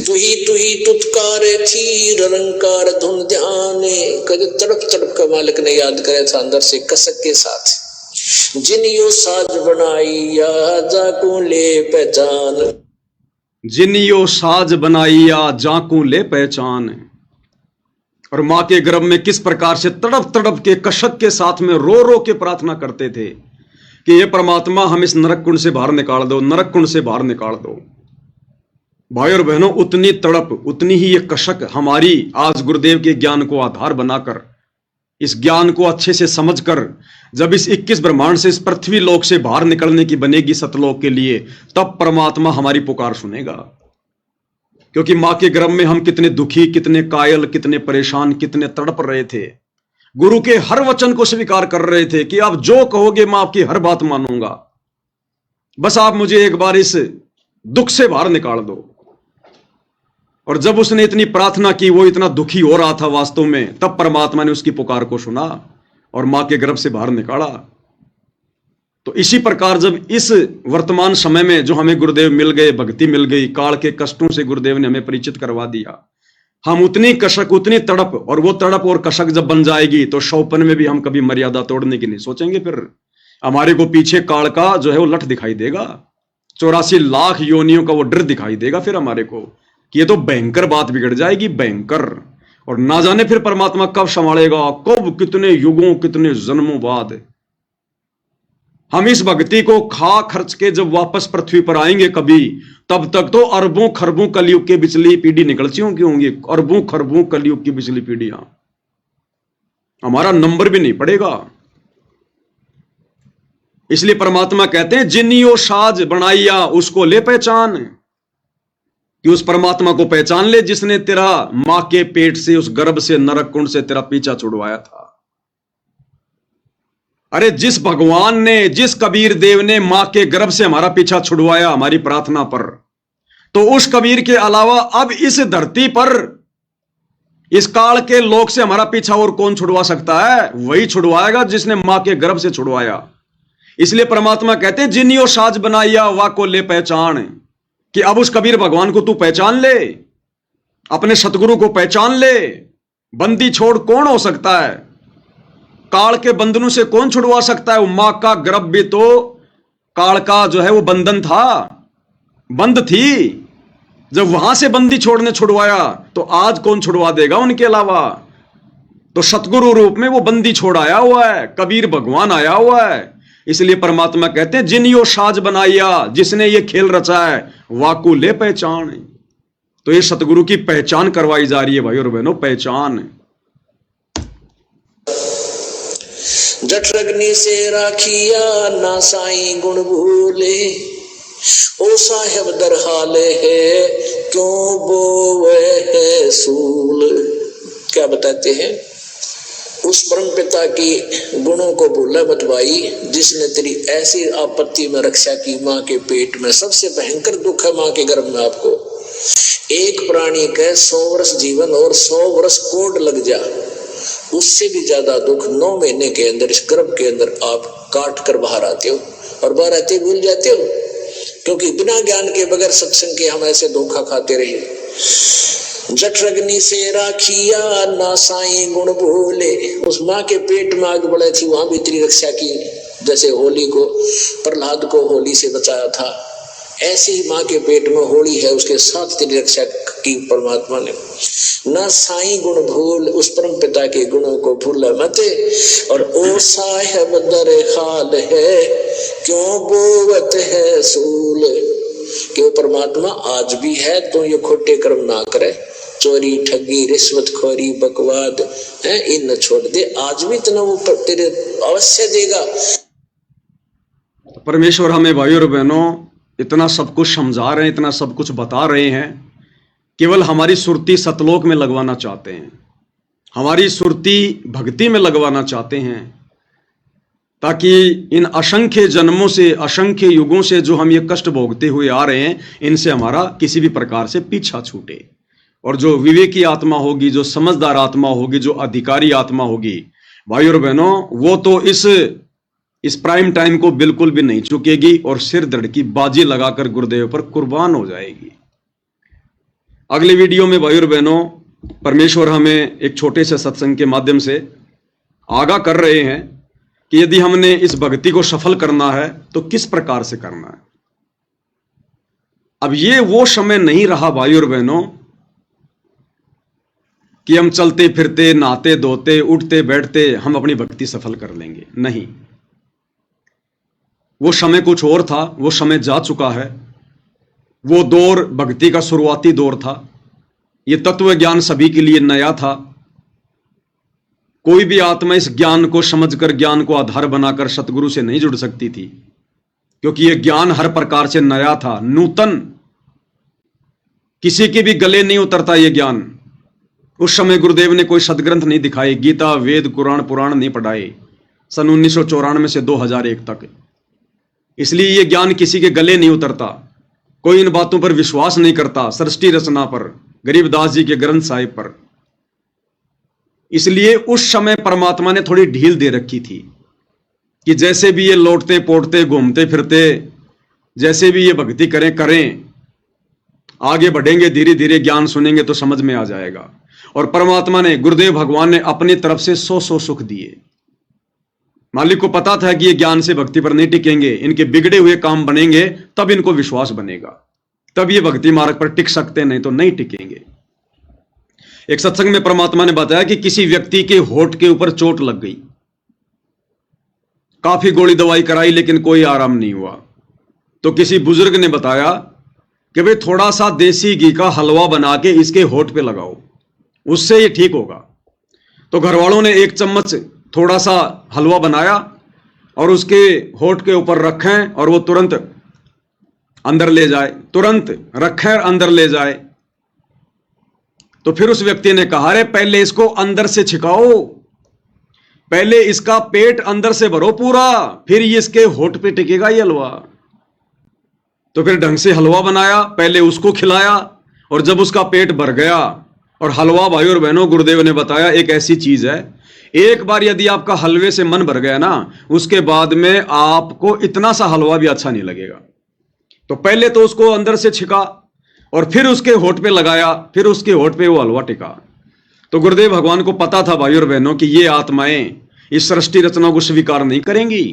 तू ही तुतकारे थी, रंकार धुन ध्यान, कद तड़प तड़प का मालिक ने याद करे था अंदर से कसक के साथ। जिन यो साज बनाई या जाकू ले पहचान, जिन यो साज बनाइया जाकू ले पहचान। और मां के गर्भ में किस प्रकार से तड़प तड़प के कशक के साथ में रो रो के प्रार्थना करते थे कि ये परमात्मा हम इस नरक कुंड से बाहर निकाल दो, नरक कुंड से बाहर निकाल दो। भाई और बहनों, उतनी तड़प, उतनी ही ये कशक हमारी आज गुरुदेव के ज्ञान को आधार बनाकर, इस ज्ञान को अच्छे से समझकर जब इस 21 ब्रह्मांड से, इस पृथ्वी लोक से बाहर निकलने की बनेगी सतलोक के लिए, तब परमात्मा हमारी पुकार सुनेगा। क्योंकि मां के गर्भ में हम कितने दुखी, कितने कायल, कितने परेशान, कितने तड़प रहे थे। गुरु के हर वचन को स्वीकार कर रहे थे कि आप जो कहोगे मैं आपकी हर बात मानूंगा, बस आप मुझे एक बार इस दुख से बाहर निकाल दो। और जब उसने इतनी प्रार्थना की, वो इतना दुखी हो रहा था वास्तव में, तब परमात्मा ने उसकी पुकार को सुना और मां के गर्भ से बाहर निकाला। तो इसी प्रकार जब इस वर्तमान समय में जो हमें गुरुदेव मिल गए, भक्ति मिल गई, काल के कष्टों से गुरुदेव ने हमें परिचित करवा दिया, हम उतनी कशक, उतनी तड़प, और वो तड़प और कशक जब बन जाएगी तो शौपन में भी हम कभी मर्यादा तोड़ने की नहीं सोचेंगे। फिर हमारे को पीछे काल का जो है वो लठ दिखाई देगा, 84 लाख योनियों का वो डर दिखाई देगा फिर हमारे को कि ये तो भयंकर बात बिगड़ जाएगी, भयंकर। और ना जाने फिर परमात्मा कब संभालेगा, कब, कितने युगों, कितने जन्मों बाद हम इस भक्ति को खा खर्च के जब वापस पृथ्वी पर आएंगे कभी, तब तक तो अरबों खरबों कलयुग के बिचली पीढ़ी निकल चुकी होंगी, अरबों खरबों कलयुग की बिचली पीढ़ियां, हमारा नंबर भी नहीं पड़ेगा। इसलिए परमात्मा कहते हैं जिन्नियो साज बनाइया उसको ले पहचान, कि उस परमात्मा को पहचान ले जिसने तेरा मां के पेट से, उस गर्भ से, नरक कुंड से तेरा पीछा छुड़वाया था। अरे जिस भगवान ने, जिस कबीर देव ने मां के गर्भ से हमारा पीछा छुड़वाया हमारी प्रार्थना पर, तो उस कबीर के अलावा अब इस धरती पर, इस काल के लोक से हमारा पीछा और कौन छुड़वा सकता है? वही छुड़वाएगा जिसने मां के गर्भ से छुड़वाया। इसलिए परमात्मा कहते हैं जिन्नियो साज बनाइया वा को ले पहचान, कि अब उस कबीर भगवान को तू पहचान ले, अपने सतगुरु को पहचान ले। बंदी छोड़ कौन हो सकता है? काल के बंधनों से कौन छुड़वा सकता है? वो मां का गर्भ भी तो काल का जो है वो बंधन था, बंद थी। जब वहां से बंदी छोड़ने छुड़वाया तो आज कौन छुड़वा देगा उनके अलावा? तो सतगुरु रूप में वो बंदी छोड़ आया हुआ है, कबीर भगवान आया हुआ है। इसलिए परमात्मा कहते हैं जिन्नियो साज बनाइया, जिसने ये खेल रचा है वाकू ले पहचान। तो ये सतगुरु की पहचान करवाई जा रही है भाई और बहनों, पहचान। जठरग्नि से राखिया ना साई गुण भूले, ओ साहेब दर हाले है क्यों बोवे है सूल। क्या बताते हैं? उस परम पिता की गुणों को भूला मत भाई, जिसने तेरी ऐसी आपत्ति में रक्षा की। मां के पेट में सबसे भयंकर दुख है मां के गर्भ में। आपको एक प्राणी का 100 वर्ष जीवन और 100 वर्ष कोड लग जा, उससे भी ज्यादा दुख 9 महीने के अंदर इस गर्भ के अंदर आप काट कर बाहर आते हो, और बाहर आते भूल जाते हो, क्योंकि बिना ज्ञान के, बगैर सत्संग के हम ऐसे धोखा खाते रहे। जठरग्नि से राखिया ना साई गुण भूले, उस माँ के पेट में आग बढ़े थी, वहां भी तेरी रक्षा की। जैसे होली को, प्रहलाद को होली से बचाया था, ऐसे ही माँ के पेट में होली है, उसके साथ तेरी रक्षा की परमात्मा ने। ना साई गुण भूल, उस परम पिता के गुणों को भूला मत। और ओ साहेब दर हाल है क्यों बोवत है सूल, कि वो परमात्मा आज भी है, तो ये खोटे कर्म ना करे, चोरी, ठगी, रिश्वतखोरी, बकवाद है, इन न छोड़ दे। आज भी इतना वो तेरे अवश्य देगा। परमेश्वर हमें भाई और बहनों इतना सब कुछ समझा रहे हैं, इतना सब कुछ बता रहे हैं, केवल हमारी सुरती सतलोक में लगवाना चाहते हैं, हमारी सुरती भक्ति में लगवाना चाहते हैं, ताकि इन असंख्य जन्मों से, असंख्य युगों से जो हम ये कष्ट भोगते हुए आ रहे हैं, इनसे हमारा किसी भी प्रकार से पीछा छूटे। और जो विवेकी आत्मा होगी, जो समझदार आत्मा होगी, जो अधिकारी आत्मा होगी, भाई और बहनों, वो तो इस प्राइम टाइम को बिल्कुल भी नहीं चुकेगी और सिर धड़ की बाजी लगाकर गुरुदेव पर कुर्बान हो जाएगी। अगले वीडियो में भाई और बहनों परमेश्वर हमें एक छोटे से सत्संग के माध्यम से आगाह कर रहे हैं कि यदि हमने इस भक्ति को सफल करना है तो किस प्रकार से करना है। अब ये वो समय नहीं रहा भाई और बहनों कि हम चलते फिरते, नहाते धोते, उठते बैठते हम अपनी भक्ति सफल कर लेंगे। नहीं, वो समय कुछ और था, वो समय जा चुका है। वो दौर भक्ति का शुरुआती दौर था। ये तत्व ज्ञान सभी के लिए नया था। कोई भी आत्मा इस ज्ञान को समझकर, ज्ञान को आधार बनाकर सतगुरु से नहीं जुड़ सकती थी, क्योंकि यह ज्ञान हर प्रकार से नया था, नूतन। किसी के भी गले नहीं उतरता यह ज्ञान। उस समय गुरुदेव ने कोई सदग्रंथ नहीं दिखाए, गीता, वेद, कुरान, पुराण नहीं पढ़ाए, सन 1994 से 2001 तक। इसलिए यह ज्ञान किसी के गले नहीं उतरता। कोई इन बातों पर विश्वास नहीं करता, सृष्टि रचना पर, गरीबदास जी के ग्रंथ साहिब पर। इसलिए उस समय परमात्मा ने थोड़ी ढील दे रखी थी कि जैसे भी ये लौटते पोटते घूमते फिरते, जैसे भी ये भक्ति करें, आगे बढ़ेंगे, धीरे धीरे ज्ञान सुनेंगे तो समझ में आ जाएगा। और परमात्मा ने, गुरुदेव भगवान ने अपनी तरफ से 100 सुख दिए। मालिक को पता था कि ये ज्ञान से भक्ति पर नहीं टिकेंगे, इनके बिगड़े हुए काम बनेंगे, तब इनको विश्वास बनेगा, तब ये भक्ति मार्ग पर टिक सकते, नहीं तो नहीं टिकेंगे। एक सत्संग में परमात्मा ने बताया कि किसी व्यक्ति के होठ के ऊपर चोट लग गई, काफी गोली दवाई कराई लेकिन कोई आराम नहीं हुआ। तो किसी बुजुर्ग ने बताया कि भाई थोड़ा सा देसी घी का हलवा बना के इसके होठ पे लगाओ, उससे ये ठीक होगा। तो घर वालों ने 1 चम्मच थोड़ा सा हलवा बनाया और उसके होठ के ऊपर रखें और वो तुरंत अंदर ले जाए, तुरंत रखें अंदर ले जाए। तो फिर उस व्यक्ति ने कहा, अरे पहले इसको अंदर से छिकाओ, पहले इसका पेट अंदर से भरो पूरा, फिर ये इसके होठ पे टिकेगा ये हलवा। तो फिर ढंग से हलवा बनाया, पहले उसको खिलाया, और जब उसका पेट भर गया, और हलवा भाई और बहनों गुरुदेव ने बताया एक ऐसी चीज है, एक बार यदि आपका हलवे से मन भर गया ना, उसके बाद में आपको इतना सा हलवा भी अच्छा नहीं लगेगा। तो पहले तो उसको अंदर से छिका और फिर उसके होठ पे लगाया, फिर उसके होठ पे वो हलवा टिका। तो गुरुदेव भगवान को पता था भाई और बहनों कि ये आत्माएं इस सृष्टि रचना को स्वीकार नहीं करेंगी,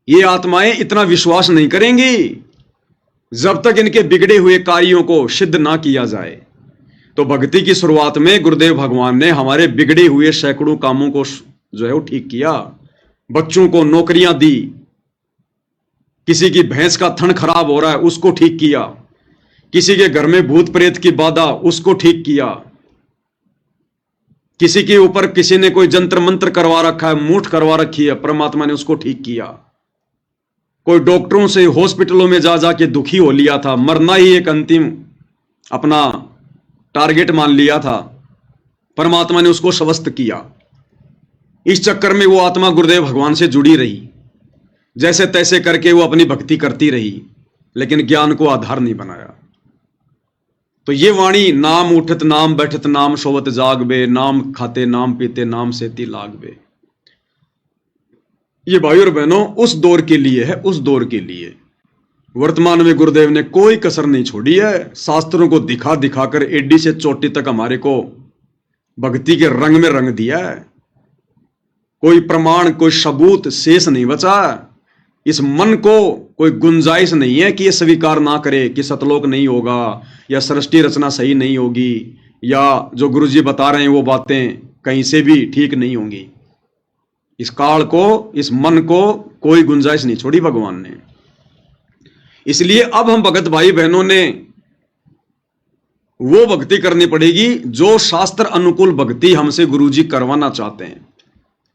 ये आत्माएं इतना विश्वास नहीं करेंगी जब तक इनके बिगड़े हुए कार्यों को सिद्ध ना किया जाए। तो भक्ति की शुरुआत में गुरुदेव भगवान ने हमारे बिगड़े हुए सैकड़ों कामों को जो है वो ठीक किया। बच्चों को नौकरियां दी, किसी की भैंस का थन खराब हो रहा है उसको ठीक किया, किसी के घर में भूत प्रेत की बाधा उसको ठीक किया, किसी के ऊपर किसी ने कोई जंत्र मंत्र करवा रखा है, मूठ करवा रखी है, परमात्मा ने उसको ठीक किया। कोई डॉक्टरों से हॉस्पिटलों में जा जाके दुखी हो लिया था, मरना ही एक अंतिम अपना टारगेट मान लिया था, परमात्मा ने उसको स्वस्थ किया। इस चक्कर में वो आत्मा गुरुदेव भगवान से जुड़ी रही, जैसे तैसे करके वो अपनी भक्ति करती रही, लेकिन ज्ञान को आधार नहीं बनाया। तो ये वाणी, नाम उठत नाम बैठत नाम सोवत जागबे, नाम खाते नाम पीते नाम सेती लागबे, ये भाई और बहनों उस दौर के लिए है, उस दौर के लिए। वर्तमान में गुरुदेव ने कोई कसर नहीं छोड़ी है, शास्त्रों को दिखा दिखाकर एडी से चोटी तक हमारे को भक्ति के रंग में रंग दिया है। कोई प्रमाण, कोई सबूत शेष नहीं बचा। इस मन को कोई गुंजाइश नहीं है कि ये स्वीकार ना करे कि सतलोक नहीं होगा, या सृष्टि रचना सही नहीं होगी, या जो गुरुजी बता रहे हैं वो बातें कहीं से भी ठीक नहीं होंगी। इस काल को, इस मन को कोई गुंजाइश नहीं छोड़ी भगवान ने। इसलिए अब हम भगत भाई बहनों ने वो भक्ति करनी पड़ेगी जो शास्त्र अनुकूल भक्ति हमसे गुरुजी करवाना चाहते हैं,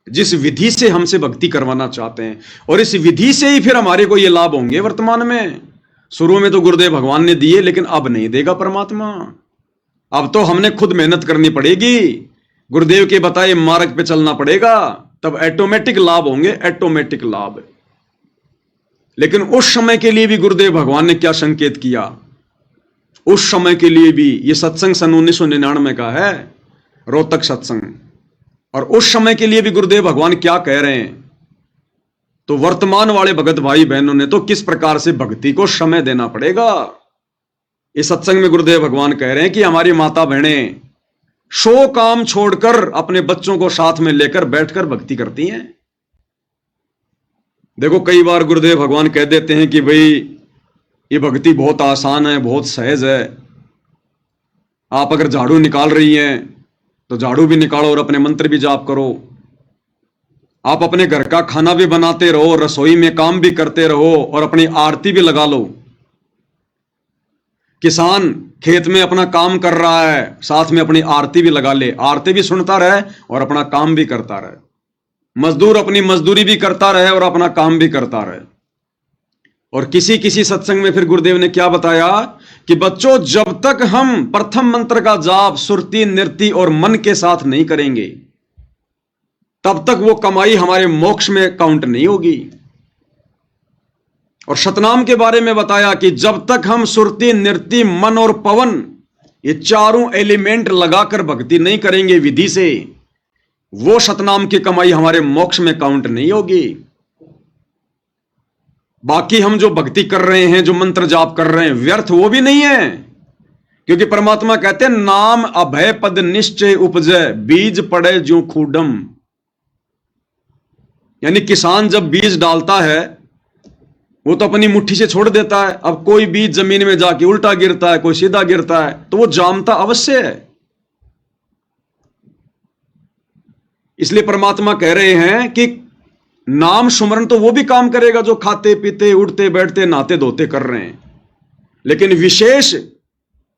जिस विधि से हमसे भक्ति करवाना चाहते हैं, और इस विधि से ही फिर हमारे को ये लाभ होंगे। वर्तमान में, शुरू में तो गुरुदेव भगवान ने दिए, लेकिन अब नहीं देगा परमात्मा। अब तो हमने खुद मेहनत करनी पड़ेगी, गुरुदेव के बताए मार्ग पे चलना पड़ेगा, तब ऑटोमेटिक लाभ होंगे, ऑटोमेटिक लाभ। लेकिन उस समय के लिए भी गुरुदेव भगवान ने क्या संकेत किया, उस समय के लिए भी, ये सत्संग सन 1999 का है, रोहतक सत्संग, और उस समय के लिए भी गुरुदेव भगवान क्या कह रहे हैं। तो वर्तमान वाले भगत भाई बहनों ने तो किस प्रकार से भक्ति को समय देना पड़ेगा। इस सत्संग में गुरुदेव भगवान कह रहे हैं कि हमारी माता बहनें 100 काम छोड़कर अपने बच्चों को साथ में लेकर बैठकर भक्ति करती हैं। देखो, कई बार गुरुदेव भगवान कह देते हैं कि भाई ये भक्ति बहुत आसान है, बहुत सहज है। आप अगर झाड़ू निकाल रही हैं तो झाड़ू भी निकालो और अपने मंत्र भी जाप करो। आप अपने घर का खाना भी बनाते रहो, रसोई में काम भी करते रहो और अपनी आरती भी लगा लो। किसान खेत में अपना काम कर रहा है, साथ में अपनी आरती भी लगा ले, आरती भी सुनता रहे और अपना काम भी करता रहे। मजदूर अपनी मजदूरी भी करता रहे और अपना काम भी करता रहे। और किसी किसी सत्संग में फिर गुरुदेव ने क्या बताया कि बच्चों, जब तक हम प्रथम मंत्र का जाप सुरती, नृत्य और मन के साथ नहीं करेंगे, तब तक वो कमाई हमारे मोक्ष में काउंट नहीं होगी। और सतनाम के बारे में बताया कि जब तक हम सुरती, नृत्य, मन और पवन, ये चारों एलिमेंट लगाकर भक्ति नहीं करेंगे विधि से, वो सतनाम की कमाई हमारे मोक्ष में काउंट नहीं होगी। बाकी हम जो भक्ति कर रहे हैं, जो मंत्र जाप कर रहे हैं, व्यर्थ वो भी नहीं है। क्योंकि परमात्मा कहते हैं नाम अभय पद निश्चय उपजय, बीज पड़े ज्यों खूडम। यानी किसान जब बीज डालता है वो तो अपनी मुट्ठी से छोड़ देता है। अब कोई बीज जमीन में जाके उल्टा गिरता है, कोई सीधा गिरता है, तो वो जामता अवश्य है। इसलिए परमात्मा कह रहे हैं कि नाम सुमरण तो वो भी काम करेगा जो खाते पीते उठते बैठते नहाते धोते कर रहे हैं, लेकिन विशेष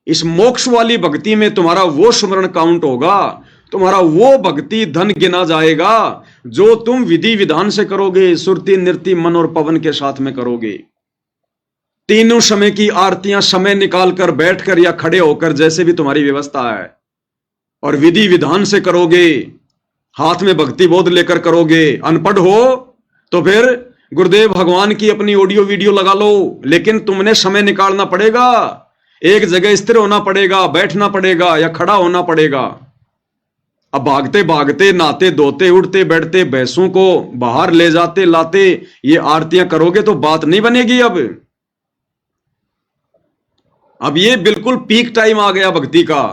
इस मोक्ष वाली भक्ति में तुम्हारा वो सुमरण काउंट होगा, तुम्हारा वो भक्ति धन गिना जाएगा जो तुम विधि विधान से करोगे, सुरती, नृत्य, मन और पवन के साथ में करोगे। तीनों समय की आरतियां समय निकालकर बैठकर या खड़े होकर, जैसे भी तुम्हारी व्यवस्था है, और विधि विधान से करोगे, हाथ में भक्ति बोध लेकर करोगे। अनपढ़ हो तो फिर गुरुदेव भगवान की अपनी ऑडियो वीडियो लगा लो, लेकिन तुमने समय निकालना पड़ेगा, एक जगह स्थिर होना पड़ेगा, बैठना पड़ेगा या खड़ा होना पड़ेगा। अब भागते भागते नहाते धोते उठते बैठते भैंसों को बाहर ले जाते लाते ये आरतियां करोगे तो बात नहीं बनेगी। अब ये बिल्कुल पीक टाइम आ गया भक्ति का,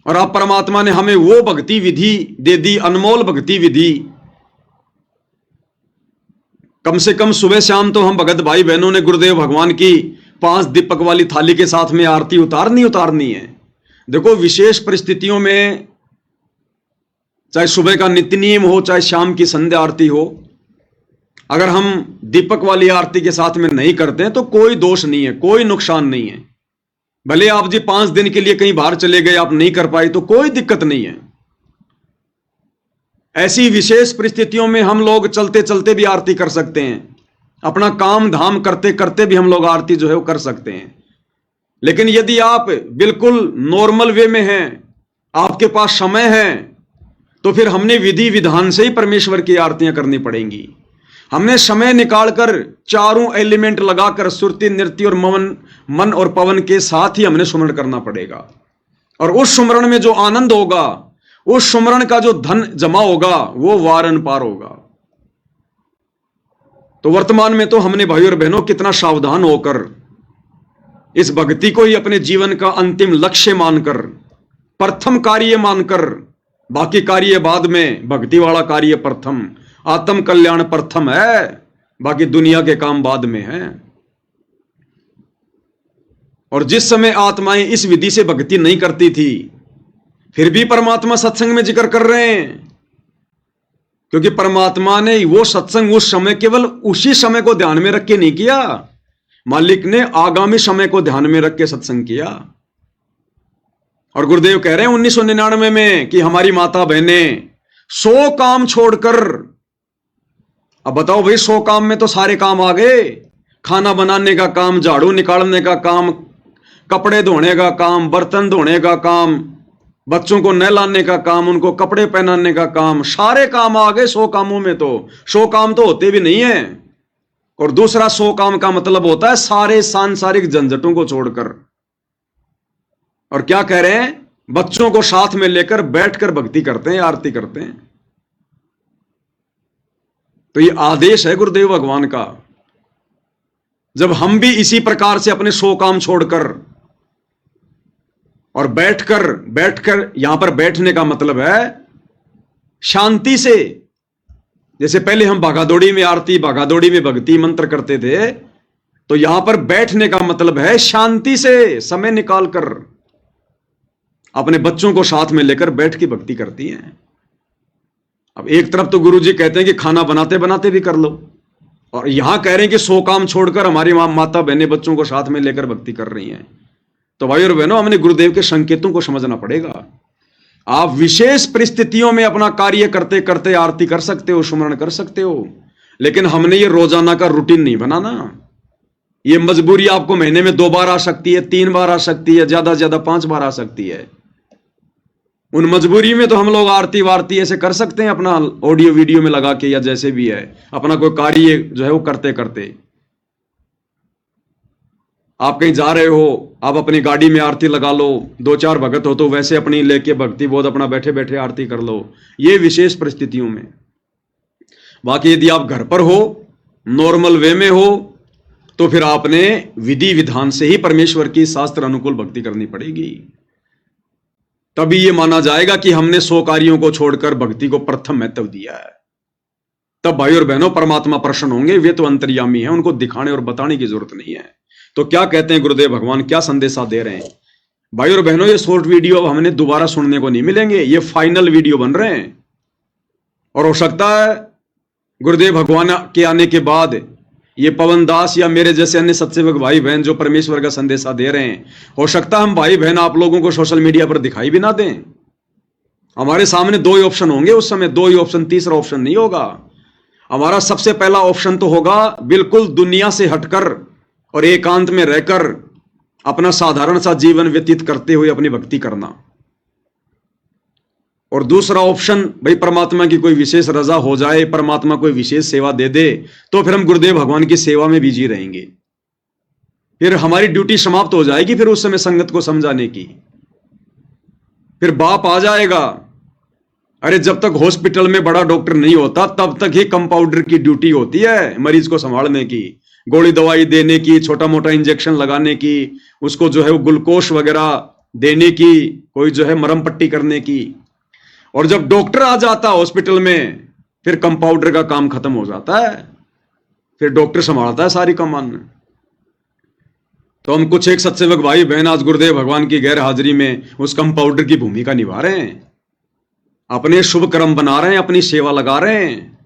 और अब परमात्मा ने हमें वो भक्ति विधि दे दी, अनमोल भक्ति विधि। कम से कम सुबह शाम तो हम भगत भाई बहनों ने गुरुदेव भगवान की 5 दीपक वाली थाली के साथ में आरती उतारनी है। देखो, विशेष परिस्थितियों में चाहे सुबह का नित्य नियम हो, चाहे शाम की संध्या आरती हो, अगर हम दीपक वाली आरती के साथ में नहीं करते हैं तो कोई दोष नहीं है, कोई नुकसान नहीं है। भले आप जी 5 दिन के लिए कहीं बाहर चले गए, आप नहीं कर पाए तो कोई दिक्कत नहीं है। ऐसी विशेष परिस्थितियों में हम लोग चलते चलते भी आरती कर सकते हैं, अपना काम धाम करते करते भी हम लोग आरती जो है वो कर सकते हैं। लेकिन यदि आप बिल्कुल नॉर्मल वे में हैं, आपके पास समय है, तो फिर हमने विधि विधान से ही परमेश्वर की आरतियां करनी पड़ेंगी। हमने समय निकालकर चारों एलिमेंट लगाकर सुरती, नृत्य और मन और पवन के साथ ही हमने सुमरण करना पड़ेगा। और उस सुमरण में जो आनंद होगा, उस सुमरण का जो धन जमा होगा, वो वारन पार होगा। तो वर्तमान में तो हमने भाई और बहनों कितना सावधान होकर इस भक्ति को ही अपने जीवन का अंतिम लक्ष्य मानकर, प्रथम कार्य मानकर, बाकी कार्य बाद में, भक्ति वाला कार्य प्रथम, आत्म कल्याण प्रथम है, बाकी दुनिया के काम बाद में है। और जिस समय आत्माएं इस विधि से भक्ति नहीं करती थी, फिर भी परमात्मा सत्संग में जिक्र कर रहे हैं, क्योंकि परमात्मा ने वो सत्संग उस समय केवल उसी समय को ध्यान में रख के नहीं किया, मालिक ने आगामी समय को ध्यान में रख के सत्संग किया। और गुरुदेव कह रहे हैं 1999 में कि हमारी माता बहनें 100 काम छोड़कर, अब बताओ भाई 100 काम में तो सारे काम आ गए, खाना बनाने का काम, झाड़ू निकालने का काम, कपड़े धोने का काम, बर्तन धोने का काम, बच्चों को नहलाने का काम, उनको कपड़े पहनाने का काम, सारे काम आ गए 100 कामों में। तो 100 काम तो होते भी नहीं है। और दूसरा 100 काम का मतलब होता है सारे सांसारिक झंझटों को छोड़कर। और क्या कह रहे हैं, बच्चों को साथ में लेकर बैठकर भक्ति करते हैं, आरती करते हैं। तो ये आदेश है गुरुदेव भगवान का। जब हम भी इसी प्रकार से अपने 100 काम छोड़कर और बैठकर यहां पर बैठने का मतलब है शांति से, जैसे पहले हम भागादौड़ी में आरती, भागादौड़ी में भक्ति मंत्र करते थे, तो यहां पर बैठने का मतलब है शांति से समय निकालकर अपने बच्चों को साथ में लेकर बैठ के भक्ति करती हैं। अब एक तरफ तो गुरुजी कहते हैं कि खाना बनाते बनाते भी कर लो, और यहां कह रहे हैं कि 100 काम छोड़कर हमारी माता बहनें बच्चों को साथ में लेकर भक्ति कर रही हैं। तो भाई और बहनों, हमने गुरुदेव के संकेतों को समझना पड़ेगा। आप विशेष परिस्थितियों में अपना कार्य करते करते आरती कर सकते हो, सुमरण कर सकते हो, लेकिन हमने ये रोजाना का रूटीन नहीं बनाना। ये मजबूरी आपको महीने में 2 बार आ सकती है, 3 बार आ सकती है, ज्यादा से ज्यादा 5 बार आ सकती है। उन मजबूरी में तो हम लोग आरती वारती ऐसे कर सकते हैं, अपना ऑडियो वीडियो में लगा के या जैसे भी है, अपना कोई कार्य जो है वो करते करते। आप कहीं जा रहे हो, आप अपनी गाड़ी में आरती लगा लो, 2-4 भगत हो तो वैसे अपनी लेके भक्ति बोध अपना बैठे बैठे आरती कर लो, ये विशेष परिस्थितियों में। बाकी यदि आप घर पर हो, नॉर्मल वे में हो, तो फिर आपने विधि विधान से ही परमेश्वर की शास्त्र अनुकूल भक्ति करनी पड़ेगी। तभी ये माना जाएगा कि हमने 100 कार्यों को छोड़कर भक्ति को प्रथम महत्व दिया है। तब भाई और बहनों परमात्मा प्रसन्न होंगे। वे तो अंतर्यामी हैं, उनको दिखाने और बताने की जरूरत नहीं है। तो क्या कहते हैं गुरुदेव भगवान, क्या संदेशा दे रहे हैं? भाई और बहनों, ये शॉर्ट वीडियो अब हमने दोबारा सुनने को नहीं मिलेंगे, ये फाइनल वीडियो बन रहे हैं। और हो सकता है गुरुदेव भगवान के आने के बाद ये पवन दास या मेरे जैसे अन्य सत्सेवक भाई बहन जो परमेश्वर का संदेशा दे रहे हैं, हो सकता है हम भाई बहन आप लोगों को सोशल मीडिया पर दिखाई भी ना दें। हमारे सामने 2 ही ऑप्शन होंगे उस समय, 2 ही ऑप्शन, तीसरा ऑप्शन नहीं होगा। हमारा सबसे पहला ऑप्शन तो होगा बिल्कुल दुनिया से हटकर और एकांत में रहकर अपना साधारण सा जीवन व्यतीत करते हुए अपनी भक्ति करना। और दूसरा ऑप्शन, भाई परमात्मा की कोई विशेष रजा हो जाए, परमात्मा कोई विशेष सेवा दे दे, तो फिर हम गुरुदेव भगवान की सेवा में बिजी रहेंगे। फिर हमारी ड्यूटी समाप्त हो जाएगी, फिर उस समय संगत को समझाने की। फिर बाप आ जाएगा, अरे जब तक हॉस्पिटल में बड़ा डॉक्टर नहीं होता तब तक ही कंपाउंडर की ड्यूटी होती है मरीज को संभालने की, गोली दवाई देने की, छोटा मोटा इंजेक्शन लगाने की, उसको जो है वो ग्लूकोज वगैरह देने की, कोई जो है मरहम पट्टी करने की। और जब डॉक्टर आ जाता है हॉस्पिटल में, फिर कंपाउंडर का काम खत्म हो जाता है, फिर डॉक्टर संभालता है सारी कमान। तो हम कुछ एक सत्सेवक भाई बहन आज गुरुदेव भगवान की गैर हाजिरी में उस कंपाउंडर की भूमिका निभा रहे हैं, अपने शुभ कर्म बना रहे हैं, अपनी सेवा लगा रहे हैं।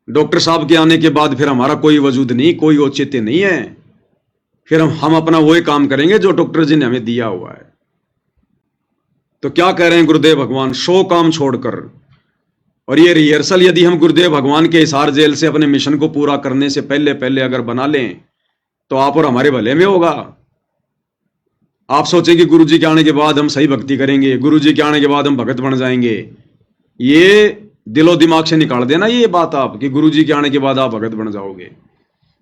डॉक्टर साहब के आने के बाद फिर हमारा कोई वजूद नहीं, कोई औचित्य नहीं है। फिर हम अपना वही काम करेंगे जो डॉक्टर जी ने हमें दिया हुआ है। तो क्या कह रहे हैं गुरुदेव भगवान, 100 काम छोड़कर। और ये रिहर्सल यदि हम गुरुदेव भगवान के हिसार जेल से अपने मिशन को पूरा करने से पहले पहले अगर बना लें तो आप और हमारे भले में होगा। आप सोचेंगे गुरुजी के आने के बाद हम सही भक्ति करेंगे, गुरुजी के आने के बाद हम भगत बन जाएंगे। ये दिलो दिमाग से निकाल देना ये बात आप, कि गुरुजी के आने के बाद आप भगत बन जाओगे।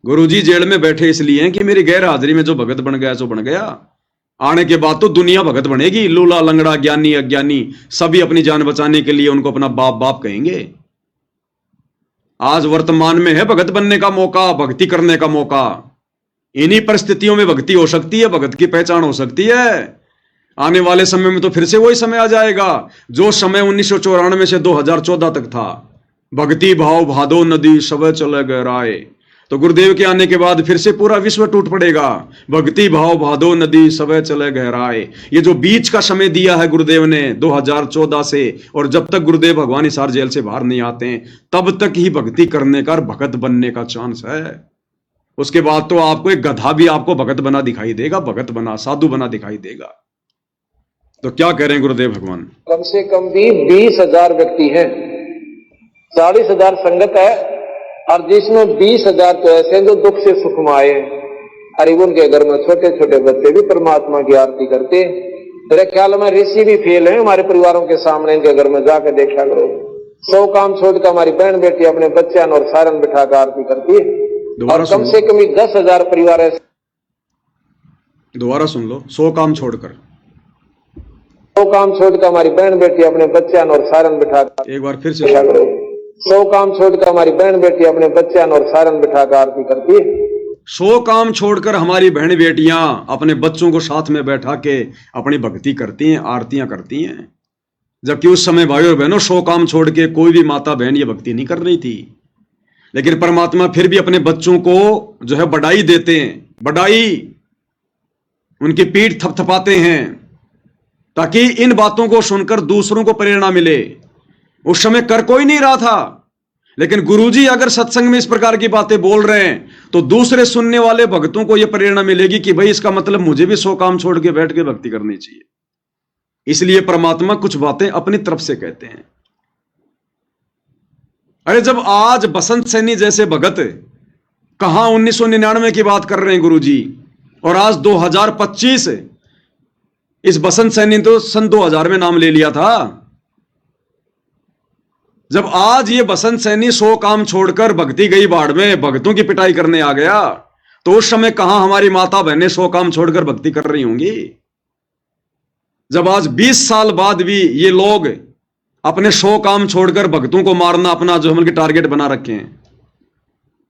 गुरुजी जेल में बैठे इसलिए हैं कि मेरी गैर हाजिरी में जो भगत बन गया सो बन गया, आने के बाद तो दुनिया भगत बनेगी। लूला लंगड़ा ज्ञानी अज्ञानी सभी अपनी जान बचाने के लिए उनको अपना बाप बाप कहेंगे। आज वर्तमान में है भगत बनने का मौका, भक्ति करने का मौका। इन्हीं परिस्थितियों में भक्ति हो सकती है, भगत की पहचान हो सकती है। आने वाले समय में तो फिर से वही समय आ जाएगा जो समय 1994 से 2014 तक था। भक्ति भाव भादो नदी सब चले गहराए। तो गुरुदेव के आने के बाद फिर से पूरा विश्व टूट पड़ेगा। भक्ति भाव भादो नदी सब चले गहराए। ये जो बीच का समय दिया है गुरुदेव ने 2014 से, और जब तक गुरुदेव भगवान हिसार जेल से बाहर नहीं आते हैं तब तक ही भक्ति करने का, भगत बनने का चांस है। उसके बाद तो आपको एक गधा भी आपको भगत बना दिखाई देगा, भगत बना, साधु बना दिखाई देगा। तो क्या कह रहे हैं गुरुदेव भगवान? कम से कम भी 20,000 व्यक्ति हैं, 40,000 संगत है, और जिसमें 20,000 तो ऐसे हैं जो दुख से सुख में आए। अरे उनके घर में छोटे छोटे बच्चे भी परमात्मा की आरती करते। मेरे ख्याल में ऋषि भी फेल है हमारे परिवारों के सामने, इनके घर में जाकर देखा करो। 100 काम छोड़कर हमारी बहन बेटी अपने बच्चों और सारन बिठाकर आरती करती है। और कम से कम 10,000 परिवार ऐसे। दोबारा सुन लो, 100 काम छोड़कर, 100 काम छोड़कर हमारी बहन बेटी अपने बच्चों और सारन बिठाकर, एक बार फिर से देखा करो। 100 काम छोड़कर हमारी बहन बेटी अपने बच्चों और सारन बिठाकर आरती करती है। 100 काम छोड़कर हमारी बहन बेटियां अपने बच्चों को साथ में बैठा के अपनी भक्ति करती हैं, आरतियां करती हैं। जबकि उस समय भाइयों और बहनों 100 काम छोड़ के कोई भी माता बहन ये भक्ति नहीं कर रही थी। लेकिन परमात्मा फिर भी अपने बच्चों को जो है बढ़ाई देते हैं, बढ़ाई, उनकी पीठ थपथपाते हैं ताकि इन बातों को सुनकर दूसरों को प्रेरणा मिले। उस समय कर कोई नहीं रहा था, लेकिन गुरुजी अगर सत्संग में इस प्रकार की बातें बोल रहे हैं तो दूसरे सुनने वाले भक्तों को यह प्रेरणा मिलेगी कि भाई इसका मतलब मुझे भी 100 काम छोड़ के बैठ के भक्ति करनी चाहिए। इसलिए परमात्मा कुछ बातें अपनी तरफ से कहते हैं। अरे जब आज बसंत सैनी जैसे भगत कहां 1999 की बात कर रहे हैं गुरुजी, और आज 2025, इस बसंत सैनी तो सन 2000 में नाम ले लिया था। जब आज ये बसंत सैनी 100 काम छोड़कर भक्ति गई बाढ़ में भक्तों की पिटाई करने आ गया, तो उस समय कहां हमारी माता बहनें 100 काम छोड़कर भक्ति कर रही होंगी। जब आज 20 साल बाद भी ये लोग अपने 100 काम छोड़कर भक्तों को मारना अपना जो हम टारगेट बना रखे हैं,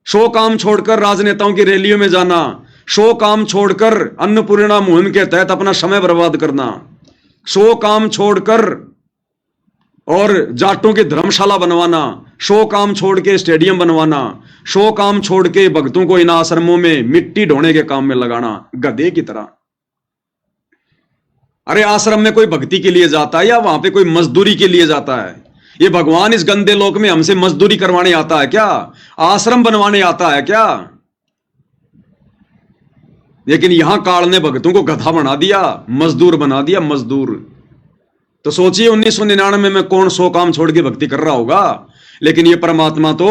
100 काम छोड़कर राजनेताओं की रैलियों में जाना, 100 काम छोड़कर अन्नपूर्णा मुहिम के तहत अपना समय बर्बाद करना, 100 काम छोड़कर और जाटों की धर्मशाला बनवाना, 100 काम छोड़ के स्टेडियम बनवाना, 100 काम छोड़ के भक्तों को इन आश्रमों में मिट्टी ढोने के काम में लगाना गधे की तरह। अरे आश्रम में कोई भक्ति के लिए जाता है या वहां पे कोई मजदूरी के लिए जाता है? ये भगवान इस गंदे लोक में हमसे मजदूरी करवाने आता है क्या? आश्रम बनवाने आता है क्या? लेकिन यहां काल ने भक्तों को गधा बना दिया, मजदूर बना दिया, मजदूर। तो सोचिए 1999 में कौन 100 काम छोड़ के भक्ति कर रहा होगा। लेकिन ये परमात्मा तो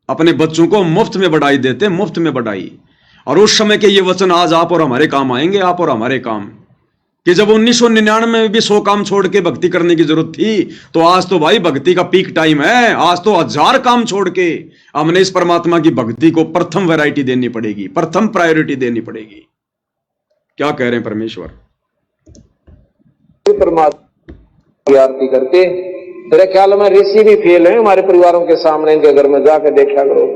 अपने बच्चों को मुफ्त में बढ़ाई देते, मुफ्त में बढ़ाई। और उस समय के ये वचन आज आप और हमारे काम आएंगे, आप और हमारे काम, कि जब 1999 में भी 100 काम छोड़ के भक्ति करने की जरूरत थी, तो आज तो भाई भक्ति का पीक टाइम है। आज तो 1000 काम छोड़ के हमने इस परमात्मा की भक्ति को प्रथम वैरायटी देनी पड़ेगी, प्रथम प्रायोरिटी देनी पड़ेगी। क्या कह रहे हैं परमेश्वर? परमात्मा की आरती करके मेरे ख्याल में ऋषि भी फेल है हमारे परिवारों के सामने। इनके घर में जाकर देखा करो,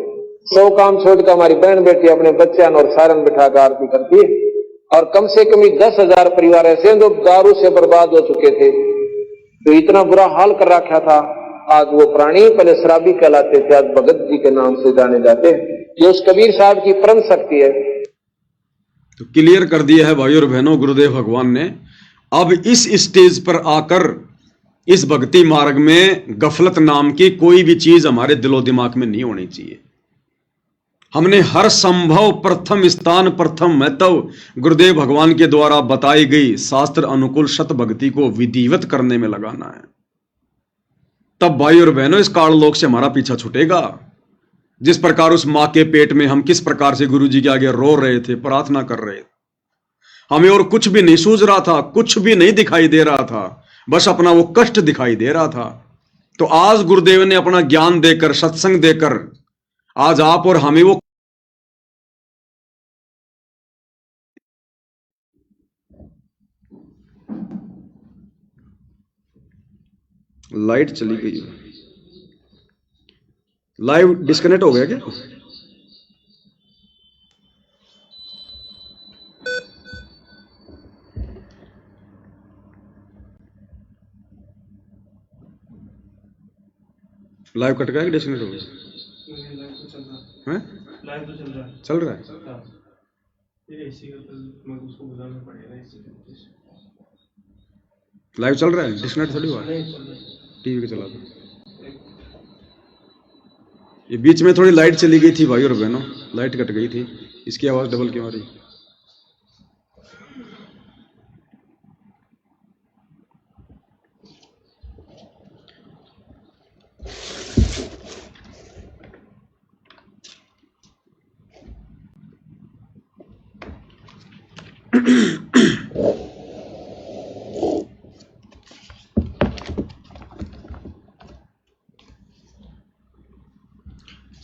100 काम छोड़कर हमारी बहन बेटी अपने बच्चों और सारन बिठाकर आरती करती है। और कम से कम 10,000 परिवार ऐसे हैं जो दारू से बर्बाद हो चुके थे, तो इतना बुरा हाल कर रखा था। आज वो प्राणी पहले शराबी कहलाते थे, आज भगत जी के नाम से जाने जाते हैं। ये उस कबीर साहब की परम शक्ति है। तो क्लियर कर दिया है भाई और बहनों गुरुदेव भगवान ने। अब इस स्टेज पर आकर इस भक्ति मार्ग में गफलत नाम की कोई भी चीज हमारे दिलो दिमाग में नहीं होनी चाहिए। हमने हर संभव प्रथम स्थान, प्रथम महत्व गुरुदेव भगवान के द्वारा बताई गई शास्त्र अनुकूल सत भक्ति को विधिवत करने में लगाना है। तब भाई और बहनों इस काल लोक से हमारा पीछा छूटेगा। जिस प्रकार उस मां के पेट में हम किस प्रकार से गुरु जी के आगे रो रहे थे, प्रार्थना कर रहे थे, हमें और कुछ भी नहीं सूझ रहा था, कुछ भी नहीं दिखाई दे रहा था, बस अपना वो कष्ट दिखाई दे रहा था। तो आज गुरुदेव ने अपना ज्ञान देकर, सत्संग देकर आज आप और हमें वो लाइट चली गई, लाइव डिस्कनेक्ट हो गया क्या? लाइव कट गया कि डिस्कनेक्ट हो गया? लाइव तो चल रहा है। चल रहा है। हाँ। ये एसी का मैं उसको बुलाना पड़ेगा एसी का। लाइव चल रहा है, डिस्कनेक्ट थोड़ी हुआ है। नहीं चल रहा है। टीवी के चला दो। ये बीच में थोड़ी लाइट चली गई थी भाई और बहनों, लाइट कट गई थी, इसकी आवाज डबल क्यों आ रही?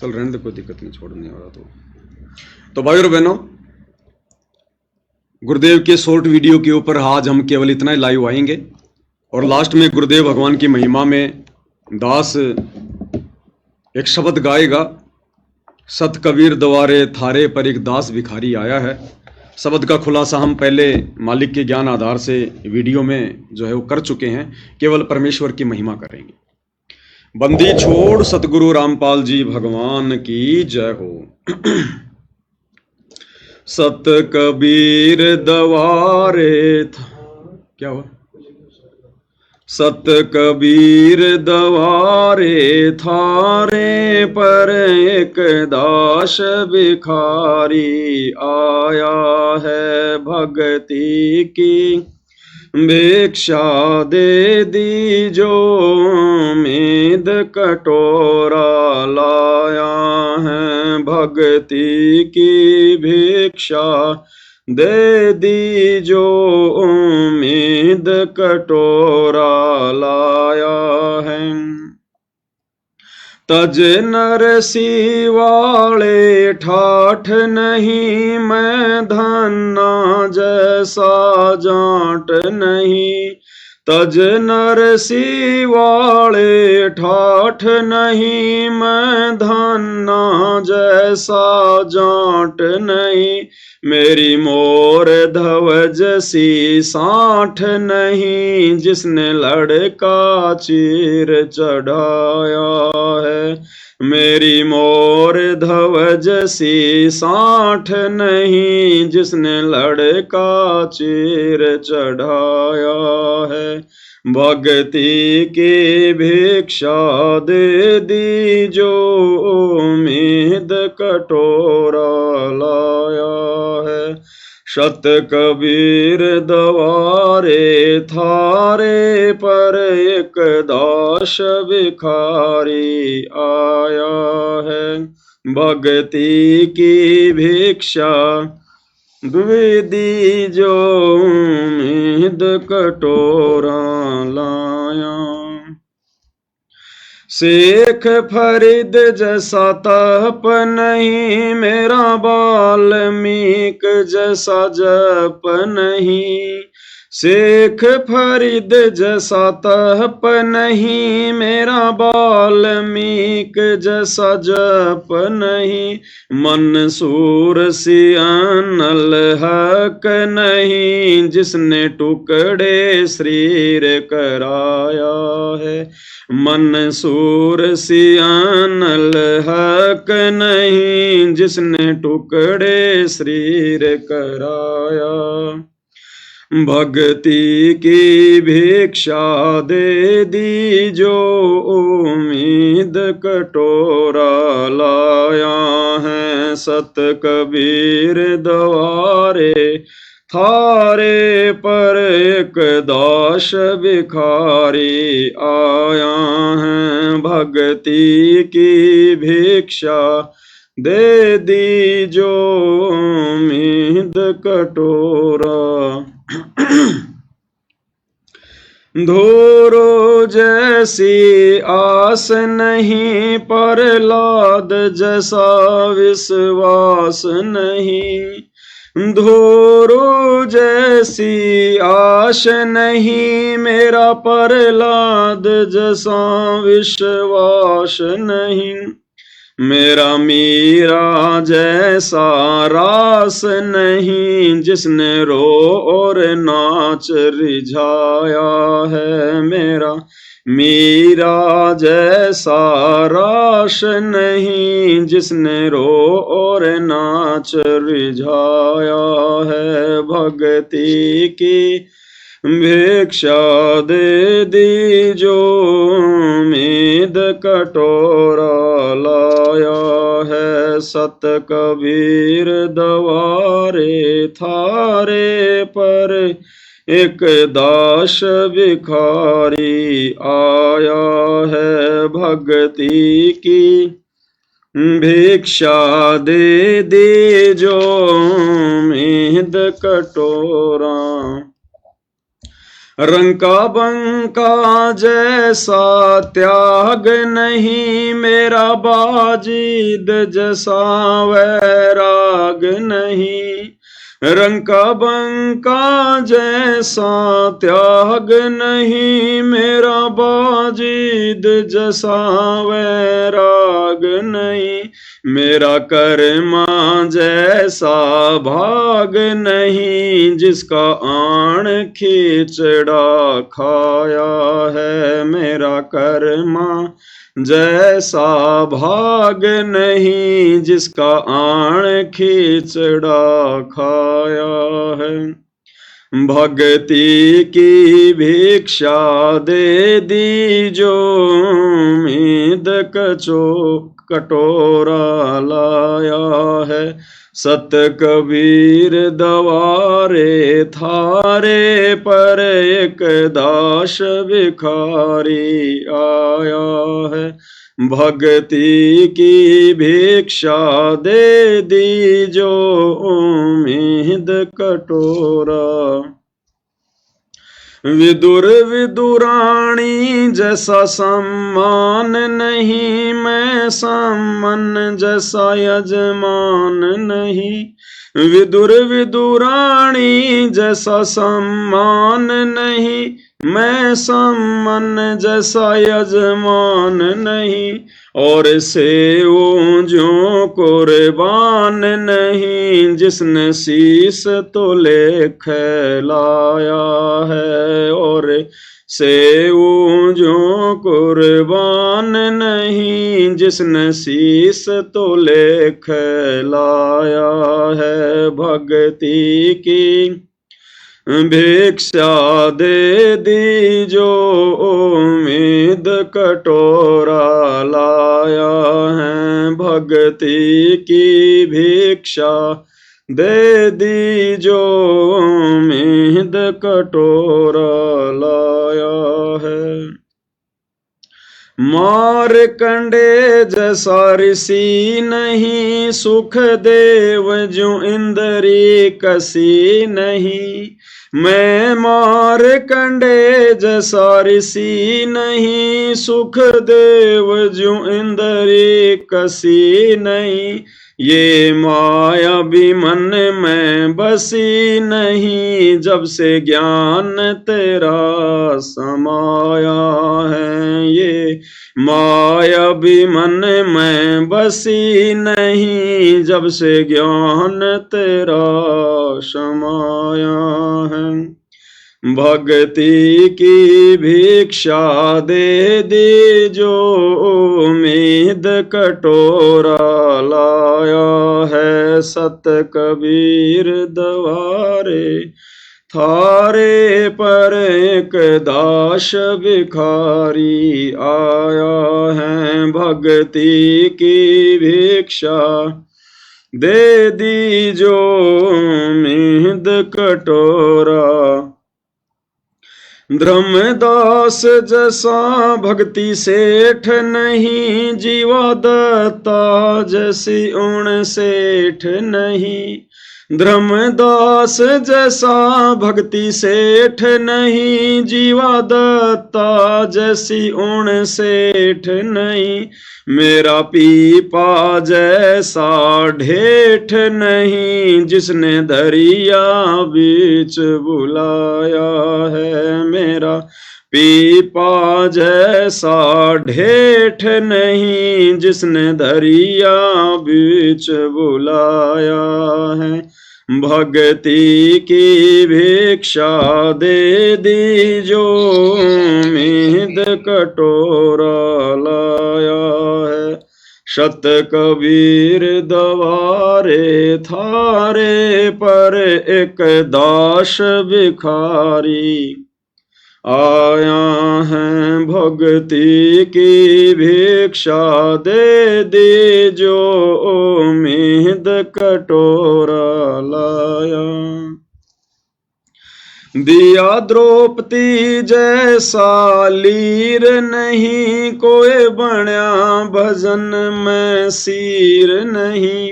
चल रहने दे, कोई दिक्कत नहीं, छोड़ नहीं हो रहा तो भाई और बहनों गुरुदेव के शॉर्ट वीडियो के ऊपर आज हम केवल इतना ही लाइव आएंगे। और लास्ट में गुरुदेव भगवान की महिमा में दास एक शब्द गाएगा, सत कबीर द्वारे थारे पर एक दास भिखारी आया है। शब्द का खुलासा हम पहले मालिक के ज्ञान आधार से वीडियो में जो है वो कर चुके हैं, केवल परमेश्वर की महिमा करेंगे। बंदी छोड़ सतगुरु रामपाल जी भगवान की जय हो। सत कबीर द्वारे क्या हुआ? सत कबीर दवारे थारे पर एक दास भिखारी आया है भगति की भिक्षा दे दीजो मेद कटोरा लाया है भगति की भिक्षा दे दीजो उम्मीद कटोरा लाया है। तज नरसी वाले ठाठ नहीं मैं धन्ना जैसा जाट नहीं। तज नरसी वाले ठाठ नहीं मैं धन्ना जैसा जाट नहीं। मेरी मोर धवज सी साठ नहीं जिसने लड़का चीर चढ़ाया है। मेरी मोर धवज सी साठ नहीं जिसने लड़का चीर चढ़ाया है। भक्ति की भिक्षा दे दीजो उम्मीद कटोरा लाया है। शत कबीर दवारे थारे पर एक दास भिखारी आया है। भक्ति की भिक्षा दे दीजो उम्मीद कटोरा लाया। शेख फरीद जैसा तप नहीं मेरा वाल्मीक जैसा जप नहीं। शेख फरीद जैसा तप नहीं मेरा वाल्मीक जैसा जप नहीं। मंसूर सियानल हक नहीं जिसने टुकड़े शरीर कराया है। मंसूर सियानल हक नहीं जिसने टुकड़े शरीर कराया। भक्ति की भिक्षा दे दीजो उम्मीद कटोरा लाया है। सत कबीर दवारे थारे पर एक दास भिखारी आया है। भक्ति की भिक्षा दे दीजो उम्मीद कटोरा। धोरो जैसी आस नहीं प्रहलाद जैसा विश्वास नहीं। धोरो जैसी आश नहीं मेरा प्रहलाद जैसा विश्वास नहीं। मेरा मीरा जैसा रास नहीं जिसने रो और नाच रिझाया है। मेरा मीरा जैसा रास नहीं जिसने रो और नाच रिझाया है। भक्ति की भिक्षा दे दीजो उम्मीद कटोरा लाया है। सत कबीर दवारे थारे पर एक दास भिखारी आया है। भक्ति की भिक्षा दे दीजो उम्मीद कटोरा। रंका बंका जैसा त्याग नहीं मेरा बाजीद जैसा वैराग नहीं। रंका बंका जैसा त्याग नहीं मेरा बाजीद जैसा वैराग नहीं। मेरा कर्मा जैसा भाग नहीं जिसका आण खिचड़ा खाया है। मेरा कर्मा जैसा भाग नहीं जिसका आण खिचड़ा खाया है। भक्ति की भिक्षा दे दीजो, उम्मीद कटोरा लाया है। सत कबीर दवारे थारे पर, एक दास भिखारी आया है। भक्ति की भिक्षा दे दीजो, उम्मीद कटोरा। विदुर विदुराणी जैसा सम्मान नहीं, मैं सम्मान जैसा यजमान नहीं। विदुर विदुराणी जैसा सम्मान नहीं, मैं सम्मान जैसा यजमान नहीं। और से वो जो कुर्बान नहीं, जिसने शीस तो ले खैलाया है। और से वो जो कुर्बान नहीं, जिसने शीस तो ले खैलाया है। भक्ति की भिक्षा दे दीजो, उम्मीद कटोरा लाया है। भक्ति की भिक्षा दे दीजो, उम्मीद कटोरा लाया है। मारकंडे जैसा ऋषि नहीं, सुख देव जो इंद्री कसी नहीं। मैं मारकंडे जैसा ऋषि नहीं, सुख देव जो इंद्री कसी नहीं। ये माया भी मन में बसी नहीं, जब से ज्ञान तेरा समाया है। ये माया भी मन में बसी नहीं, जब से ज्ञान तेरा समाया है। भक्ति की भिक्षा दे दीजो, उम्मीद कटोरा लाया है। सत कबीर दवारे थारे पर, एक दास भिखारी आया है। भक्ति की भिक्षा दे दीजो, उम्मीद कटोरा। धर्मदास जैसा भक्ति सेठ नहीं, जीवा दत्ता जैसी उण सेठ नहीं। धर्मदास जैसा भक्ति सेठ नहीं, जीवा दत्ता जैसी उण सेठ नहीं। मेरा पीपा जैसा ढेठ नहीं, जिसने दरिया बीच बुलाया है। मेरा पीपा जैसा ढेठ नहीं, जिसने दरिया बीच बुलाया है। भक्ति की भिक्षा दे दीजो, उम्मीद कटोरा लाया है। शत कबीर दवारे थारे पर, एक दास भिखारी आया है। भक्ति की भिक्षा दे दीजो, उम्मीद कटोरा लाया। दिया द्रौपदी जैसा लीर नहीं, कोई बण्या भजन में सीर नहीं।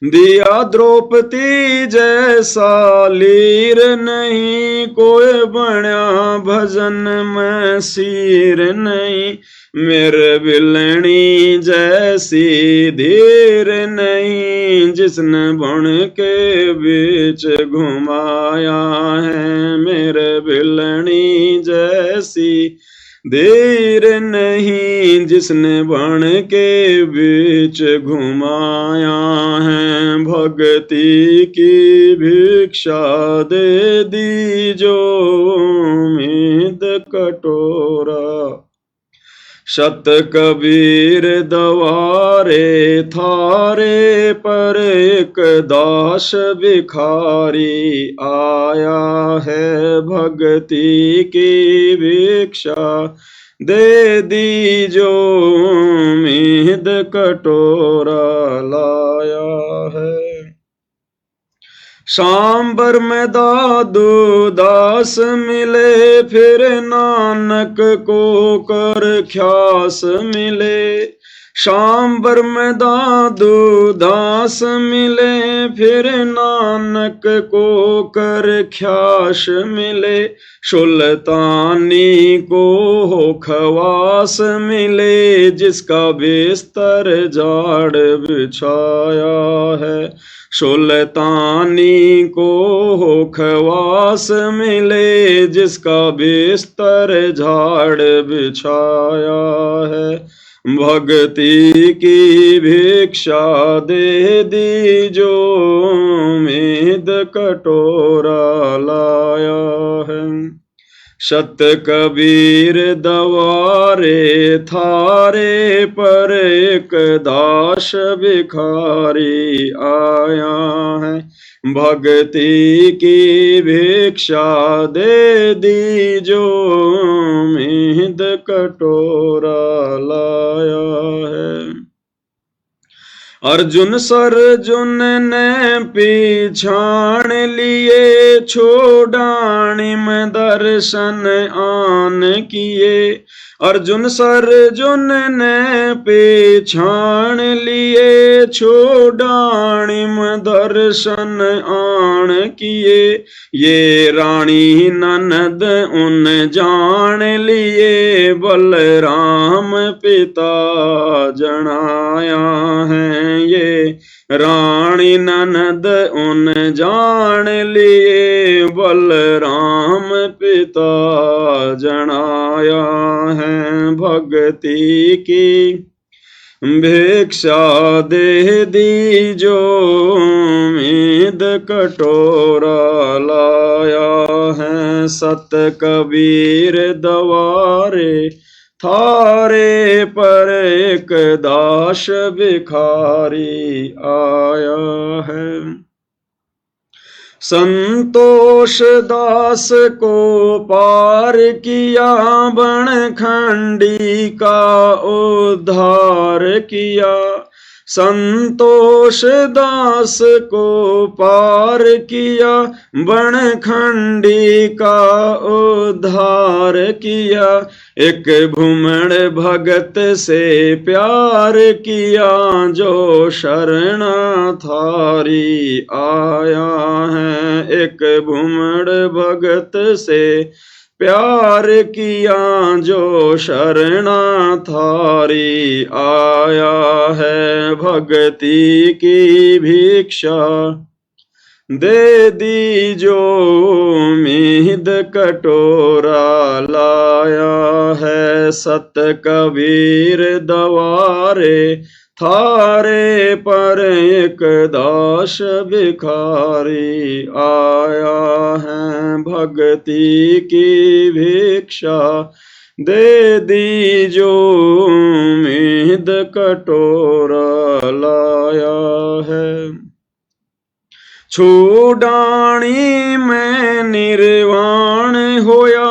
दिया द्रौपदी जैसा लीर नहीं, कोई बण्या भजन में सीर नहीं। मेरे बिलनी जैसी धीर नहीं, जिसने बन के बीच घुमाया है। मेरे बिलनी जैसी धीर नहीं, जिसने बन के बीच घुमाया है। भक्ति की भिक्षा दे दीजो, उम्मीद कटोरा। शत कबीर दवारे थारे पर एक दास भिखारी आया है भक्ति की भिक्षा दे दीजो उम्मीद कटोरा लाया है। सांबर में दादू दास मिले फिर नानक को कर ख्यास मिले। सांबर में दादू दास मिले फिर नानक को कर ख्यास मिले। सुल्तानी को हो खवास मिले जिसका बिस्तर झाड़ बिछाया है। सुल्तानी को हो खवास मिले जिसका बिस्तर झाड़ बिछाया है। भक्ति की भिक्षा दे दीजो उम्मीद कटोरा लाया है। शत कबीर दवारे थारे पर एक दास भिखारी आया है। भक्ति की भिक्षा दे दीजो उम्मीद कटोरा लाया है। अर्जुन सर्जुन ने पीछाण लिए छोड़ाणी में दर्शन आन किए। अर्जुन सर्जुन ने पीछाण लिए छोड़ाणी में दर्शन आन किए। ये रानी ननद उन जान लिए बलराम पिता जनाया है। ये रानी ननद उन जान लिए बलराम पिता जनाया है। भक्ति की भिक्षा दे दीजो उम्मीद कटोरा लाया है। सत कबीर दवारे थारे पर एक दास भिखारी आया है। संतोष दास को पार किया बनखंडी का उद्धार किया। संतोष दास को पार किया बनखंडी का उद्धार किया। एक भूमण भगत से प्यार किया जो शरणा थारी आया है। एक भूमण भगत से प्यार किया जो शरणा थारी आया है। भक्ति की भिक्षा दे दीजो उम्मीद कटोरा लाया है। सत कबीर दवारे थारे पर एक दास भिखारी आया है। भक्ति की भिक्षा दे दीजो उम्मीद कटोरा लाया है। छोड़ाणी में निर्वाण होया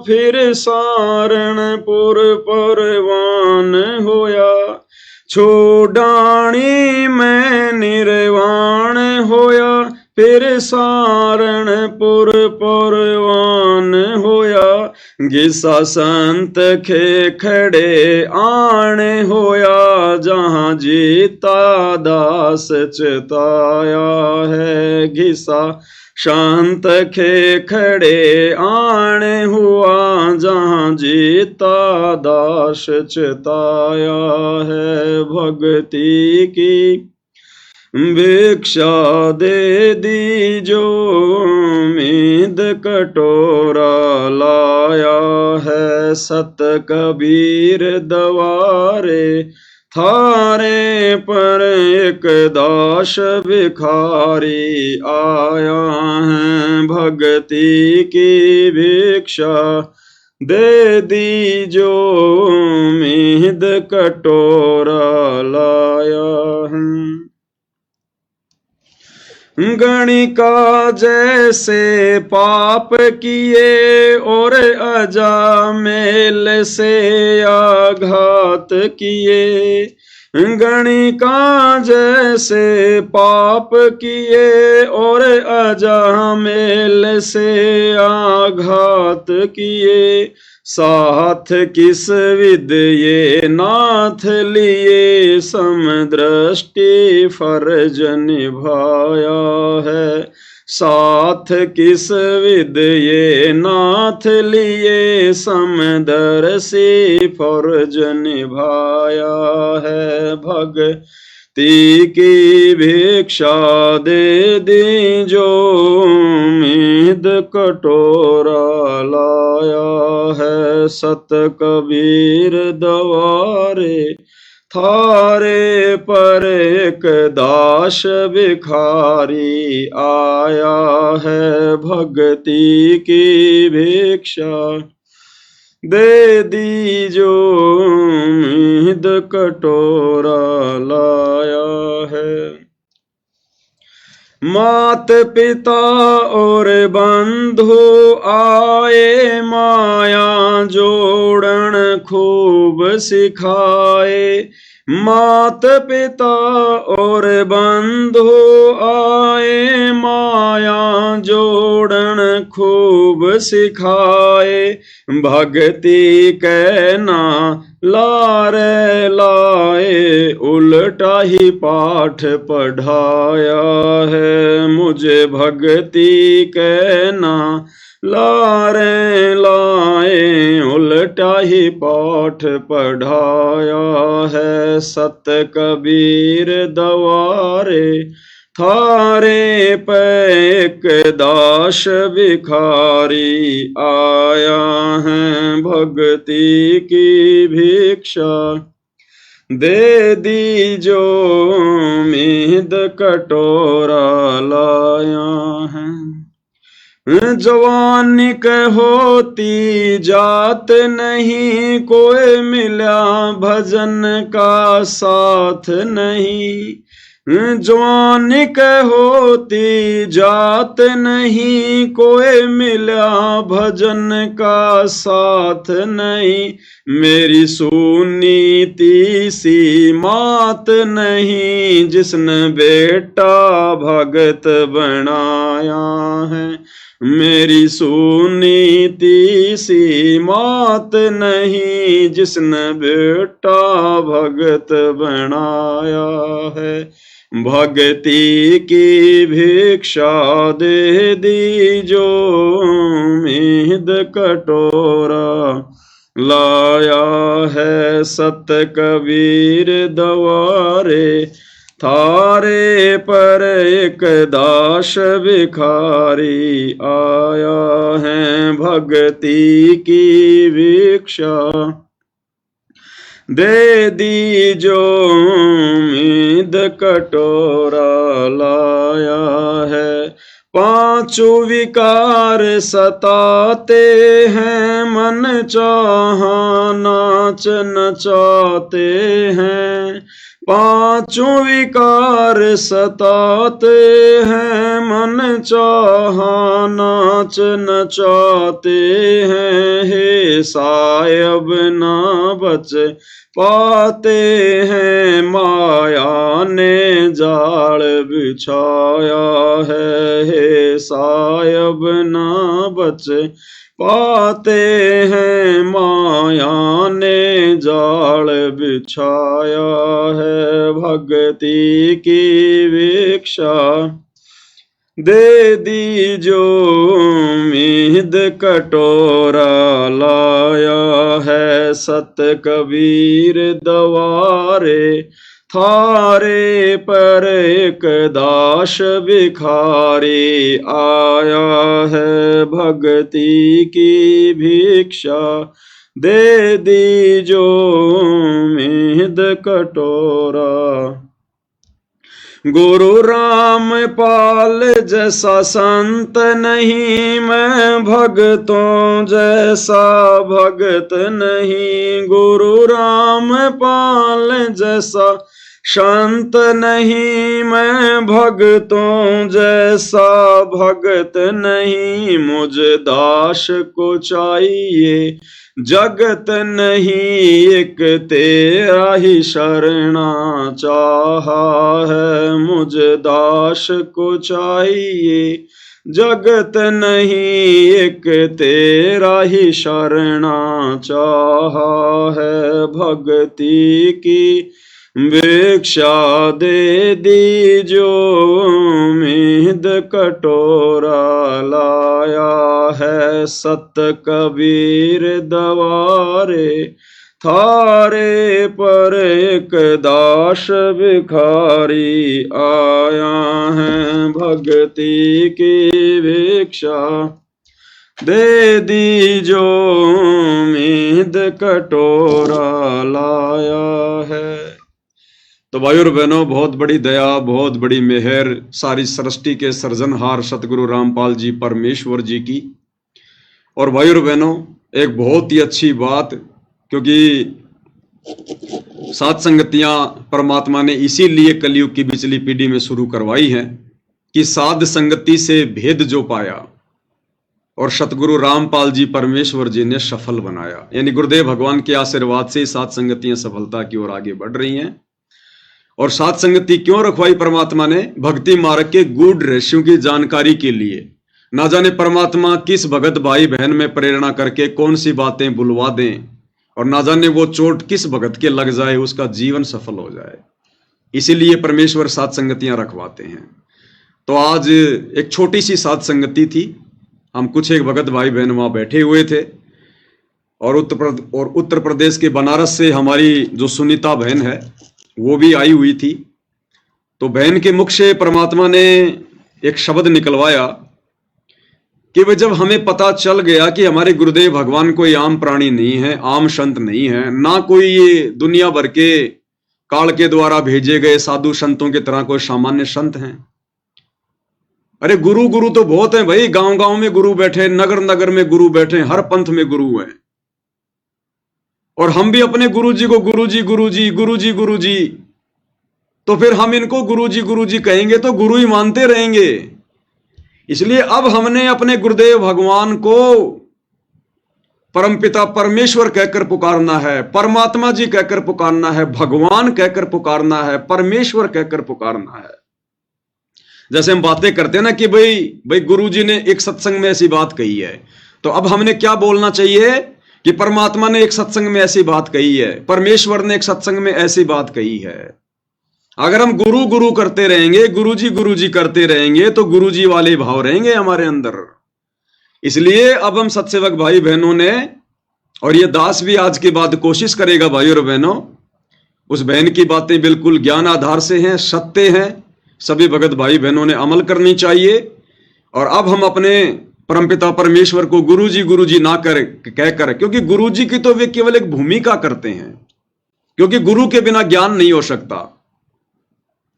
फिर सारणपुर परवान होया। छोड़ाणी में निर्वाण होया फिर सारणपुर परवान होया। घिसा संत के खड़े आने होया जहाँ जीता दास चिताया है। घिसा शांत के खड़े आने हुआ जहाँ जीता दास चिताया है। भक्ति की भिक्षा दे दीजो उम्मीद कटोरा लाया है। सत कबीर दवारे थारे पर एक दास भिखारी आया है। भक्ति की भिक्षा दे दीजो मीद कटोरा लाया हूँ। गणिका जैसे पाप किए और अजामेल से आघात किए। गणिका जैसे पाप किए और अजामेल से आघात किए। साथ किस विद ये नाथ लिए समदृष्टि फर्ज निभाया है। साथ किस विद ये नाथ लिए समदर्शी फर्ज निभाया है। भक्ति की भिक्षा दे दीजो मीद कटोरा लाया है। सत कबीर दवारे थारे पर एक दास भिखारी आया है। भक्ति की भिक्षा दे दीजो मीद कटोरा लाया है। मात पिता और बंधु आए माया जोड़न खूब सिखाए। मात पिता और बंधु आए माया जोड़न खूब सिखाए। भक्ति कहना लारे लाए उल्टा ही पाठ पढ़ाया है। मुझे भक्ति कहना लारे लाए उल्टा ही पाठ पढ़ाया है। सत कबीर दवारे थारे पे एक दास भिखारी आया है। भक्ति की भिक्षा दे दीजो मीद कटोरा लाया है। जवानिक होती जात नहीं कोई मिला भजन का साथ नहीं। जवानिक होती जात नहीं कोई मिला भजन का साथ नहीं। मेरी सुनीति सी मात नहीं जिसने बेटा भगत बनाया है। मेरी सुनीति सी मात नहीं जिसने बेटा भगत बनाया है। भक्ति की भिक्षा दे दीजो मीद कटोरा लाया है। सत कबीर दवारे थारे पर एक दास भिखारी आया है। भक्ति की भिक्षा दे दीजो मीद कटोरा लाया है। पांचों विकार सताते हैं मन चाहा नाच नचाते हैं। पांचों विकार सताते हैं मन चाहा नाच नचाते हैं। हे सायब ना बच पाते हैं माया ने जाल बिछाया है। हे सायब ना बच पाते हैं माया ने जाल बिछाया है। भक्ति की भिक्षा दे दीजो मीद कटोरा लाया है। सत कबीर दवारे थारे पर एक दास भिखारी आया है। भक्ति की भिक्षा दे दीजो मीद कटोरा गुरु रामपाल जैसा संत नहीं, मैं भगतों जैसा भगत नहीं। गुरु रामपाल जैसा संत नहीं, मैं भगतों जैसा भगत नहीं। मुझे दास को चाहिए जगत नहीं, एक तेरा ही शरणा चाहा है। मुझे दास को चाहिए जगत नहीं, एक तेरा ही शरणा चाहा है। भक्ति की भिक्षा दे दी जो उम्मीद कटोरा लाया है। सत कबीर दवारे थारे पर एक दास भिखारी आया है। भक्ति की भिक्षा दे दी जो उम्मीद कटोरा लाया है। तो भाइयों और बहनों, बहुत बड़ी दया, बहुत बड़ी मेहर सारी सृष्टि के सृजनहार सतगुरु रामपाल जी परमेश्वर जी की। और भाइयों और बहनों, एक बहुत ही अच्छी बात, क्योंकि सात संगतियां परमात्मा ने इसीलिए कलयुग की बिचली पीढ़ी में शुरू करवाई हैं कि साध संगति से भेद जो पाया और सतगुरु रामपाल जी परमेश्वर जी ने सफल बनाया। यानी गुरुदेव भगवान के आशीर्वाद से सात संगतियां सफलता की ओर आगे बढ़ रही हैं। और सात संगति क्यों रखवाई परमात्मा ने? भक्ति मार्ग के गूढ़ रहस्यों की जानकारी के लिए। ना जाने परमात्मा किस भगत भाई बहन में प्रेरणा करके कौन सी बातें बुलवा दें, और ना जाने वो चोट किस भगत के लग जाए, उसका जीवन सफल हो जाए। इसीलिए परमेश्वर सात संगतियां रखवाते हैं। तो आज एक छोटी सी सात संगति थी। हम कुछ एक भगत भाई बहन वहां बैठे हुए थे, और उत्तर प्रदेश के बनारस से हमारी जो सुनीता बहन है वो भी आई हुई थी। तो बहन के मुख से परमात्मा ने एक शब्द निकलवाया कि वह जब हमें पता चल गया कि हमारे गुरुदेव भगवान कोई आम प्राणी नहीं है, आम संत नहीं है, ना कोई ये दुनिया भर के काल के द्वारा भेजे गए साधु संतों की तरह कोई सामान्य संत हैं। अरे गुरु गुरु तो बहुत हैं भाई, गांव गांव में गुरु बैठे, नगर नगर में गुरु बैठे, हर पंथ में गुरु हैं। और हम भी अपने गुरुजी को गुरुजी गुरुजी गुरुजी गुरुजी, तो फिर हम इनको गुरुजी गुरुजी कहेंगे तो गुरु ही मानते रहेंगे। इसलिए अब हमने अपने गुरुदेव भगवान को परमपिता परमेश्वर कहकर पुकारना है, परमात्मा जी कहकर पुकारना है, भगवान कहकर पुकारना है, परमेश्वर कहकर पुकारना है। जैसे हम बातें करते हैं ना कि भाई गुरुजी ने एक सत्संग में ऐसी बात कही है, तो अब हमने क्या बोलना चाहिए कि परमात्मा ने एक सत्संग में ऐसी बात कही है, परमेश्वर ने एक सत्संग में ऐसी बात कही है। अगर हम गुरु गुरु करते रहेंगे, गुरुजी करते रहेंगे, तो गुरुजी वाले भाव रहेंगे हमारे अंदर। इसलिए अब हम सत्सेवक भाई बहनों ने, और ये दास भी आज के बाद कोशिश करेगा भाई और बहनों, उस बहन की बातें बिल्कुल ज्ञान आधार से हैं, सत्य हैं, सभी भगत भाई बहनों ने अमल करनी चाहिए। और अब हम अपने परमपिता परमेश्वर को गुरुजी ना कहकर, क्योंकि गुरुजी की तो वे केवल एक भूमिका करते हैं, क्योंकि गुरु के बिना ज्ञान नहीं हो सकता।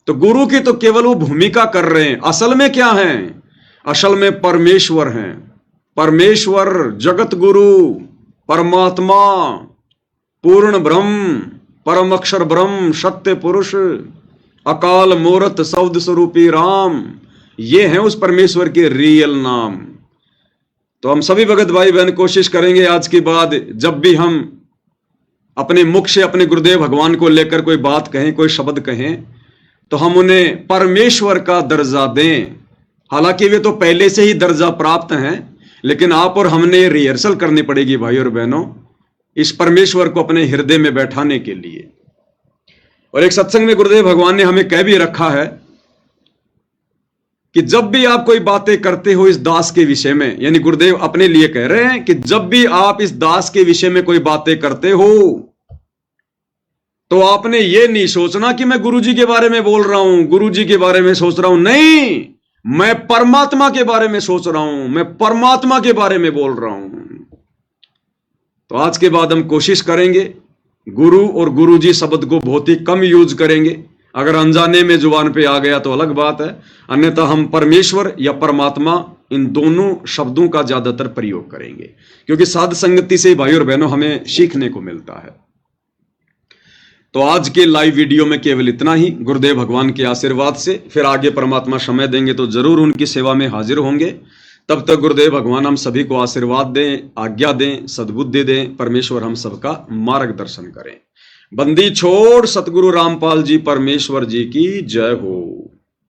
तो गुरु की तो केवल वो भूमिका कर रहे हैं। असल में क्या है? असल में परमेश्वर हैं। परमेश्वर, जगत गुरु, परमात्मा, पूर्ण ब्रह्म, परम अक्षर ब्रह्म, सत्य पुरुष, अकाल मूर्त शब्द स्वरूपी राम, ये हैं उस परमेश्वर के रियल नाम। तो हम सभी भगत भाई बहन कोशिश करेंगे आज के बाद, जब भी हम अपने मुख से अपने गुरुदेव भगवान को लेकर कोई बात कहें, कोई शब्द कहें, तो हम उन्हें परमेश्वर का दर्जा दें। हालांकि वे तो पहले से ही दर्जा प्राप्त हैं, लेकिन आप और हमने रिहर्सल करनी पड़ेगी भाई और बहनों, इस परमेश्वर को अपने हृदय में बैठाने के लिए। और एक सत्संग में गुरुदेव भगवान ने हमें कह भी रखा है कि जब भी आप कोई बातें करते हो इस दास के विषय में, यानी गुरुदेव अपने लिए कह रहे हैं कि जब भी आप इस दास के विषय में कोई बातें करते हो, तो आपने ये नहीं सोचना कि मैं गुरुजी के बारे में बोल रहा हूं, गुरुजी के बारे में सोच रहा हूं। नहीं, मैं परमात्मा के बारे में सोच रहा हूं, मैं परमात्मा के बारे में बोल रहा हूं। तो आज के बाद हम कोशिश करेंगे गुरु और गुरुजी शब्द को बहुत ही कम यूज करेंगे। अगर अनजाने में जुबान पे आ गया तो अलग बात है, अन्यथा हम परमेश्वर या परमात्मा इन दोनों शब्दों का ज्यादातर प्रयोग करेंगे, क्योंकि साध संगति से भाई और बहनों हमें सीखने को मिलता है। तो आज के लाइव वीडियो में केवल इतना ही। गुरुदेव भगवान के आशीर्वाद से फिर आगे परमात्मा समय देंगे तो जरूर उनकी सेवा में हाजिर होंगे। तब तक गुरुदेव भगवान हम सभी को आशीर्वाद दें, आज्ञा दें, सद्बुद्धि दें। परमेश्वर हम सबका मार्गदर्शन करें। बंदी छोड़ सतगुरु रामपाल जी परमेश्वर जी की जय हो।